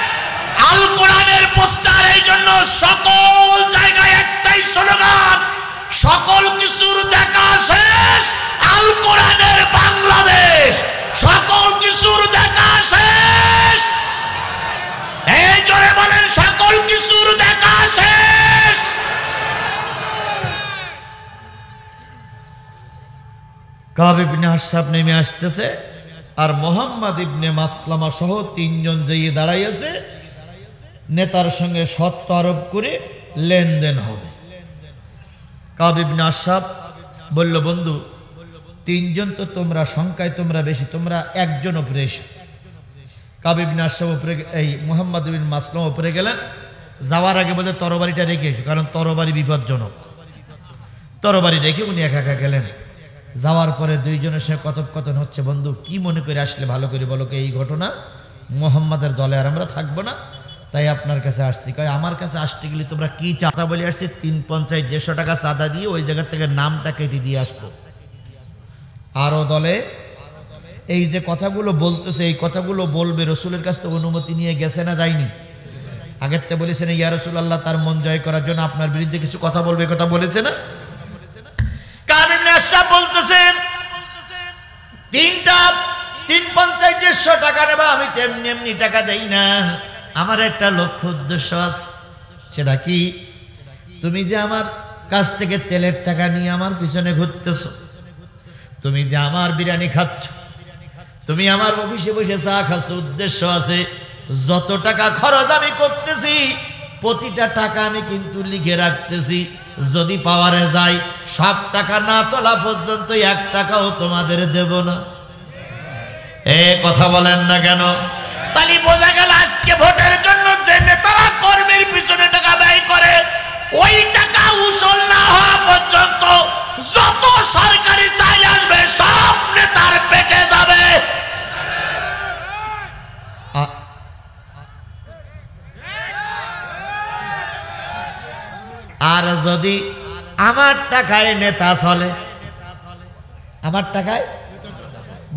আল কোরআনের পোস্টার। এই জন্য সকল জায়গায় একটাই স্লোগান, সকল কিছুর দেখা শেষ, আল কোরআনের বাংলাদেশ। সকল কিছুর দেখা শেষ, এই জোরে বলেন সকল কিছুর দেখা শেষ। কাব ইবনে আশরাফ নেমে আসতেছে, আর মোহাম্মদ ইবনে মাসলামা সহ 3 জন যেয়ে দাঁড়াইয়াছে, নেতার সঙ্গে শর্ত আরোপ করে লেনদেন হবে। কাব ইবনে আশরাফ বলল, বন্ধু 3 জন তো তোমরা সংখ্যায় তোমরা বেশি, তোমরা 1 জন উপরে এসো। কাব ইবনে আশরাফ উপরে, এই মোহাম্মদ ইবনে মাসলামা উপরে গেলেন। যাওয়ার আগে বলে তরবারিটা রেখে এসো, কারণ তরবারি বিপজ্জনক। তরবারি রেখে উনি একা একা গেলেন। যাওয়ার পরে 2 জনের সঙ্গে কথোপকথন হচ্ছে, বন্ধু কি মনে করে আসলে ভালো করে বলো, এই ঘটনা মোহাম্মদের দলে আর আমরা থাকবো না, তাই আপনার কাছে আসছি। কয় আমার কাছে আসতে গেলে তোমরা কি চাঁদা বলে আসছি? 350 150 টাকা চাঁদা দিয়ে ওই জায়গা থেকে নামটা কেটে দিয়ে আসবো। আরও দলে এই যে কথাগুলো বলতেছে, এই কথাগুলো বলবে, রসুলের কাছ থেকে অনুমতি নিয়ে গেছে না যায়নি? আগের তো বলেছেন ইয়া রাসূলুল্লাহ, তার মন জয় করার জন্য আপনার বিরুদ্ধে কিছু কথা বলবে, কথা বলেছে না? কাব ইবনে আশরাফ বলতেছেন 350 150 টাকা নেবা, আমি তো এমনি এমনি টাকা দেই না, আমার একটা লক্ষ্য উদ্দেশ্য আছে। সেটা কি? তুমি যে আমার কাছ থেকে তেলের টাকা নিয়ে আমার পিছনে ঘুরতেছ, তুমি যে আমার বিরিয়ানি খাচ্ছ, তুমি আমার অফিসে বসে চা খাচ্ছ, উদ্দেশ্য আছে। যত টাকা খরচ আমি করতেছি প্রতিটা টাকা আমি কিন্তু লিখে রাখতেছি, যদি পাওয়ারে যাই সব টাকা না তোলা পর্যন্ত 1 টাকাও তোমাদের দেব না। এ কথা বলেন না কেন? তাহলে বোঝা গেল আজকে ভোটের জন্য যে নেতারা কর্মীর পিছনে টাকা ব্যয় করে, ওই টাকা উসুল না হওয়া পর্যন্ত যত সরকারি চাইল আসবে সব নেতার পেটে যাবে। আর যদি আমার টাকায় নেতা চলে, আমার টাকায়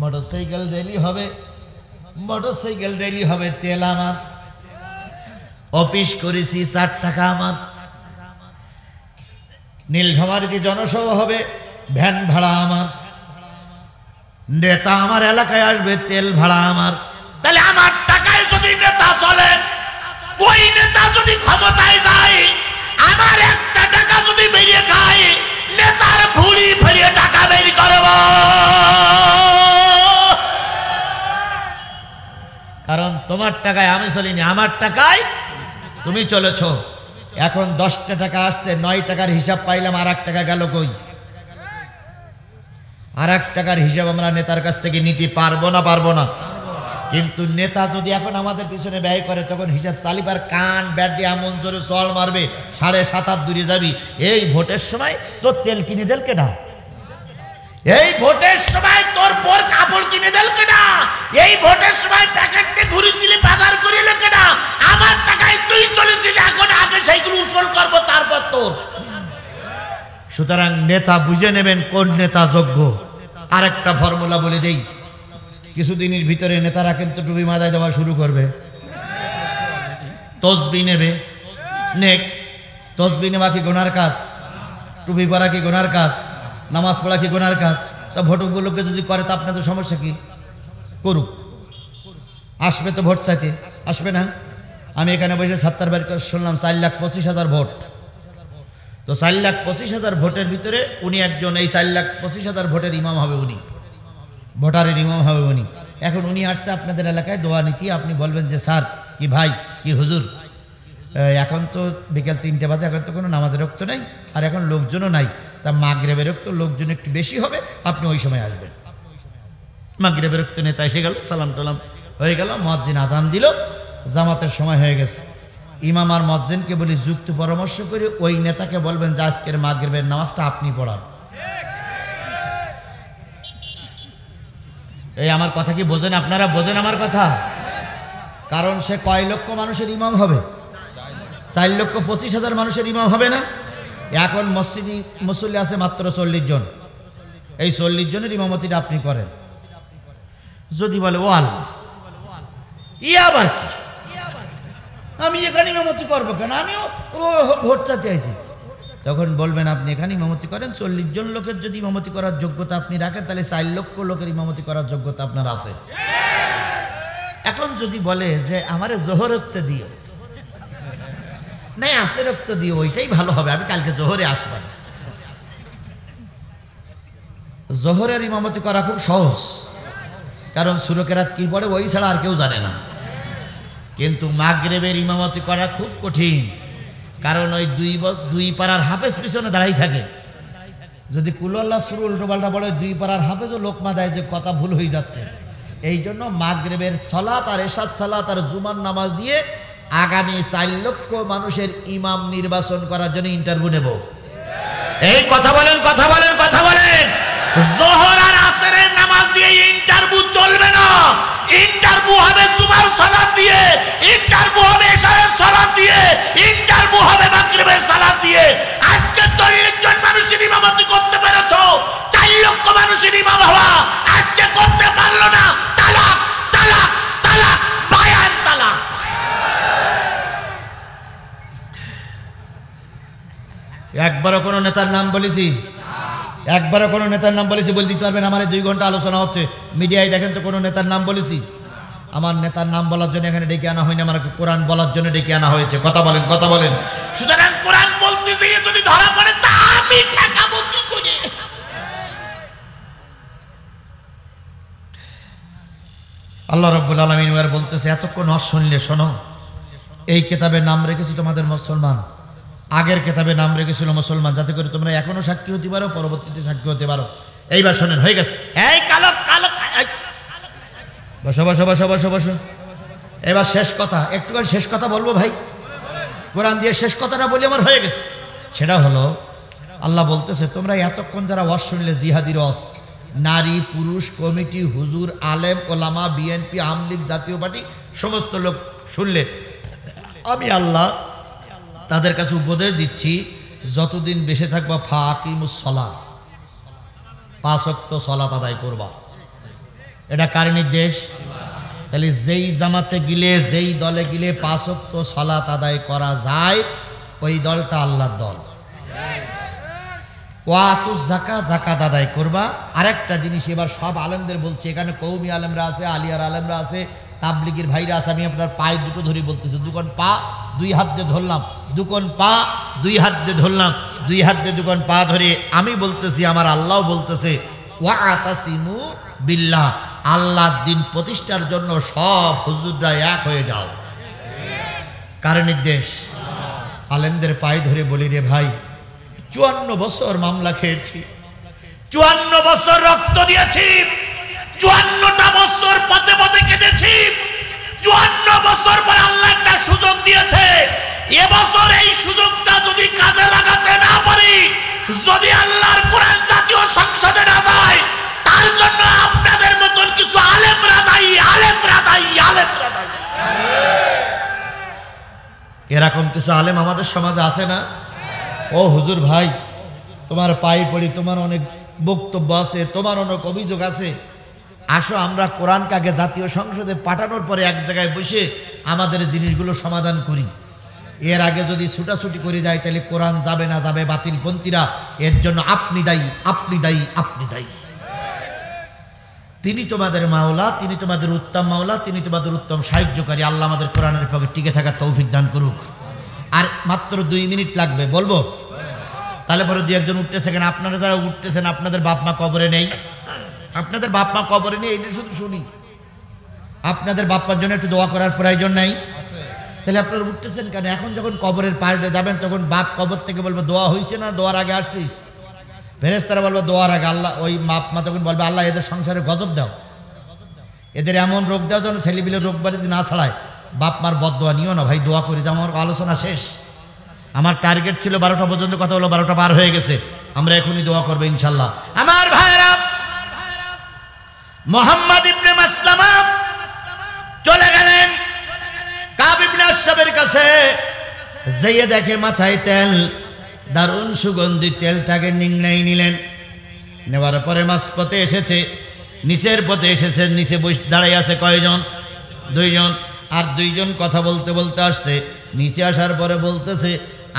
মোটরসাইকেল র্যালি হবে, মোটরসাইকেল র্যালি হবে, তেল আমার, অফিস করেছি 4 টাকা আমার, নীলফামারীতে জনসভা হবে, ভ্যান ভাড়া আমার, নেতা আমার এলাকায় আসবে, তেল ভাড়া আমার। তাহলে আমার টাকায় যদি নেতা চলে, ওই নেতা যদি ক্ষমতায় যায়, আমার 1টা টাকা যদি বেরিয়ে খায়, নেতার ভুড়ি ফেরিয়ে টাকা বের করব। কারণ তোমার টাকায় আমি চলিনি, আমার টাকায় তুমি চলেছ। এখন 10টা টাকা আসছে, 9 টাকার হিসাব পাইলাম, আর 1 টাকা গেল কই? আর 1 টাকার হিসাব আমরা নেতার কাছ থেকে নিতে পারবো না? পারবো না। কিন্তু নেতা যদি এখন আমাদের পিছনে ব্যয় করে, তখন হিসাব চালিবার কান ব্যাডি এমন জোরে চল মারবে, 7.5 হাত দূরে যাবি। এই ভোটের সময় তো তেল কিনে দেল কেনা, এই কিনে দেল কেনা? এই ভোটের সময় প্যাকেট নিয়ে ঘুরেছিলি, বাজার করিলে কেনা? আমার টাকায় তুই চলেছিস, এখন আগে সেইগুলো উসুল করবো, তারপর তোর। সুতরাং নেতা বুঝে নেবেন কোন নেতা যোগ্য। আরেকটা ফর্মুলা বলে দেই, কিছুদিনের ভিতরে নেতারা কিন্তু টুপি মাথায় দেওয়া শুরু করবে। তসবি নেবে, নেক তসবি নেওয়া কি গুনার কাজ? টুপি পরা কি গুনার কাজ? নামাজ পড়া কি গুনার কাজ? তা ভোট উপলক্ষে যদি করে তা আপনাদের সমস্যা কি? করুক, আসবে তো ভোট চাইতে, আসবে না? আমি এখানে বসে 70 বার শুনলাম 4,25,000 ভোট। তো 4,25,000 ভোটের ভিতরে উনি একজন, এই 4,25,000 ভোটের ইমাম হবে উনি, ভোটারের ইমাম হবে উনি। এখন উনি আসছে আপনাদের এলাকায় দোয়া নীতি, আপনি বলবেন যে স্যার, কি ভাই, কি হুজুর, এখন তো বিকেল 3টে বাজে, এখন তো কোনো নামাজের রক্ত নাই, আর এখন লোকজনও নাই, তা মাগরিবের রক্ত লোকজন একটু বেশি হবে, আপনি ওই সময় আসবেন। মাগরিবের রক্ত নেতা এসে গেল, সালাম টালাম হয়ে গেল, মুয়াজ্জিন আজান দিল, জামাতের সময় হয়ে গেছে। ইমাম আর মুয়াজ্জিনকে বলি যুক্ত পরামর্শ করে ওই নেতাকে বলবেন যে আজকের মাগরিবের নামাজটা আপনি পড়ান। এই আমার কথা কি বোঝেন আপনারা? বোঝেন আমার কথা? কারণ সে কয় লক্ষ মানুষের ইমাম হবে? 4,25,000 মানুষের ইমাম হবে না? এখন মসজিদে মুসল্লি আছে মাত্র 40 জন, এই 40 জনের ইমামতিটা আপনি করেন। যদি বলে ও আল্লাহ, ইয়া আবার কি, আমি এখানে ইমামতি করবো কেন, আমিও ভোট চাইতে আইছি, তখন বলবেন আপনি এখানে ইমামতি করেন। 40 জন লোকের যদি ইমামতি করার যোগ্যতা আপনি রাখেন, তাহলে 4 লক্ষ লোকের ইমামতি করার যোগ্যতা আপনার আছে। এখন যদি বলে যে আমারে জোহর রক্ত দিও, নাই আসে রক্ত দিও, ওইটাই ভালো হবে, আমি কালকে জোহরে আসবেন। জোহরের ইমামতি করা খুব সহজ, কারণ সূরা কেরাত কি পড়ে ওই ছাড়া আর কেউ জানে না। কিন্তু মাগরিবের ইমামতি করা খুব কঠিন, কারণ ওই দুই পাড়ার হাফেজ পিছনে দাঁড়াই থাকে। যদি কুল্লাহ শুরু উল্টোপাল্টা পড়ে, 2 পাড়ার হাফেজও লোকমা দেয় যে কথা ভুল হয়ে যাচ্ছে। এই জন্য মাগরিবের সালাত আর এশার সালাত আর জুমার নামাজ দিয়ে আগামী 4 লক্ষ মানুষের ইমাম নির্বাচন করার জন্য ইন্টারভিউ নেব। এই কথা বলেন, কথা বলেন, কথা বলেন। যোহর আর আসরের নামাজ দিয়ে ইন্টারভিউ চলবে না, ইন্টারভিউ হবে জুমার সালাত দিয়ে, ইন্টারভিউ হবে এশারের সালাত দিয়ে, ইন্টারভিউ হবে মাগরিবের সালাত দিয়ে। আজকে 40 জন মানুষের ইমামতি করতে পেরেছো, 4 লক্ষ মানুষের ইমাম হওয়া আজকে করতে পারলো না, তালাক, তালাক, তালাক, বায়ান তালাক। একবারও কোনো নেতার নাম বলেছি? একবারও কোনো নেতার নাম বলেছি? বলে দিতে পারবেন? আমার 2 ঘন্টা আলোচনা হচ্ছে, মিডিয়ায় দেখেন তো কোনো নেতার নাম বলেছি? আমার নেতার নাম বলার জন্য এখানে ডেকে আনা হয়নি, আমাকে কোরআন বলার জন্য ডেকে আনা হয়েছে। কথা বলেন, কথা বলেন। সুতরাং কোরআন বলতেছি, যদি ধরা পড়ে তা আমি ঠেকাবো কি করে? আল্লাহ রাব্বুল আলামিন ওর বলতেছে, এতক্ষণ শুনলে শোনো, এই কিতাবে নাম রেখেছি তোমাদের মুসলমান, আগের কিতাবে নাম রেখেছিল মুসলমান, যাতে করে তোমরা এখনো সাক্ষী হতে পারো, পরবর্তীতে সাক্ষী হতে পারো। এইবার শোনেন, হয়ে গেছে। এই কালো কালো, বসো বসো বসো বসো বসো। এবার শেষ কথা, একটুখানি শেষ কথা বলবো ভাই, কোরআন দিয়ে শেষ কথাটা বলি, আমার হয়ে গেছে। সেটা হলো, আল্লাহ বলতেছে তোমরা এতক্ষণ যারা ওয়াজ শুনলে, জিহাদি রস, নারী পুরুষ কমিটি, হুজুর, আলেম, ওলামা, বিএনপি, আওয়ামী লীগ, জাতীয় পার্টি, সমস্ত লোক শুনলে, আমি আল্লাহ তাদের কাছে উপদেশ দিচ্ছি, যতদিন বেঁচে থাকবা ফাকিমুস সালাহ, 5 ওয়াক্ত সালাত আদায় করবা। এটা কার নির্দেশ? তাহলে যেই জামাতে গিলে, যেই দলে গিলে 5 ওয়াক্ত সালাত আদায় করা যায়, ওই দলটা আল্লাহর দল। ওয়াতু যাকাত, যাকাত আদায় করবা। আরেকটা জিনিস এবার সব আলেমদের বলছে, এখানে কওমি আলেমরা আছে, আলিয়ার আলেমরা আছে, তাবলিগের ভাইরা আছে, আমি আপনার পায়ে দুটো ধরে বলতেছি, দুকন পা 2 হাত দিয়ে ধরলাম, দুকন পা 2 হাত দিয়ে ধরলাম, 2 হাত দিয়ে দুকন পা ধরে আমি বলতেছি, আমার আল্লাহ বলতেছে, ওয়াতাসিমু বিল্লাহ, আল্লাহর দিন প্রতিষ্ঠার জন্য সব হুজুররা এক হয়ে যাও। কার নির্দেশ? আলেমদের পায়ে ধরে বলি, রে ভাই, 54 বছর মামলা খেয়েছি, 54 বছর রক্ত দিয়েছি, 54টা বছর পথে পথে কেটেছি, 54 বছর পর আল্লাহ একটা সুযোগ দিয়েছে। এবছর এই সুযোগটা যদি কাজে লাগাতে না পারি, যদি আল্লাহর কোরআন জাতীয় সংসদে না যায়, তার জন্য আপনাদের মতন কিছু এরকম কিছু আলেম আমাদের সমাজে আছে না? ও হুজুর ভাই, তোমার পায়ে পড়ি, তোমার অনেক বক্তব্য আছে, তোমার অনেক অভিযোগ আছে, আসো আমরা কোরআনকে আগে জাতীয় সংসদে পাঠানোর পরে এক জায়গায় বসে আমাদের জিনিসগুলো সমাধান করি। এর আগে যদি ছুটাছুটি করে যায় তাহলে কোরআন যাবে না, যাবে বাতিলপন্থীরা। এর জন্য আপনি দায়ী, আপনি দায়ী, আপনি দায়ী। তিনি তোমাদের মাওলা, তিনি তোমাদের উত্তম মাওলা, তিনি তোমাদের উত্তম সাহায্যকারী। আল্লাহ আমাদের কোরআনের পক্ষে টিকে থাকার তৌফিক দান করুক। আর মাত্র 2 মিনিট লাগবে, বলবো? তাহলে পরে 2-1 উঠতেছে কেন? আপনারা যারা উঠতেছেন আপনাদের বাপ মা কবরে নেই, আপনাদের বাপ মা কবরে নেই, এটা শুধু শুনি। আপনাদের বাপ মার জন্য একটু দোয়া করার প্রয়োজন নাই? তাহলে আপনারা উঠতেছেন কেন? এখন যখন কবরের পাড়ে যাবেন তখন বাপ কবর থেকে বলবে দোয়া হয়েছে না, দোয়ার আগে আসছিস? ফেরেশতারা বলবে দোয়ার আগে। আল্লাহ ওই বাপ মা তখন বলবে আল্লাহ এদের সংসারে গজব দাও, এদের এমন রোগ দাও যেন ছেলেপিলের রোগ বাড়িতে না ছাড়ায়। বাপ মার বদদোয়া নিও না ভাই, দোয়া করে যাও। আমার আলোচনা শেষ। আমার টার্গেট ছিল 12টা পর্যন্ত কথা হলো, 12টা পার হয়ে গেছে। আমরা এখনই দোয়া করবো ইনশাল্লাহ। আমার ভাইরা, মুহাম্মদ ইবনে মাসলামা চলে গেলেন কাব ইবনে আশরাফের কাছে। যেয়ে দেখে মাথায় তেল, দারুণ সুগন্ধি, তেলটাকে নিংড়াই নিলেন। নেওয়ার পরে মাঝপথে এসেছে, নিচের পথে এসেছে, নিচে বসে দাঁড়াই আছে কয়জন? 2 জন। আর 2 জন কথা বলতে বলতে আসছে। নিচে আসার পরে বলতেছে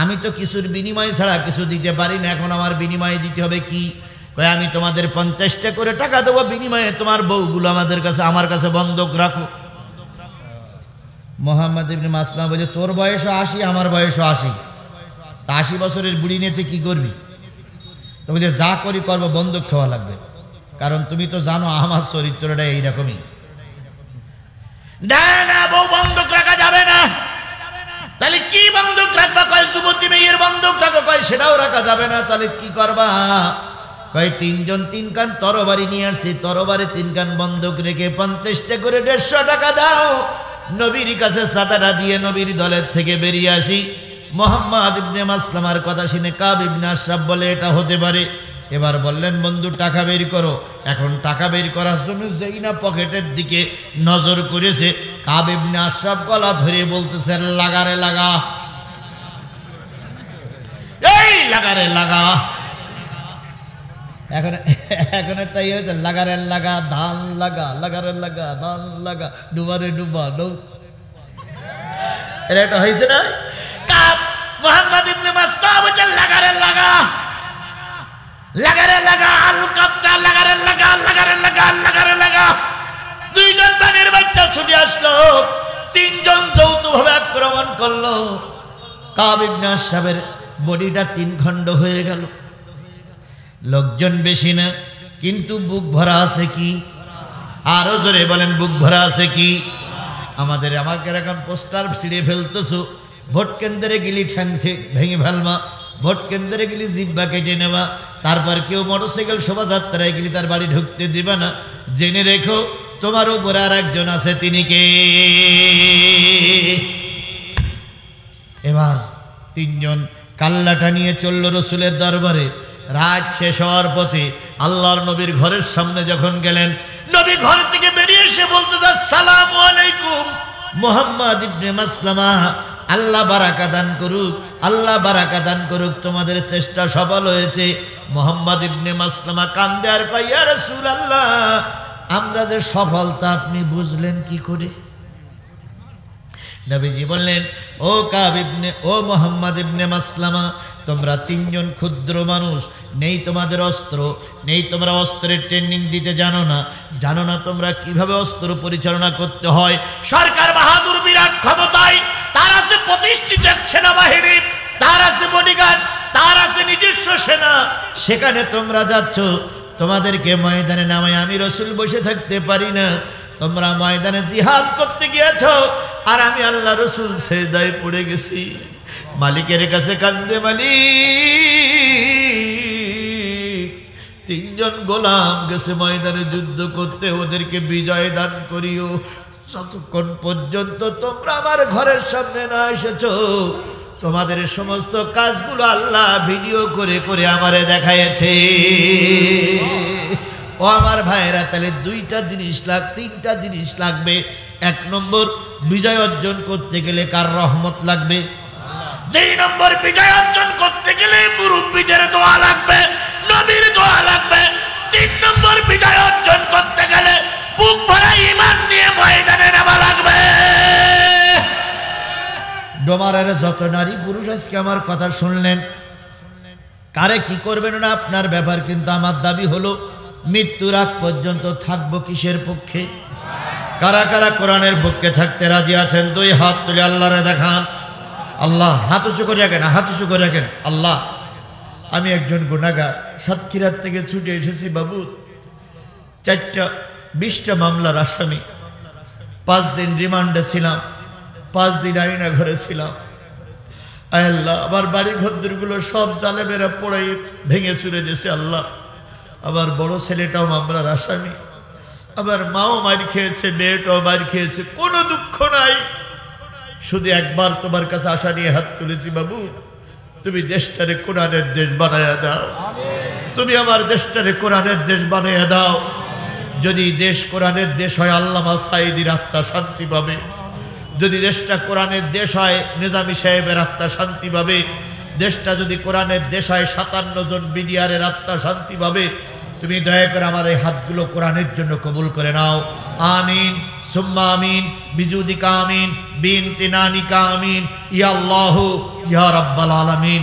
আমি তো কিছুর বিনিময় ছাড়া কিছু দিতে পারি না, এখন আমার বিনিময়ে দিতে হবে কি? কয় আমি তোমাদের 50টা করে টাকা দেবো, বিনিময়ে তোমার বউগুলো আমাদের কাছে, আমার কাছে বন্ধক রাখো। মুহাম্মদ ইবনে মাসলামা বলে তোর বয়সও 80, আমার বয়সও 80, তা 80 বছরের বুড়ি নিতে কি করবি? তো বলে যা করি করবো, বন্দুক খাওয়া লাগবে, কারণ তুমি তো জানো আমার চরিত্রটা এইরকমই। না বউ বন্দুক রাখা যাবে না। তাহলে কি বন্দুক রাখবা? কয় যুবতী মেয়ের বন্দুক রাখো। কয় সেটাও রাখা যাবে না। তাহলে কি করবা? কয় 3 জন 3 কান তরবারি নিয়ে আসছি, তরবারি 3 কান বন্দুক রেখে 50টা করে 150 টাকা দাও, নবীর কাছে সাদাটা দিয়ে নবীর দলের থেকে বেরিয়ে আসি। মুহাম্মদ ইবনে মাসলামার কথা শুনে কাব ইবনে আশরাফ বলে এটা হতে পারে। এবার বললেন বন্ধু টাকা বের করো। এখন টাকা বের করার জন্য যেই না পকেটের দিকে নজর করেছে, কাব ইবনে আশরাফ গলা ধরে বলতেছে লাগারে লাগা, এই লাগারে লাগা। এখন একটা ইয়ে হয়েছে লাগারে লাগা, ধান লাগা, লাগারে লাগা, ধান লাগা, ডুবারে ডুবা ডৌ। এটা একটা হয়েছে না? কাব মুহাম্মদ ইবনে মাসলামা বলে লাগারে লাগা, লাগারে লাগা, আল কাবতা লাগারে লাগা, লাগারে লাগা, লাগারে লাগা। 2 জন বাঘের বাচ্চা ছুটে আসলো, 3 জন যৌথভাবে আক্রমণ করলো। কাব ইবনে আশরাফের বডিটা 3 খণ্ড হয়ে গেল। লোকজন বেশি না, কিন্তু বুক ভরা আছে কি? আরো জোরে বলেন, বুক ভরা আছে কি? আমাকে এখন পোস্টার ছিঁড়ে ফেলতেছো, ভোট কেন্দ্রে গেলি ঠ্যাং ভেঙে ফেলবা, ভোট কেন্দ্রে গেলি জিব্বা কেটে নেবা, তারপর কেউ মোটরসাইকেল শোভাযাত্রায় গেলি তার বাড়ি ঢুকতে দিবা না। জেনে রেখো তোমার উপরে আর একজন আছে, তিনি কে? এবার 3 জন কাল্লাটা নিয়ে চলল রসুলের দরবারে। রাত শেষ হওয়ার পথে আল্লাহর নবীর ঘরের সামনে যখন গেলেন, নবী ঘর থেকে বেরিয়ে এসে বলতে আসসালামু আলাইকুম মুহাম্মদ ইবনে মাসলামা, আল্লাহ বারাকা দান করুক, আল্লাহ বারাকা দান করুক, তোমাদের চেষ্টা সফল হয়েছে। মুহাম্মদ ইবনে মাসলামা কান্দে আর কয় ইয়া রাসূলুল্লাহ, আমরা যে সফলতা আপনি বুঝলেন কি করে? নবীজি বললেন ও কাব ইবনে, ও মুহাম্মদ ইবনে মাসলামা, তোমরা 3 জন ক্ষুদ্র মানুষ, নেই তোমাদের অস্ত্র, নেই তোমরা অস্ত্রের ট্রেনিং দিতে জানো না, জানো না তোমরা কিভাবে অস্ত্র পরিচালনা করতে হয়। সরকার বাহাদুর বিরাট ক্ষমতায়, তার আছে প্রতিষ্ঠিত এক সেনাবাহিনী, তার আছে বডিগার্ড, তার আছে নিজস্ব সেনা, সেখানে তোমরা যাচ্ছ। তোমাদেরকে ময়দানে নামায় আমি রসুল বসে থাকতে পারি না। তোমরা ময়দানে জিহাদ করতে গিয়েছ, আর আমি আল্লাহ রসুল সেজদায় পড়ে গেছি, মালিকের কাছে কান্দে মালিক, 3 জন গোলাম গেছে ময়দানে যুদ্ধ করতে, ওদেরকে বিজয় দান করিও। যতক্ষণ পর্যন্ত তোমরা আমার ঘরের সামনে না এসেছো, তোমাদের সমস্ত কাজগুলো আল্লাহ ভিডিও করে করে আমারে দেখাইছে। ও আমার ভাইয়েরা, তাহলে তিনটা জিনিস লাগবে। 1 নম্বর, বিজয় অর্জন করতে গেলে কার রহমত লাগবে? 2 নম্বর, বিজয় অর্জন করতে গেলে মুরব্বীদের দোয়া লাগবে, নবীর দোয়া লাগবে। 3 নম্বর, বিজয় অর্জন করতে গেলে বুক ভরা ঈমান নিয়ে ময়দানে নামা লাগবে। ডোমারের যত নারী পুরুষ আজকে আমার কথা শুনলেন, কারে কি করবেন না আপনার ব্যাপার, কিন্তু আমার দাবি হলো মৃত্যুর আগ পর্যন্ত থাকবো কিসের পক্ষে? কারা কারা কোরআনের পক্ষে থাকতে রাজি আছেন? 2 হাত তুলে আল্লাহরে দেখান। আল্লাহ, হাত উঁচু করে রাখেন, হাত উঁচু করে রাখেন। আল্লাহ, আমি একজন গুনাহগার, সাতক্ষীরার থেকে ছুটে এসেছি বাবু, 20টা মামলার আসামি, 5 দিন রিমান্ডে ছিলাম, 5 দিন আইনা ঘরে ছিলাম। আল্লাহ, আমার বাড়ি ঘরগুলো সব জালেমেরা পড়াই ভেঙে চুরে দিয়েছে। আল্লাহ, আমার বড় ছেলেটাও মামলার আসামি, আমার মাও মার খেয়েছে, মেয়েটাও মার খেয়েছে, কোনো দুঃখ নাই। শুধু একবার তোমার কাছে আশা নিয়ে হাত তুলেছি, বাবু তুমি দেশটারে কোরআনের দেশ বানায়া দাও, তুমি আমার দেশটারে কোরআনের দেশ বানায়া দাও। যদি দেশ কোরআনের দেশ হয়, আল্লামা সাঈদীর আত্মা শান্তি পাবে। যদি দেশটা কোরআনের দেশ হয়, নিজামী সাহেবের আত্মা শান্তি পাবে। দেশটা যদি কোরআনের দেশ হয়, 57 জন বিডিআরের আত্মা শান্তি পাবে। তুমি দয়া করে আমার এই হাতগুলো কোরআনের জন্য কবুল করে নাও। আমিন সুম্মা আমিন, বিজুদিকা আমিন, বিনতি নানিকা আমিন, ইয়া আল্লাহু ইয়া রাব্বাল আলামিন।